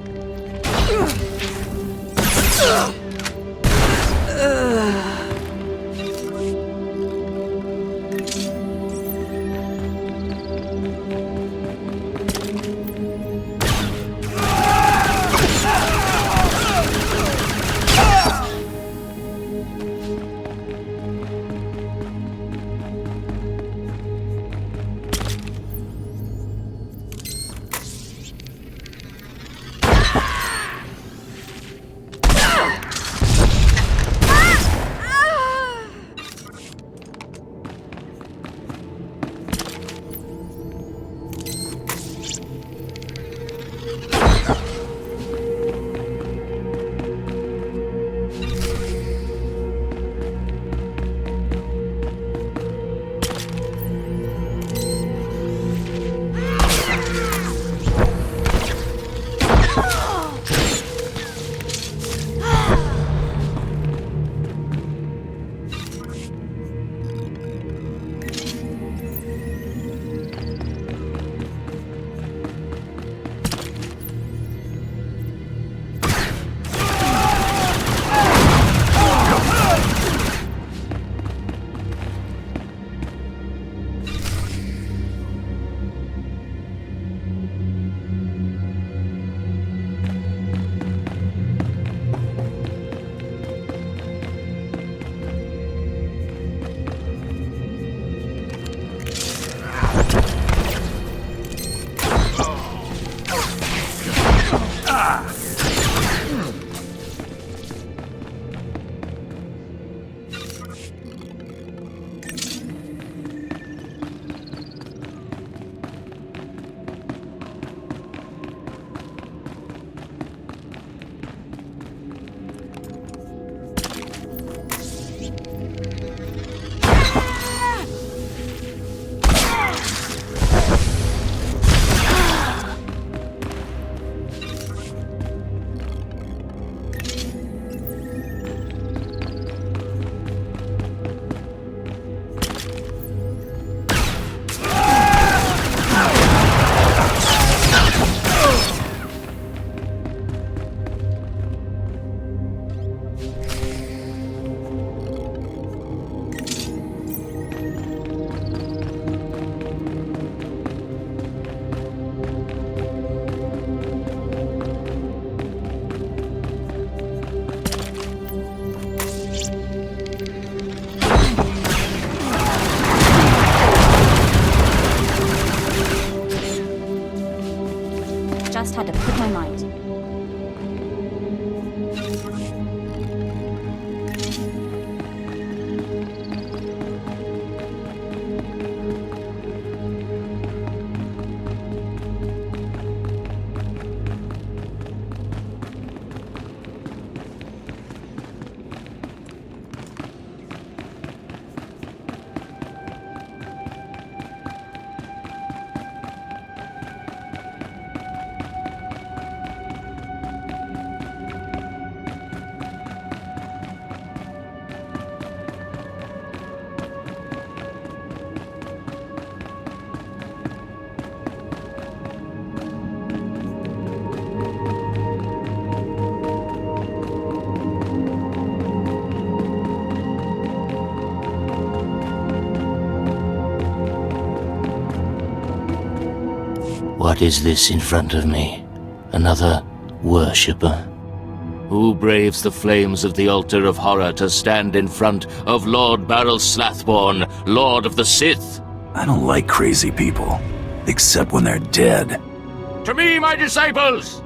Just had to put my mind. What is this in front of me? Another worshipper? Who braves the flames of the altar of horror to stand in front of Lord Baral Slathborn, Lord of the Sith? I don't like crazy people, except when they're dead. To me, my disciples!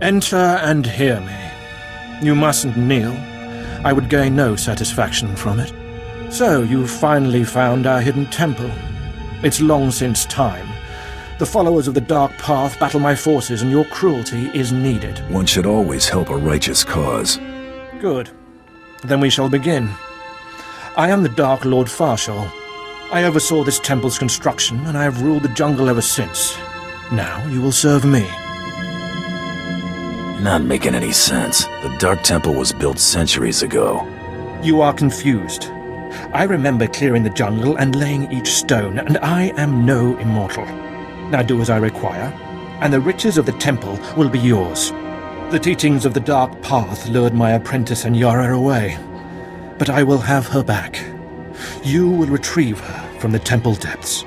Enter and hear me. You mustn't kneel. I would gain no satisfaction from it. So, you've finally found our hidden temple. It's long since time. The followers of the Dark Path battle my forces, and your cruelty is needed. One should always help a righteous cause. Good. Then we shall begin. I am the Dark Lord Farshal. I oversaw this temple's construction, and I have ruled the jungle ever since. Now you will serve me. You're not making any sense. The Dark Temple was built centuries ago. You are confused. I remember clearing the jungle and laying each stone, and I am no immortal. Now do as I require, and the riches of the temple will be yours. The teachings of the Dark Path lured my apprentice Anyara away, but I will have her back. You will retrieve her from the temple depths.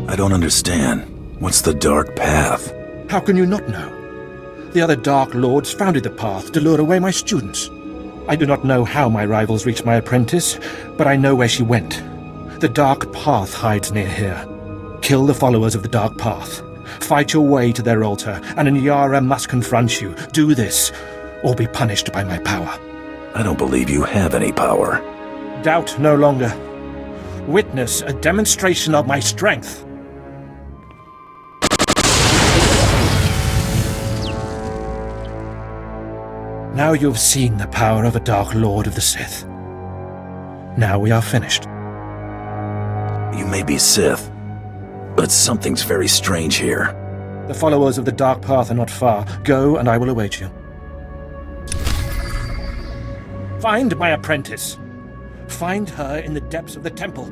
I don't understand. What's the Dark Path? How can you not know? The other Dark Lords founded the path to lure away my students. I do not know how my rivals reached my apprentice, but I know where she went. The Dark Path hides near here. Kill the followers of the Dark Path. Fight your way to their altar, and Anyara must confront you. Do this, or be punished by my power. I don't believe you have any power. Doubt no longer. Witness a demonstration of my strength. Now you have seen the power of a Dark Lord of the Sith. Now we are finished. You may be Sith, but something's very strange here. The followers of the Dark Path are not far. Go, and I will await you. Find my apprentice. Find her in the depths of the temple.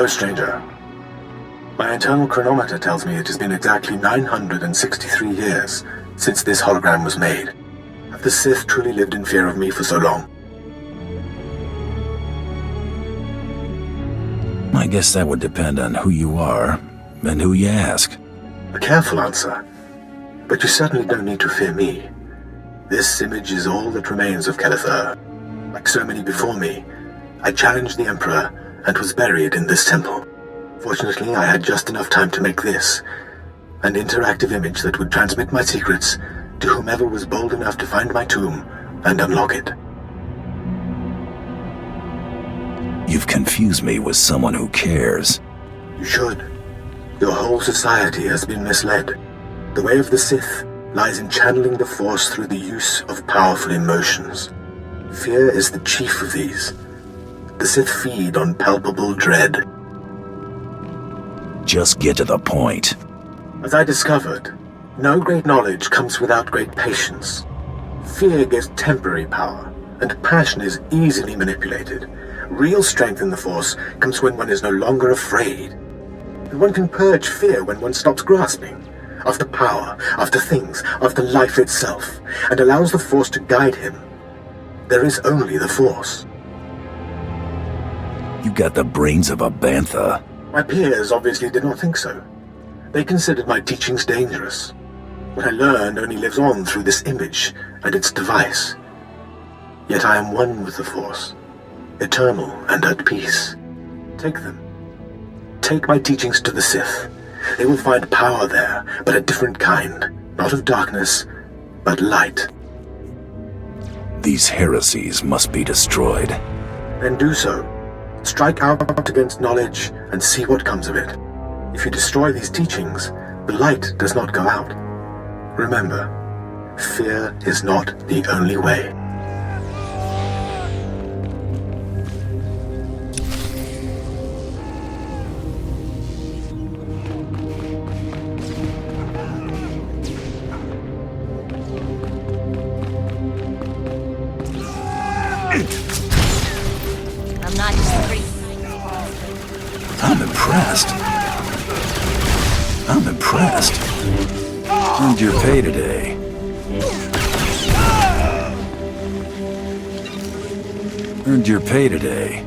Hello, stranger. My internal chronometer tells me it has been exactly 963 years since this hologram was made. Have the Sith truly lived in fear of me for so long? I guess that would depend on who you are and who you ask. A careful answer. But you certainly don't need to fear me. This image is all that remains of Kelethur. Like so many before me, I challenged the Emperor and was buried in this temple. Fortunately, I had just enough time to make this, an interactive image that would transmit my secrets to whomever was bold enough to find my tomb and unlock it. You've confused me with someone who cares. You should. Your whole society has been misled. The way of the Sith lies in channeling the Force through the use of powerful emotions. Fear is the chief of these. The Sith feed on palpable dread. Just get to the point. As I discovered, no great knowledge comes without great patience. Fear gives temporary power, and passion is easily manipulated. Real strength in the Force comes when one is no longer afraid. And one can purge fear when one stops grasping after power, after things, after life itself, and allows the Force to guide him. There is only the Force. You got the brains of a bantha. My peers obviously did not think so. They considered my teachings dangerous. What I learned only lives on through this image and its device. Yet I am one with the Force, eternal and at peace. Take them. Take my teachings to the Sith. They will find power there, but a different kind. Not of darkness, but light. These heresies must be destroyed. Then do so. Strike out against knowledge and see what comes of it. If you destroy these teachings, the light does not go out. Remember, fear is not the only way. I'm not just pretty. I'm impressed. I'm impressed. Earned your pay today. Earned your pay today.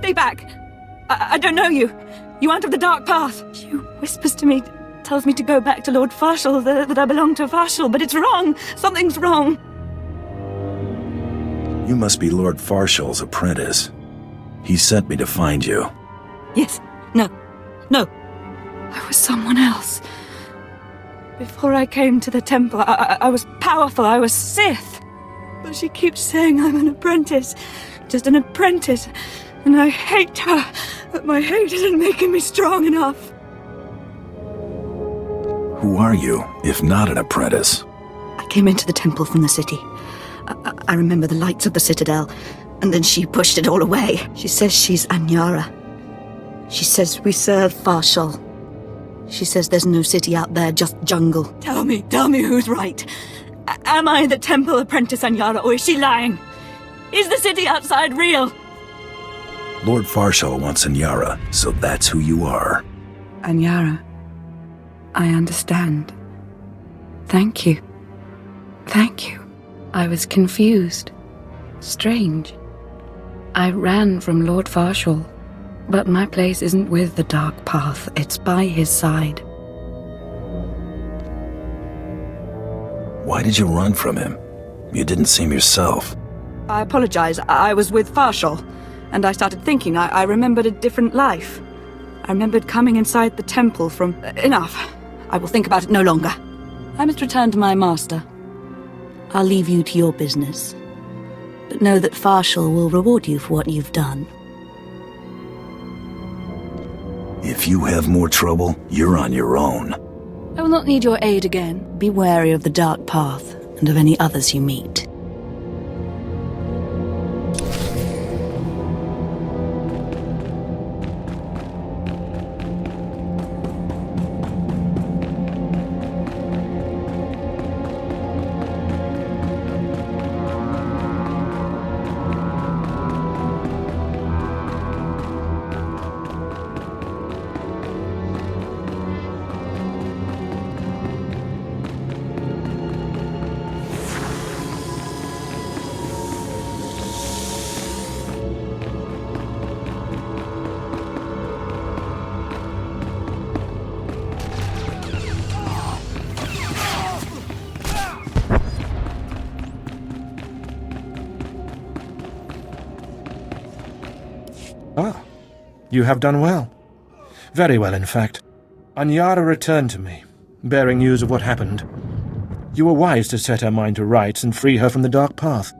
Stay back! I don't know you. You aren't of the Dark Path. She whispers to me, tells me to go back to Lord Farshall, that I belong to Farshall, but it's wrong. Something's wrong. You must be Lord Farshall's apprentice. He sent me to find you. Yes. No. I was someone else. Before I came to the temple, I was powerful, I was Sith. But she keeps saying I'm an apprentice, just an apprentice, and I hate her, but my hate isn't making me strong enough. Who are you, if not an apprentice? I came into the temple from the city. I remember the lights of the citadel, and then she pushed it all away. She says she's Anyara. She says we serve Farshal. She says there's no city out there, just jungle. Tell me who's right. Am I the temple apprentice Anyara, or is she lying? Is the city outside real? Lord Farshal wants Anyara, so that's who you are. Anyara, I understand. Thank you. Thank you. I was confused. Strange. I ran from Lord Farshal, but my place isn't with the Dark Path, it's by his side. Why did you run from him? You didn't seem yourself. I apologize. I was with Farshal, and I started thinking. I remembered a different life. I remembered coming inside the temple from... Enough. I will think about it no longer. I must return to my master. I'll leave you to your business. But know that Farshal will reward you for what you've done. If you have more trouble, you're on your own. I will not need your aid again. Be wary of the Dark Path, and of any others you meet. Ah, you have done well. Very well, in fact. Anyara returned to me, bearing news of what happened. You were wise to set her mind to rights and free her from the Dark Path.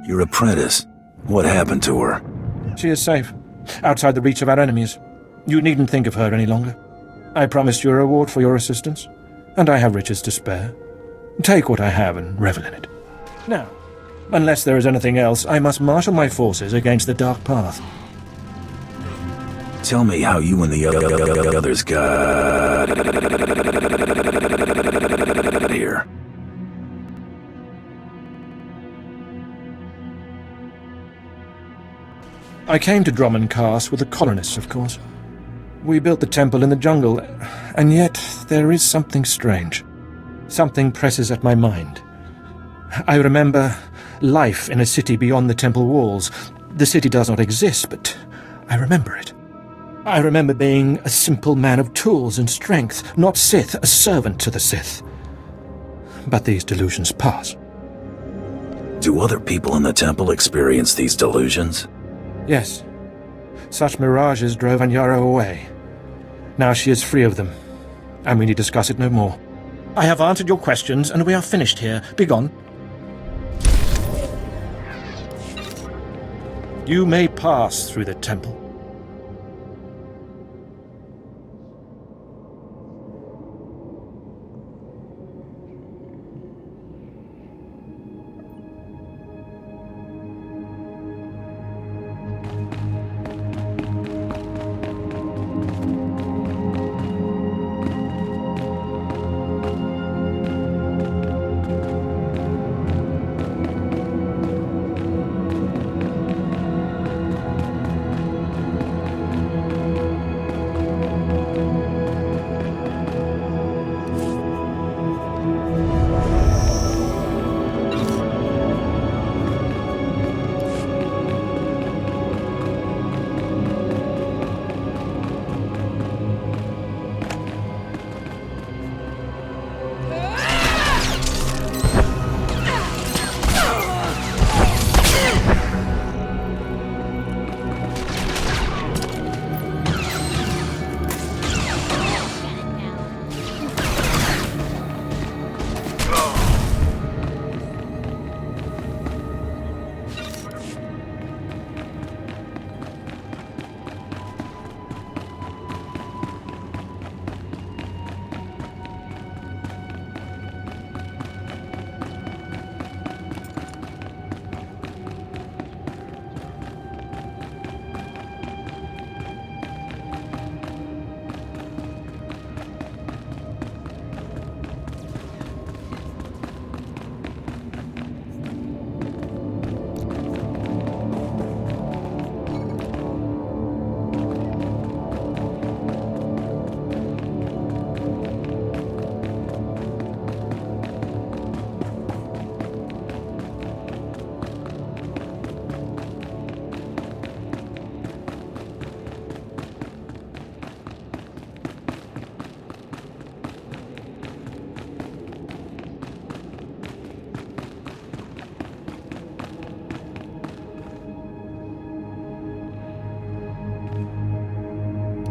Your apprentice. What happened to her? She is safe, outside the reach of our enemies. You needn't think of her any longer. I promised you a reward for your assistance, and I have riches to spare. Take what I have and revel in it. Now, unless there is anything else, I must marshal my forces against the Dark Path. Tell me how you and the others got here. I came to Drummond Cast with the colonists, of course. We built the temple in the jungle, and yet there is something strange. Something presses at my mind. I remember life in a city beyond the temple walls. The city does not exist, but I remember it. I remember being a simple man of tools and strength, not Sith, a servant to the Sith. But these delusions pass. Do other people in the temple experience these delusions? Yes. Such mirages drove Anyara away. Now she is free of them, and we need discuss it no more. I have answered your questions, and we are finished here. Begone. You may pass through the temple.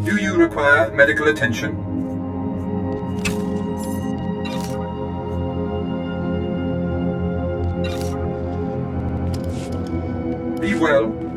Do you require medical attention? Be well.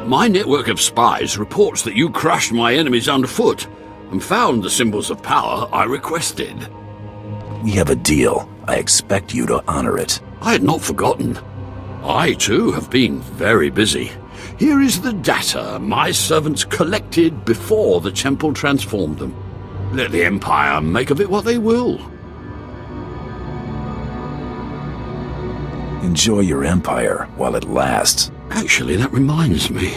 My network of spies reports that you crushed my enemies underfoot and found the symbols of power I requested. We have a deal. I expect you to honor it. I had not forgotten. I, too, have been very busy. Here is the data my servants collected before the temple transformed them. Let the Empire make of it what they will. Enjoy your empire while it lasts. Actually, that reminds me.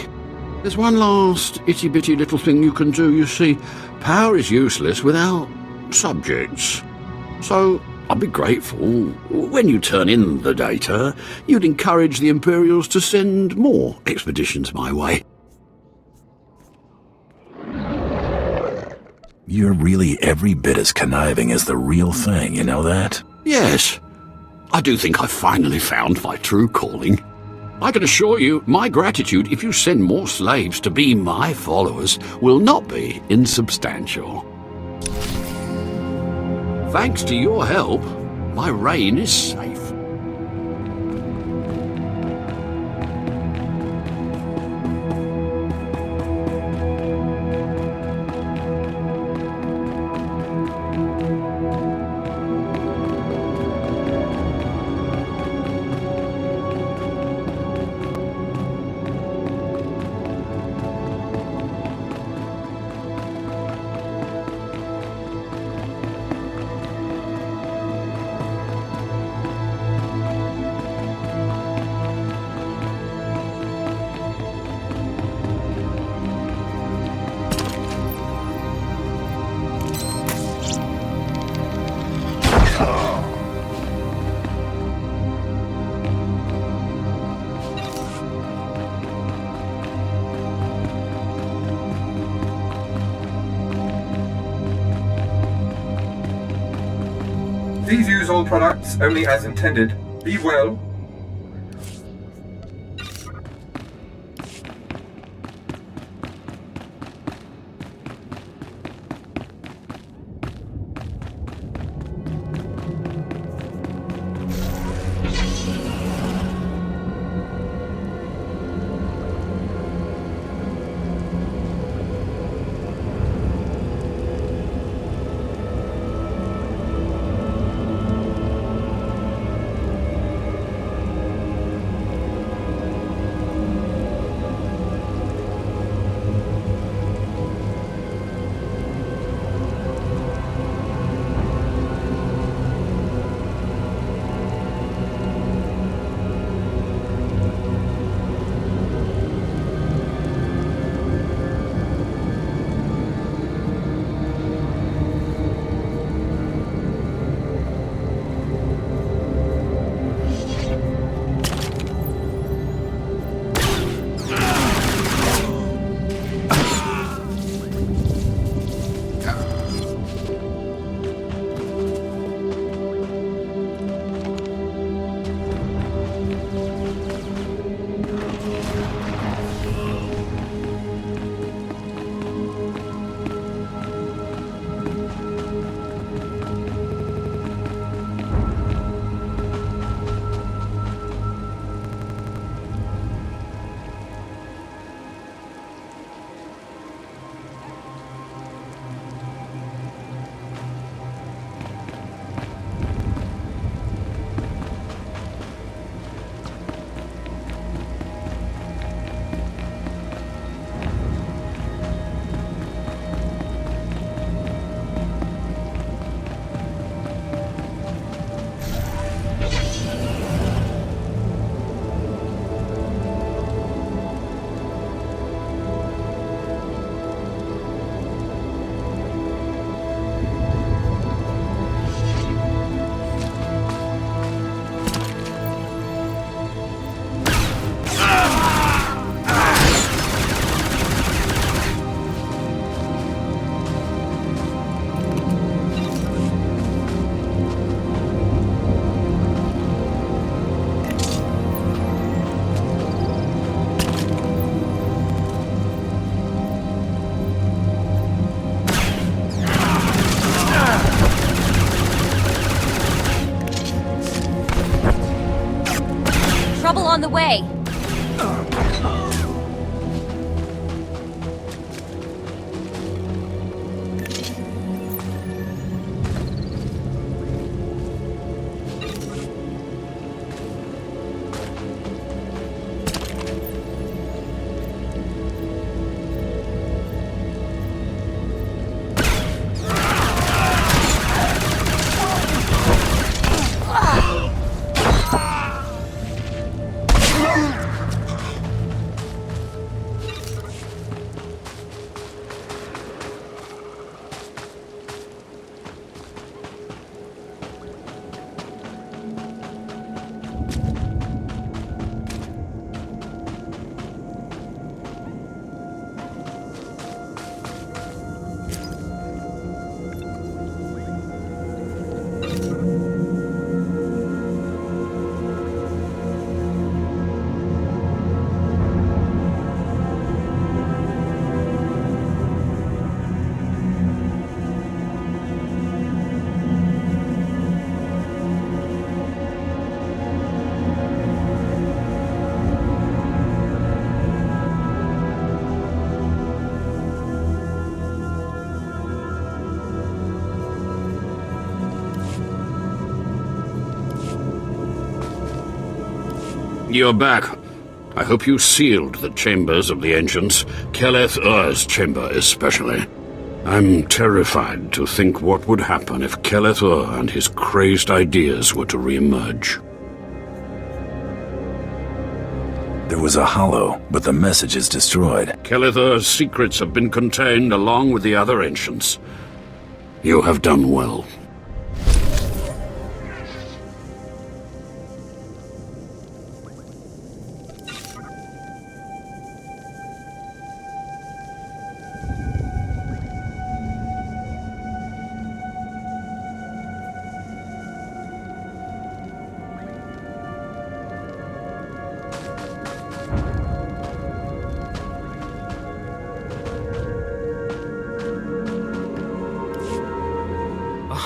There's one last itty-bitty little thing you can do, you see. Power is useless without subjects. So, I'd be grateful, when you turn in the data, you'd encourage the Imperials to send more expeditions my way. You're really every bit as conniving as the real thing, you know that? Yes. I do think I've finally found my true calling. I can assure you, my gratitude if you send more slaves to be my followers will not be insubstantial. Thanks to your help, my reign is safe. Please use all products only as intended. Be well. On the way. You're back. I hope you sealed the chambers of the ancients, Keleth Ur's chamber especially. I'm terrified to think what would happen if Keleth Ur and his crazed ideas were to re-emerge. There was a hollow, but the message is destroyed. Keleth Ur's secrets have been contained along with the other ancients. You have done well.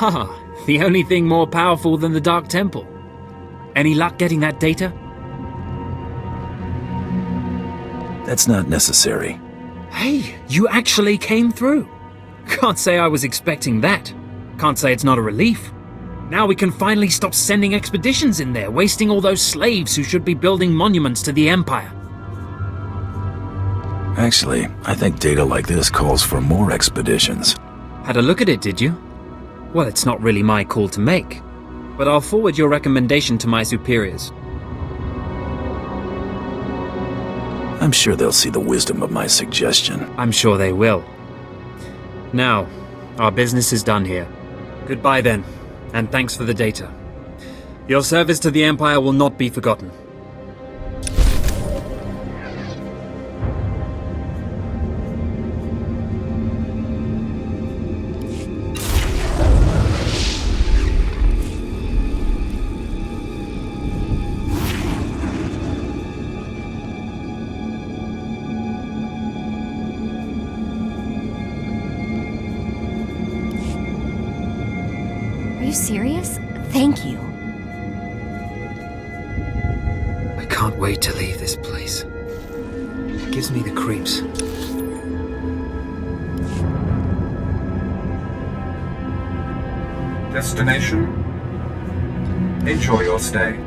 Ah, the only thing more powerful than the Dark Temple. Any luck getting that data? That's not necessary. Hey, you actually came through. Can't say I was expecting that. Can't say it's not a relief. Now we can finally stop sending expeditions in there, wasting all those slaves who should be building monuments to the Empire. Actually, I think data like this calls for more expeditions. Had a look at it, did you? Well, it's not really my call to make, but I'll forward your recommendation to my superiors. I'm sure they'll see the wisdom of my suggestion. I'm sure they will. Now, our business is done here. Goodbye then, and thanks for the data. Your service to the Empire will not be forgotten. Are you serious? Thank you. I can't wait to leave this place. It gives me the creeps. Destination? Enjoy your stay.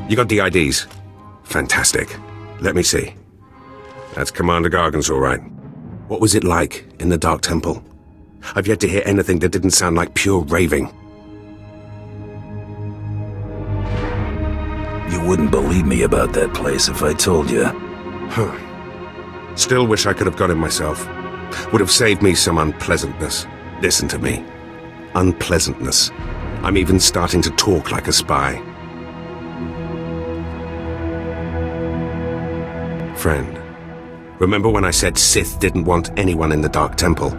You got the IDs? Fantastic. Let me see. That's Commander Gargan's all right. What was it like in the Dark Temple? I've yet to hear anything that didn't sound like pure raving. You wouldn't believe me about that place if I told you. Huh. Still wish I could have got it myself. Would have saved me some unpleasantness. Listen to me. Unpleasantness. I'm even starting to talk like a spy. Friend, remember when I said Sith didn't want anyone in the Dark Temple?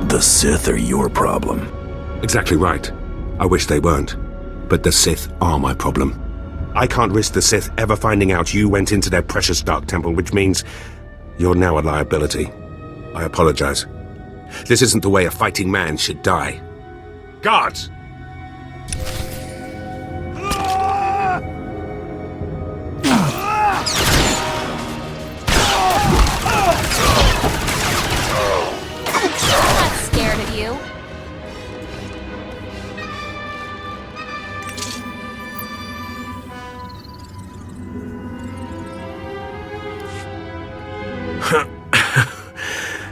The Sith are your problem. Exactly right. I wish they weren't. But the Sith are my problem. I can't risk the Sith ever finding out you went into their precious Dark Temple, which means you're now a liability. I apologize. This isn't the way a fighting man should die. Guards! I'm not scared of you.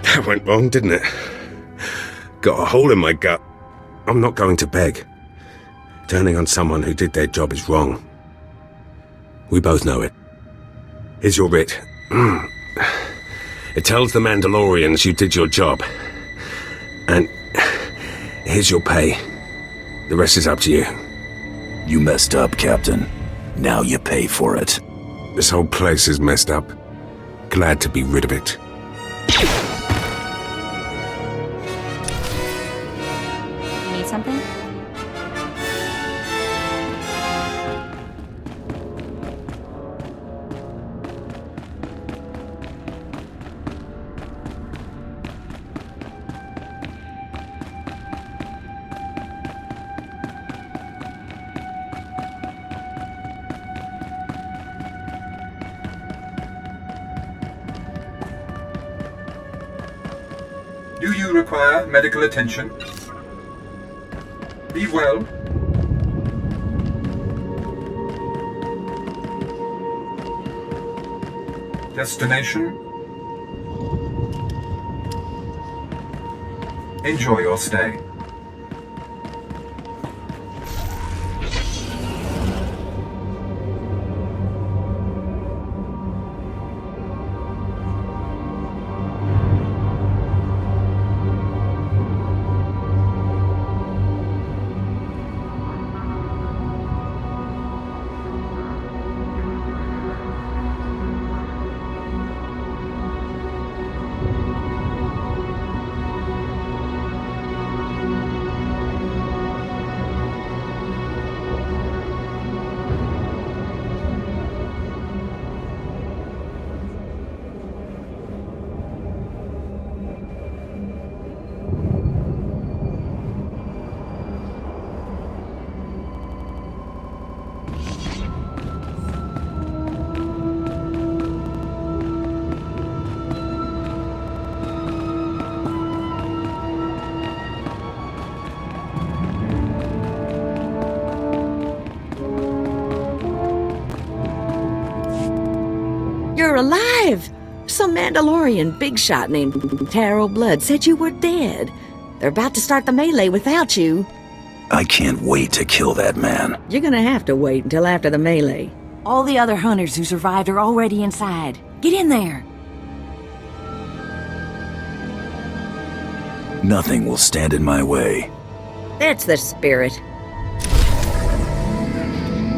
That went wrong, didn't it? Got a hole in my gut. I'm not going to beg. Turning on someone who did their job is wrong. We both know it. Here's your writ. It tells the Mandalorians you did your job. And here's your pay. The rest is up to you. You messed up, Captain. Now you pay for it. This whole place is messed up. Glad to be rid of it. Need something? Do you require medical attention? Be well. Destination? Enjoy your stay. You're alive! Some Mandalorian big shot named Taro Blood said you were dead. They're about to start the melee without you. I can't wait to kill that man. You're gonna have to wait until after the melee. All the other hunters who survived are already inside. Get in there! Nothing will stand in my way. That's the spirit.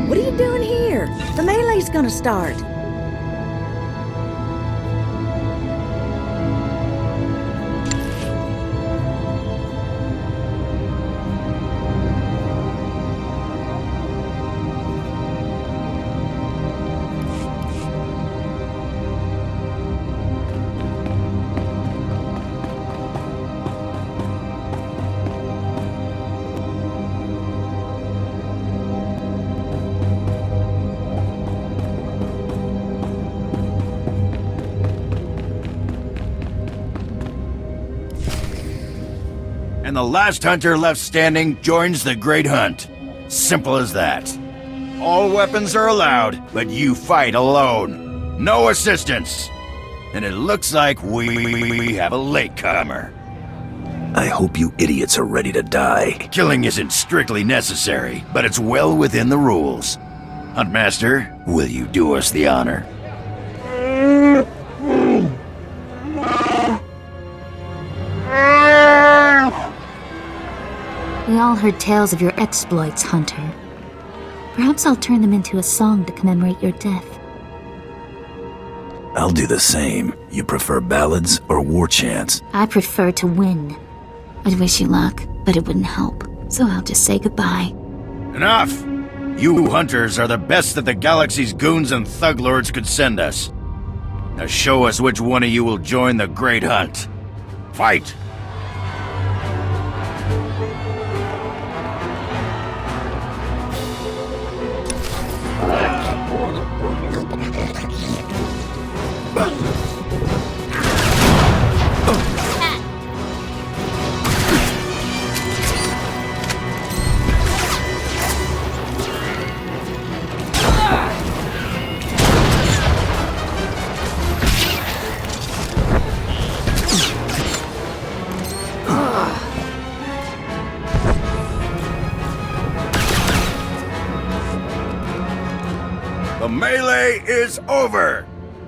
What are you doing here? The melee's gonna start. And the last hunter left standing joins the Great Hunt. Simple as that. All weapons are allowed, but you fight alone. No assistance. And it looks like we have a latecomer. I hope you idiots are ready to die. Killing isn't strictly necessary, but it's well within the rules. Huntmaster, will you do us the honor? We all heard tales of your exploits, Hunter. Perhaps I'll turn them into a song to commemorate your death. I'll do the same. You prefer ballads or war chants? I prefer to win. I'd wish you luck, but it wouldn't help. So I'll just say goodbye. Enough! You hunters are the best that the galaxy's goons and thug lords could send us. Now show us which one of you will join the Great Hunt. Fight! The melee is over!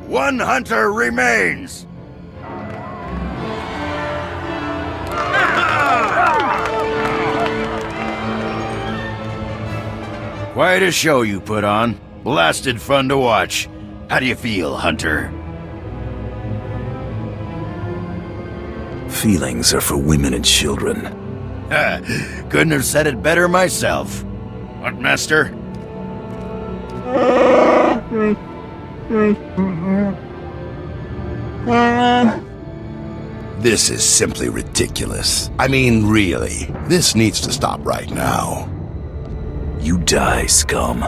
One hunter remains! Quite a show you put on. Blasted fun to watch. How do you feel, Hunter? Feelings are for women and children. Couldn't have said it better myself. Huntmaster? This is simply ridiculous. I mean, really. This needs to stop right now. You die, scum.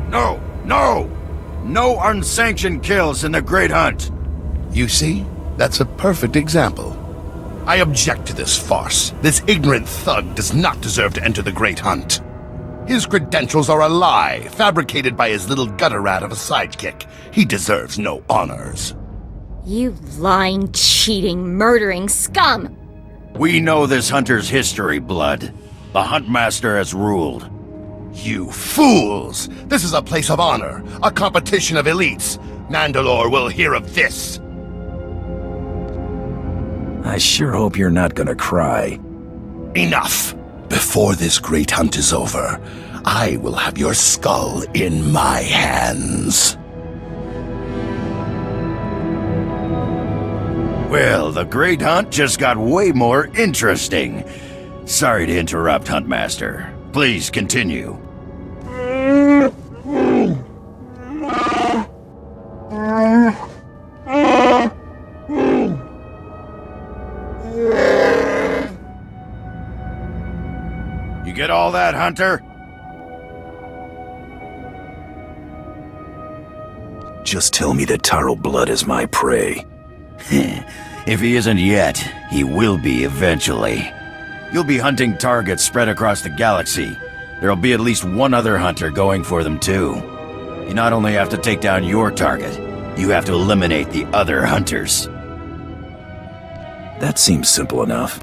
No! No! No unsanctioned kills in the Great Hunt! You see? That's a perfect example. I object to this farce. This ignorant thug does not deserve to enter the Great Hunt. His credentials are a lie, fabricated by his little gutter rat of a sidekick. He deserves no honors. You lying, cheating, murdering scum! We know this hunter's history, Blood. The Huntmaster has ruled. You fools! This is a place of honor, a competition of elites. Mandalore will hear of this. I sure hope you're not gonna cry. Enough! Before this great hunt is over, I will have your skull in my hands. Well, the Great Hunt just got way more interesting. Sorry to interrupt, Huntmaster. Please continue. You get all that, Hunter? Just tell me that Taro Blood is my prey. If he isn't yet, he will be eventually. You'll be hunting targets spread across the galaxy. There'll be at least one other hunter going for them too. You not only have to take down your target, you have to eliminate the other hunters. That seems simple enough.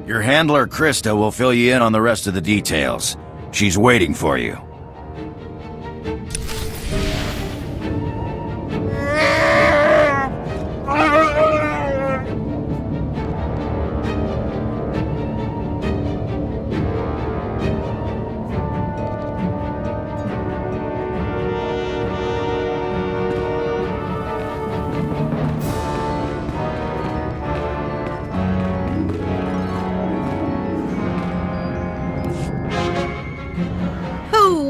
Your handler, Krista, will fill you in on the rest of the details. She's waiting for you.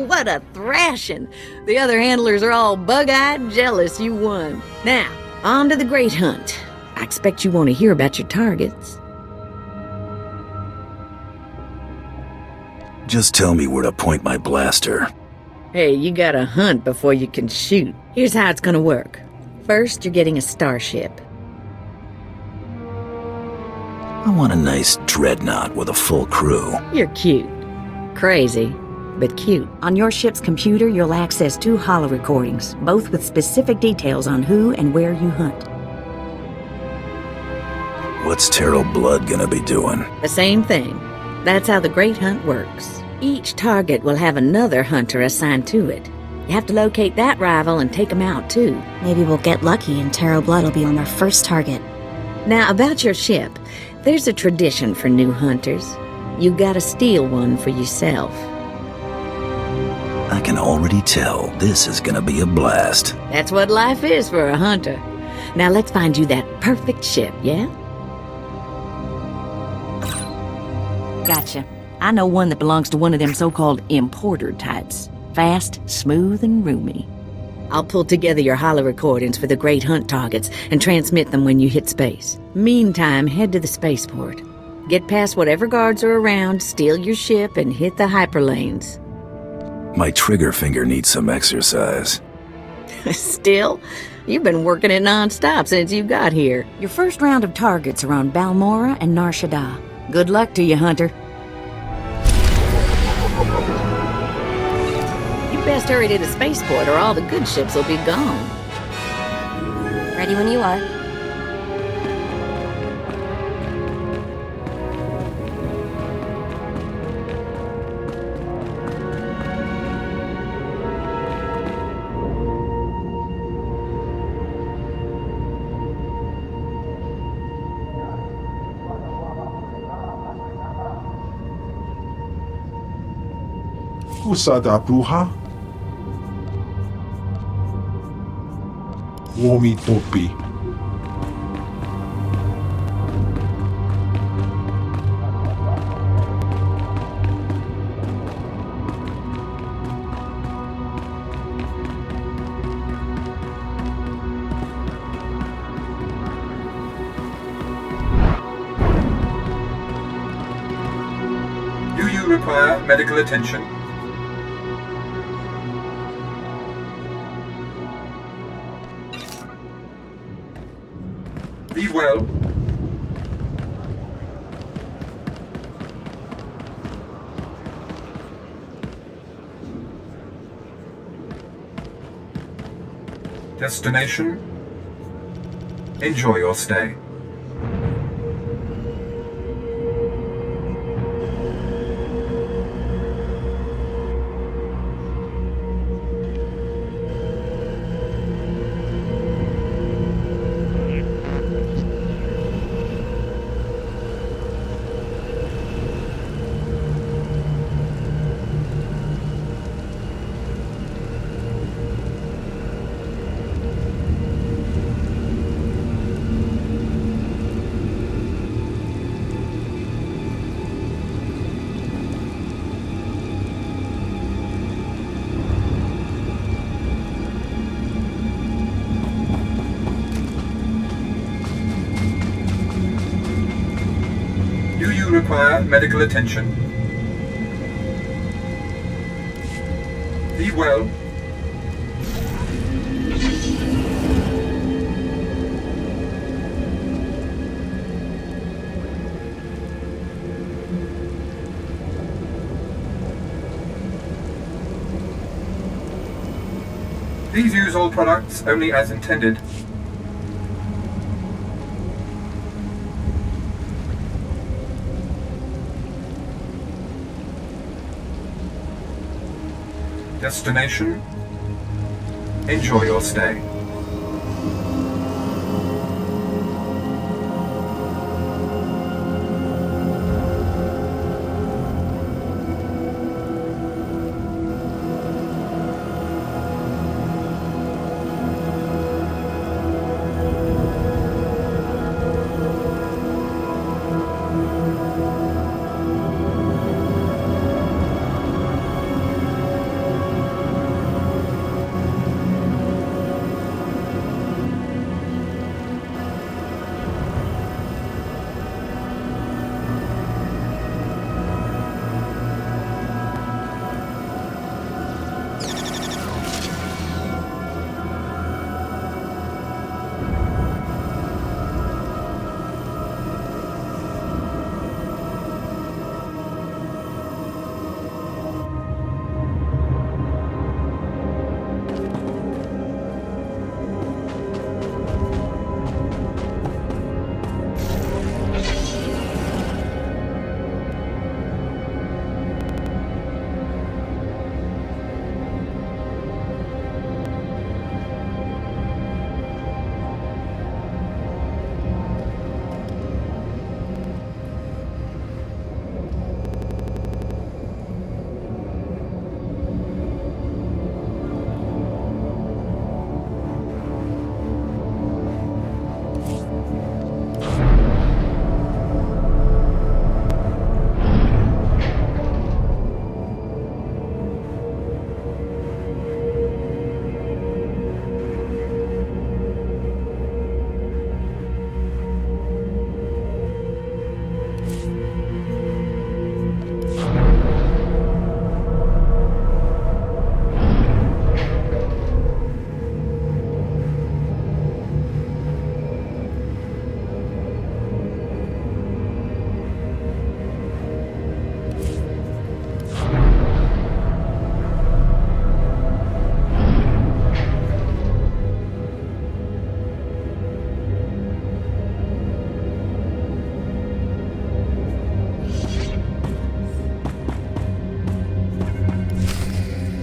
What a thrashing! The other handlers are all bug-eyed jealous you won. Now, on to the Great Hunt. I expect you want to hear about your targets. Just tell me where to point my blaster. Hey, you gotta hunt before you can shoot. Here's how it's gonna work. First, you're getting a starship. I want a nice dreadnought with a full crew. You're cute. Crazy, but cute. On your ship's computer, you'll access 2 holo recordings, both with specific details on who and where you hunt. What's Terrell Blood gonna be doing? The same thing. That's how the Great Hunt works. Each target will have another hunter assigned to it. You have to locate that rival and take him out, too. Maybe we'll get lucky and Terrell Blood will be on our first target. Now, about your ship, there's a tradition for new hunters. You gotta steal one for yourself. I can already tell this is gonna be a blast. That's what life is for a hunter. Now let's find you that perfect ship, yeah? Gotcha. I know one that belongs to one of them so-called importer types. Fast, smooth, and roomy. I'll pull together your holo recordings for the Great Hunt targets and transmit them when you hit space. Meantime, head to the spaceport. Get past whatever guards are around, steal your ship, and hit the hyperlanes. My trigger finger needs some exercise. Still? You've been working it non-stop since you got here. Your first round of targets are on Balmora and Nar Shaddaa. Good luck to you, Hunter. You best hurry to the spaceport or all the good ships will be gone. Ready when you are. Usada Bruja Womi Topi. Do you require medical attention? Be well. Destination? Enjoy your stay. Do you require medical attention? Be well. Please use all products only as intended. Destination? Enjoy your stay.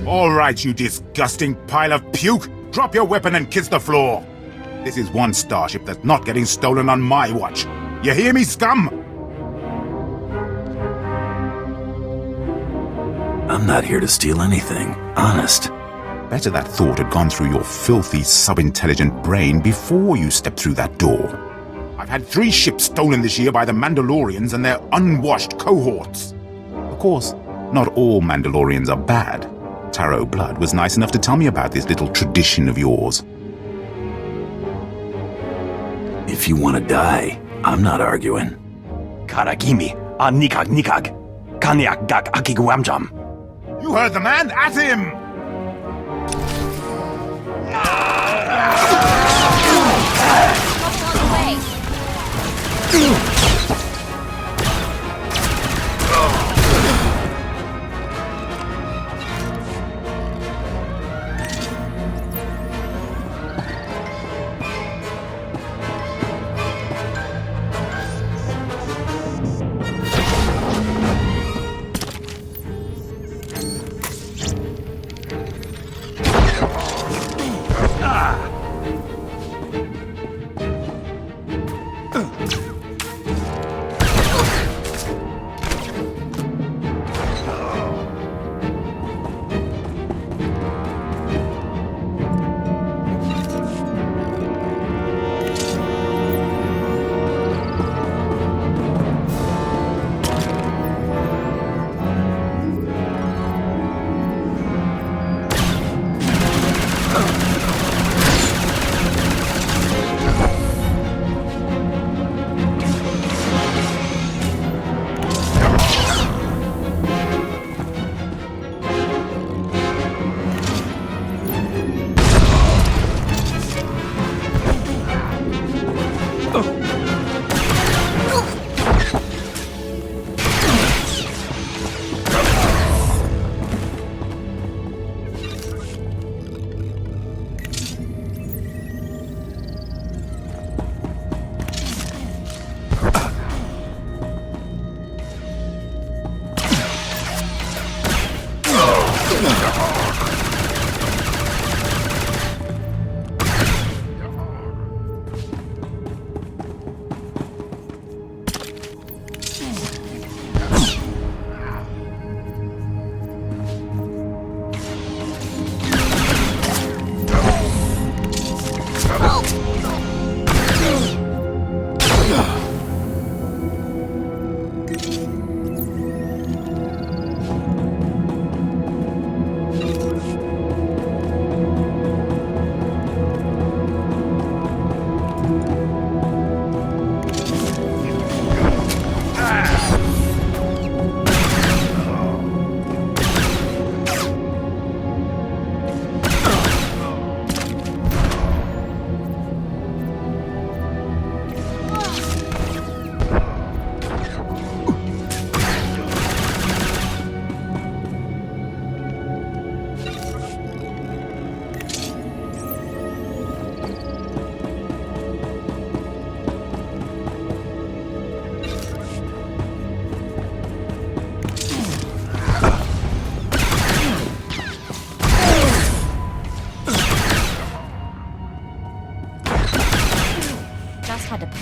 All right, you disgusting pile of puke. Drop your weapon and kiss the floor. This is one starship that's not getting stolen on my watch. You hear me, scum? I'm not here to steal anything, honest. Better that thought had gone through your filthy, sub-intelligent brain before you stepped through that door. I've had 3 ships stolen this year by the Mandalorians and their unwashed cohorts. Of course, not all Mandalorians are bad. Taro Blood was nice enough to tell me about this little tradition of yours. If you want to die, I'm not arguing. Karagimi, nikag nikag. Kanyak gak akiguamjam. You heard the man! At him!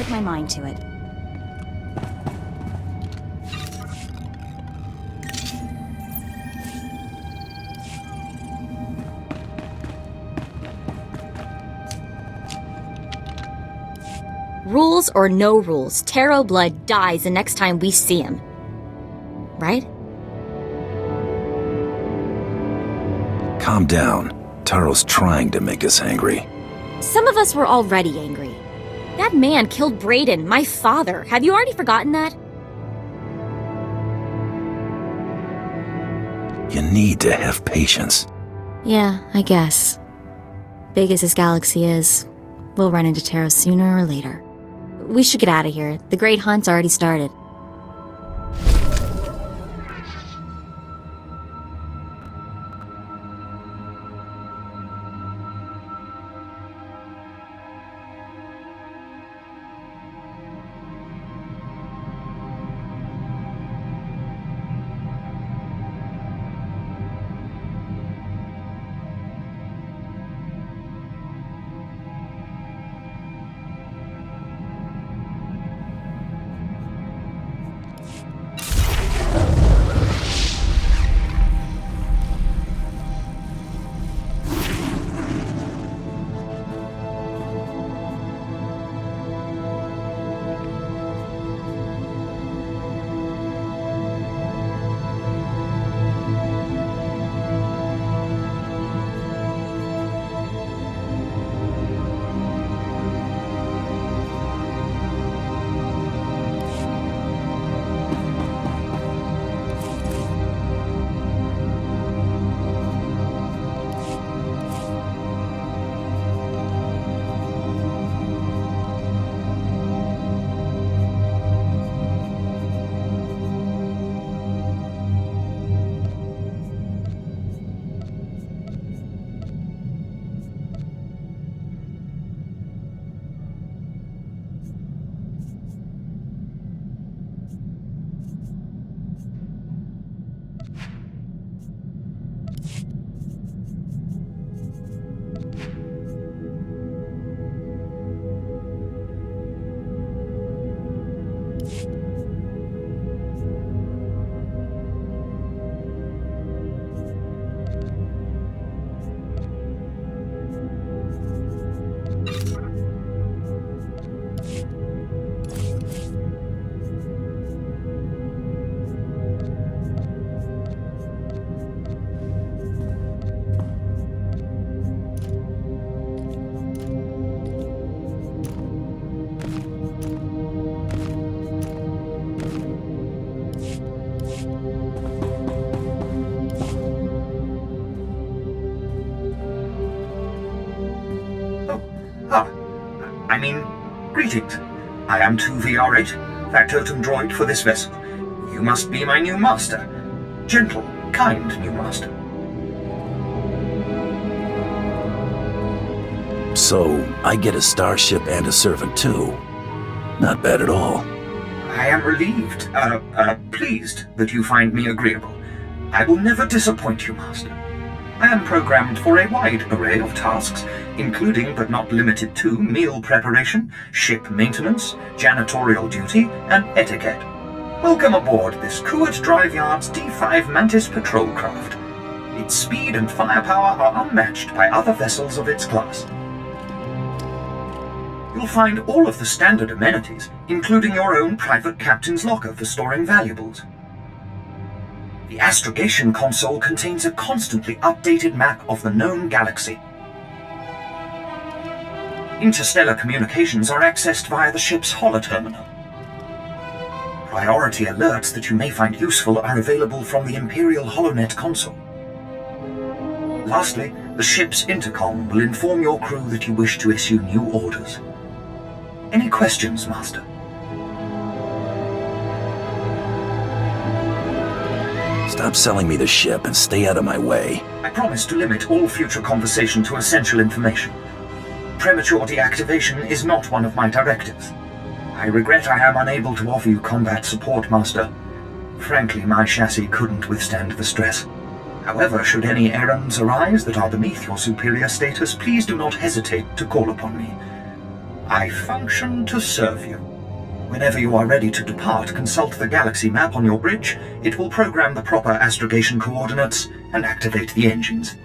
My mind to it. Rules or no rules, Taro Blood dies the next time we see him. Right? Calm down. Taro's trying to make us angry. Some of us were already angry. That man killed Brayden, my father. Have you already forgotten that? You need to have patience. Yeah, I guess. Big as this galaxy is, we'll run into Taro sooner or later. We should get out of here. The Great Hunt's already started. mean, greetings. I am 2VR8, factotum droid for this vessel. You must be my new master. Gentle, kind new master. So, I get a starship and a servant too. Not bad at all. I am relieved, pleased that you find me agreeable. I will never disappoint you, Master. I am programmed for a wide array of tasks, including but not limited to meal preparation, ship maintenance, janitorial duty, and etiquette. Welcome aboard this Kuat Drive Yard's D5 Mantis patrol craft. Its speed and firepower are unmatched by other vessels of its class. You'll find all of the standard amenities, including your own private captain's locker for storing valuables. The astrogation console contains a constantly updated map of the known galaxy. Interstellar communications are accessed via the ship's holoterminal. Priority alerts that you may find useful are available from the Imperial HoloNet console. Lastly, the ship's intercom will inform your crew that you wish to issue new orders. Any questions, Master? Stop selling me the ship and stay out of my way. I promise to limit all future conversation to essential information. Premature deactivation is not one of my directives. I regret I am unable to offer you combat support, Master. Frankly, my chassis couldn't withstand the stress. However, should any errands arise that are beneath your superior status, please do not hesitate to call upon me. I function to serve you. Whenever you are ready to depart, consult the galaxy map on your bridge. It will program the proper astrogation coordinates and activate the engines.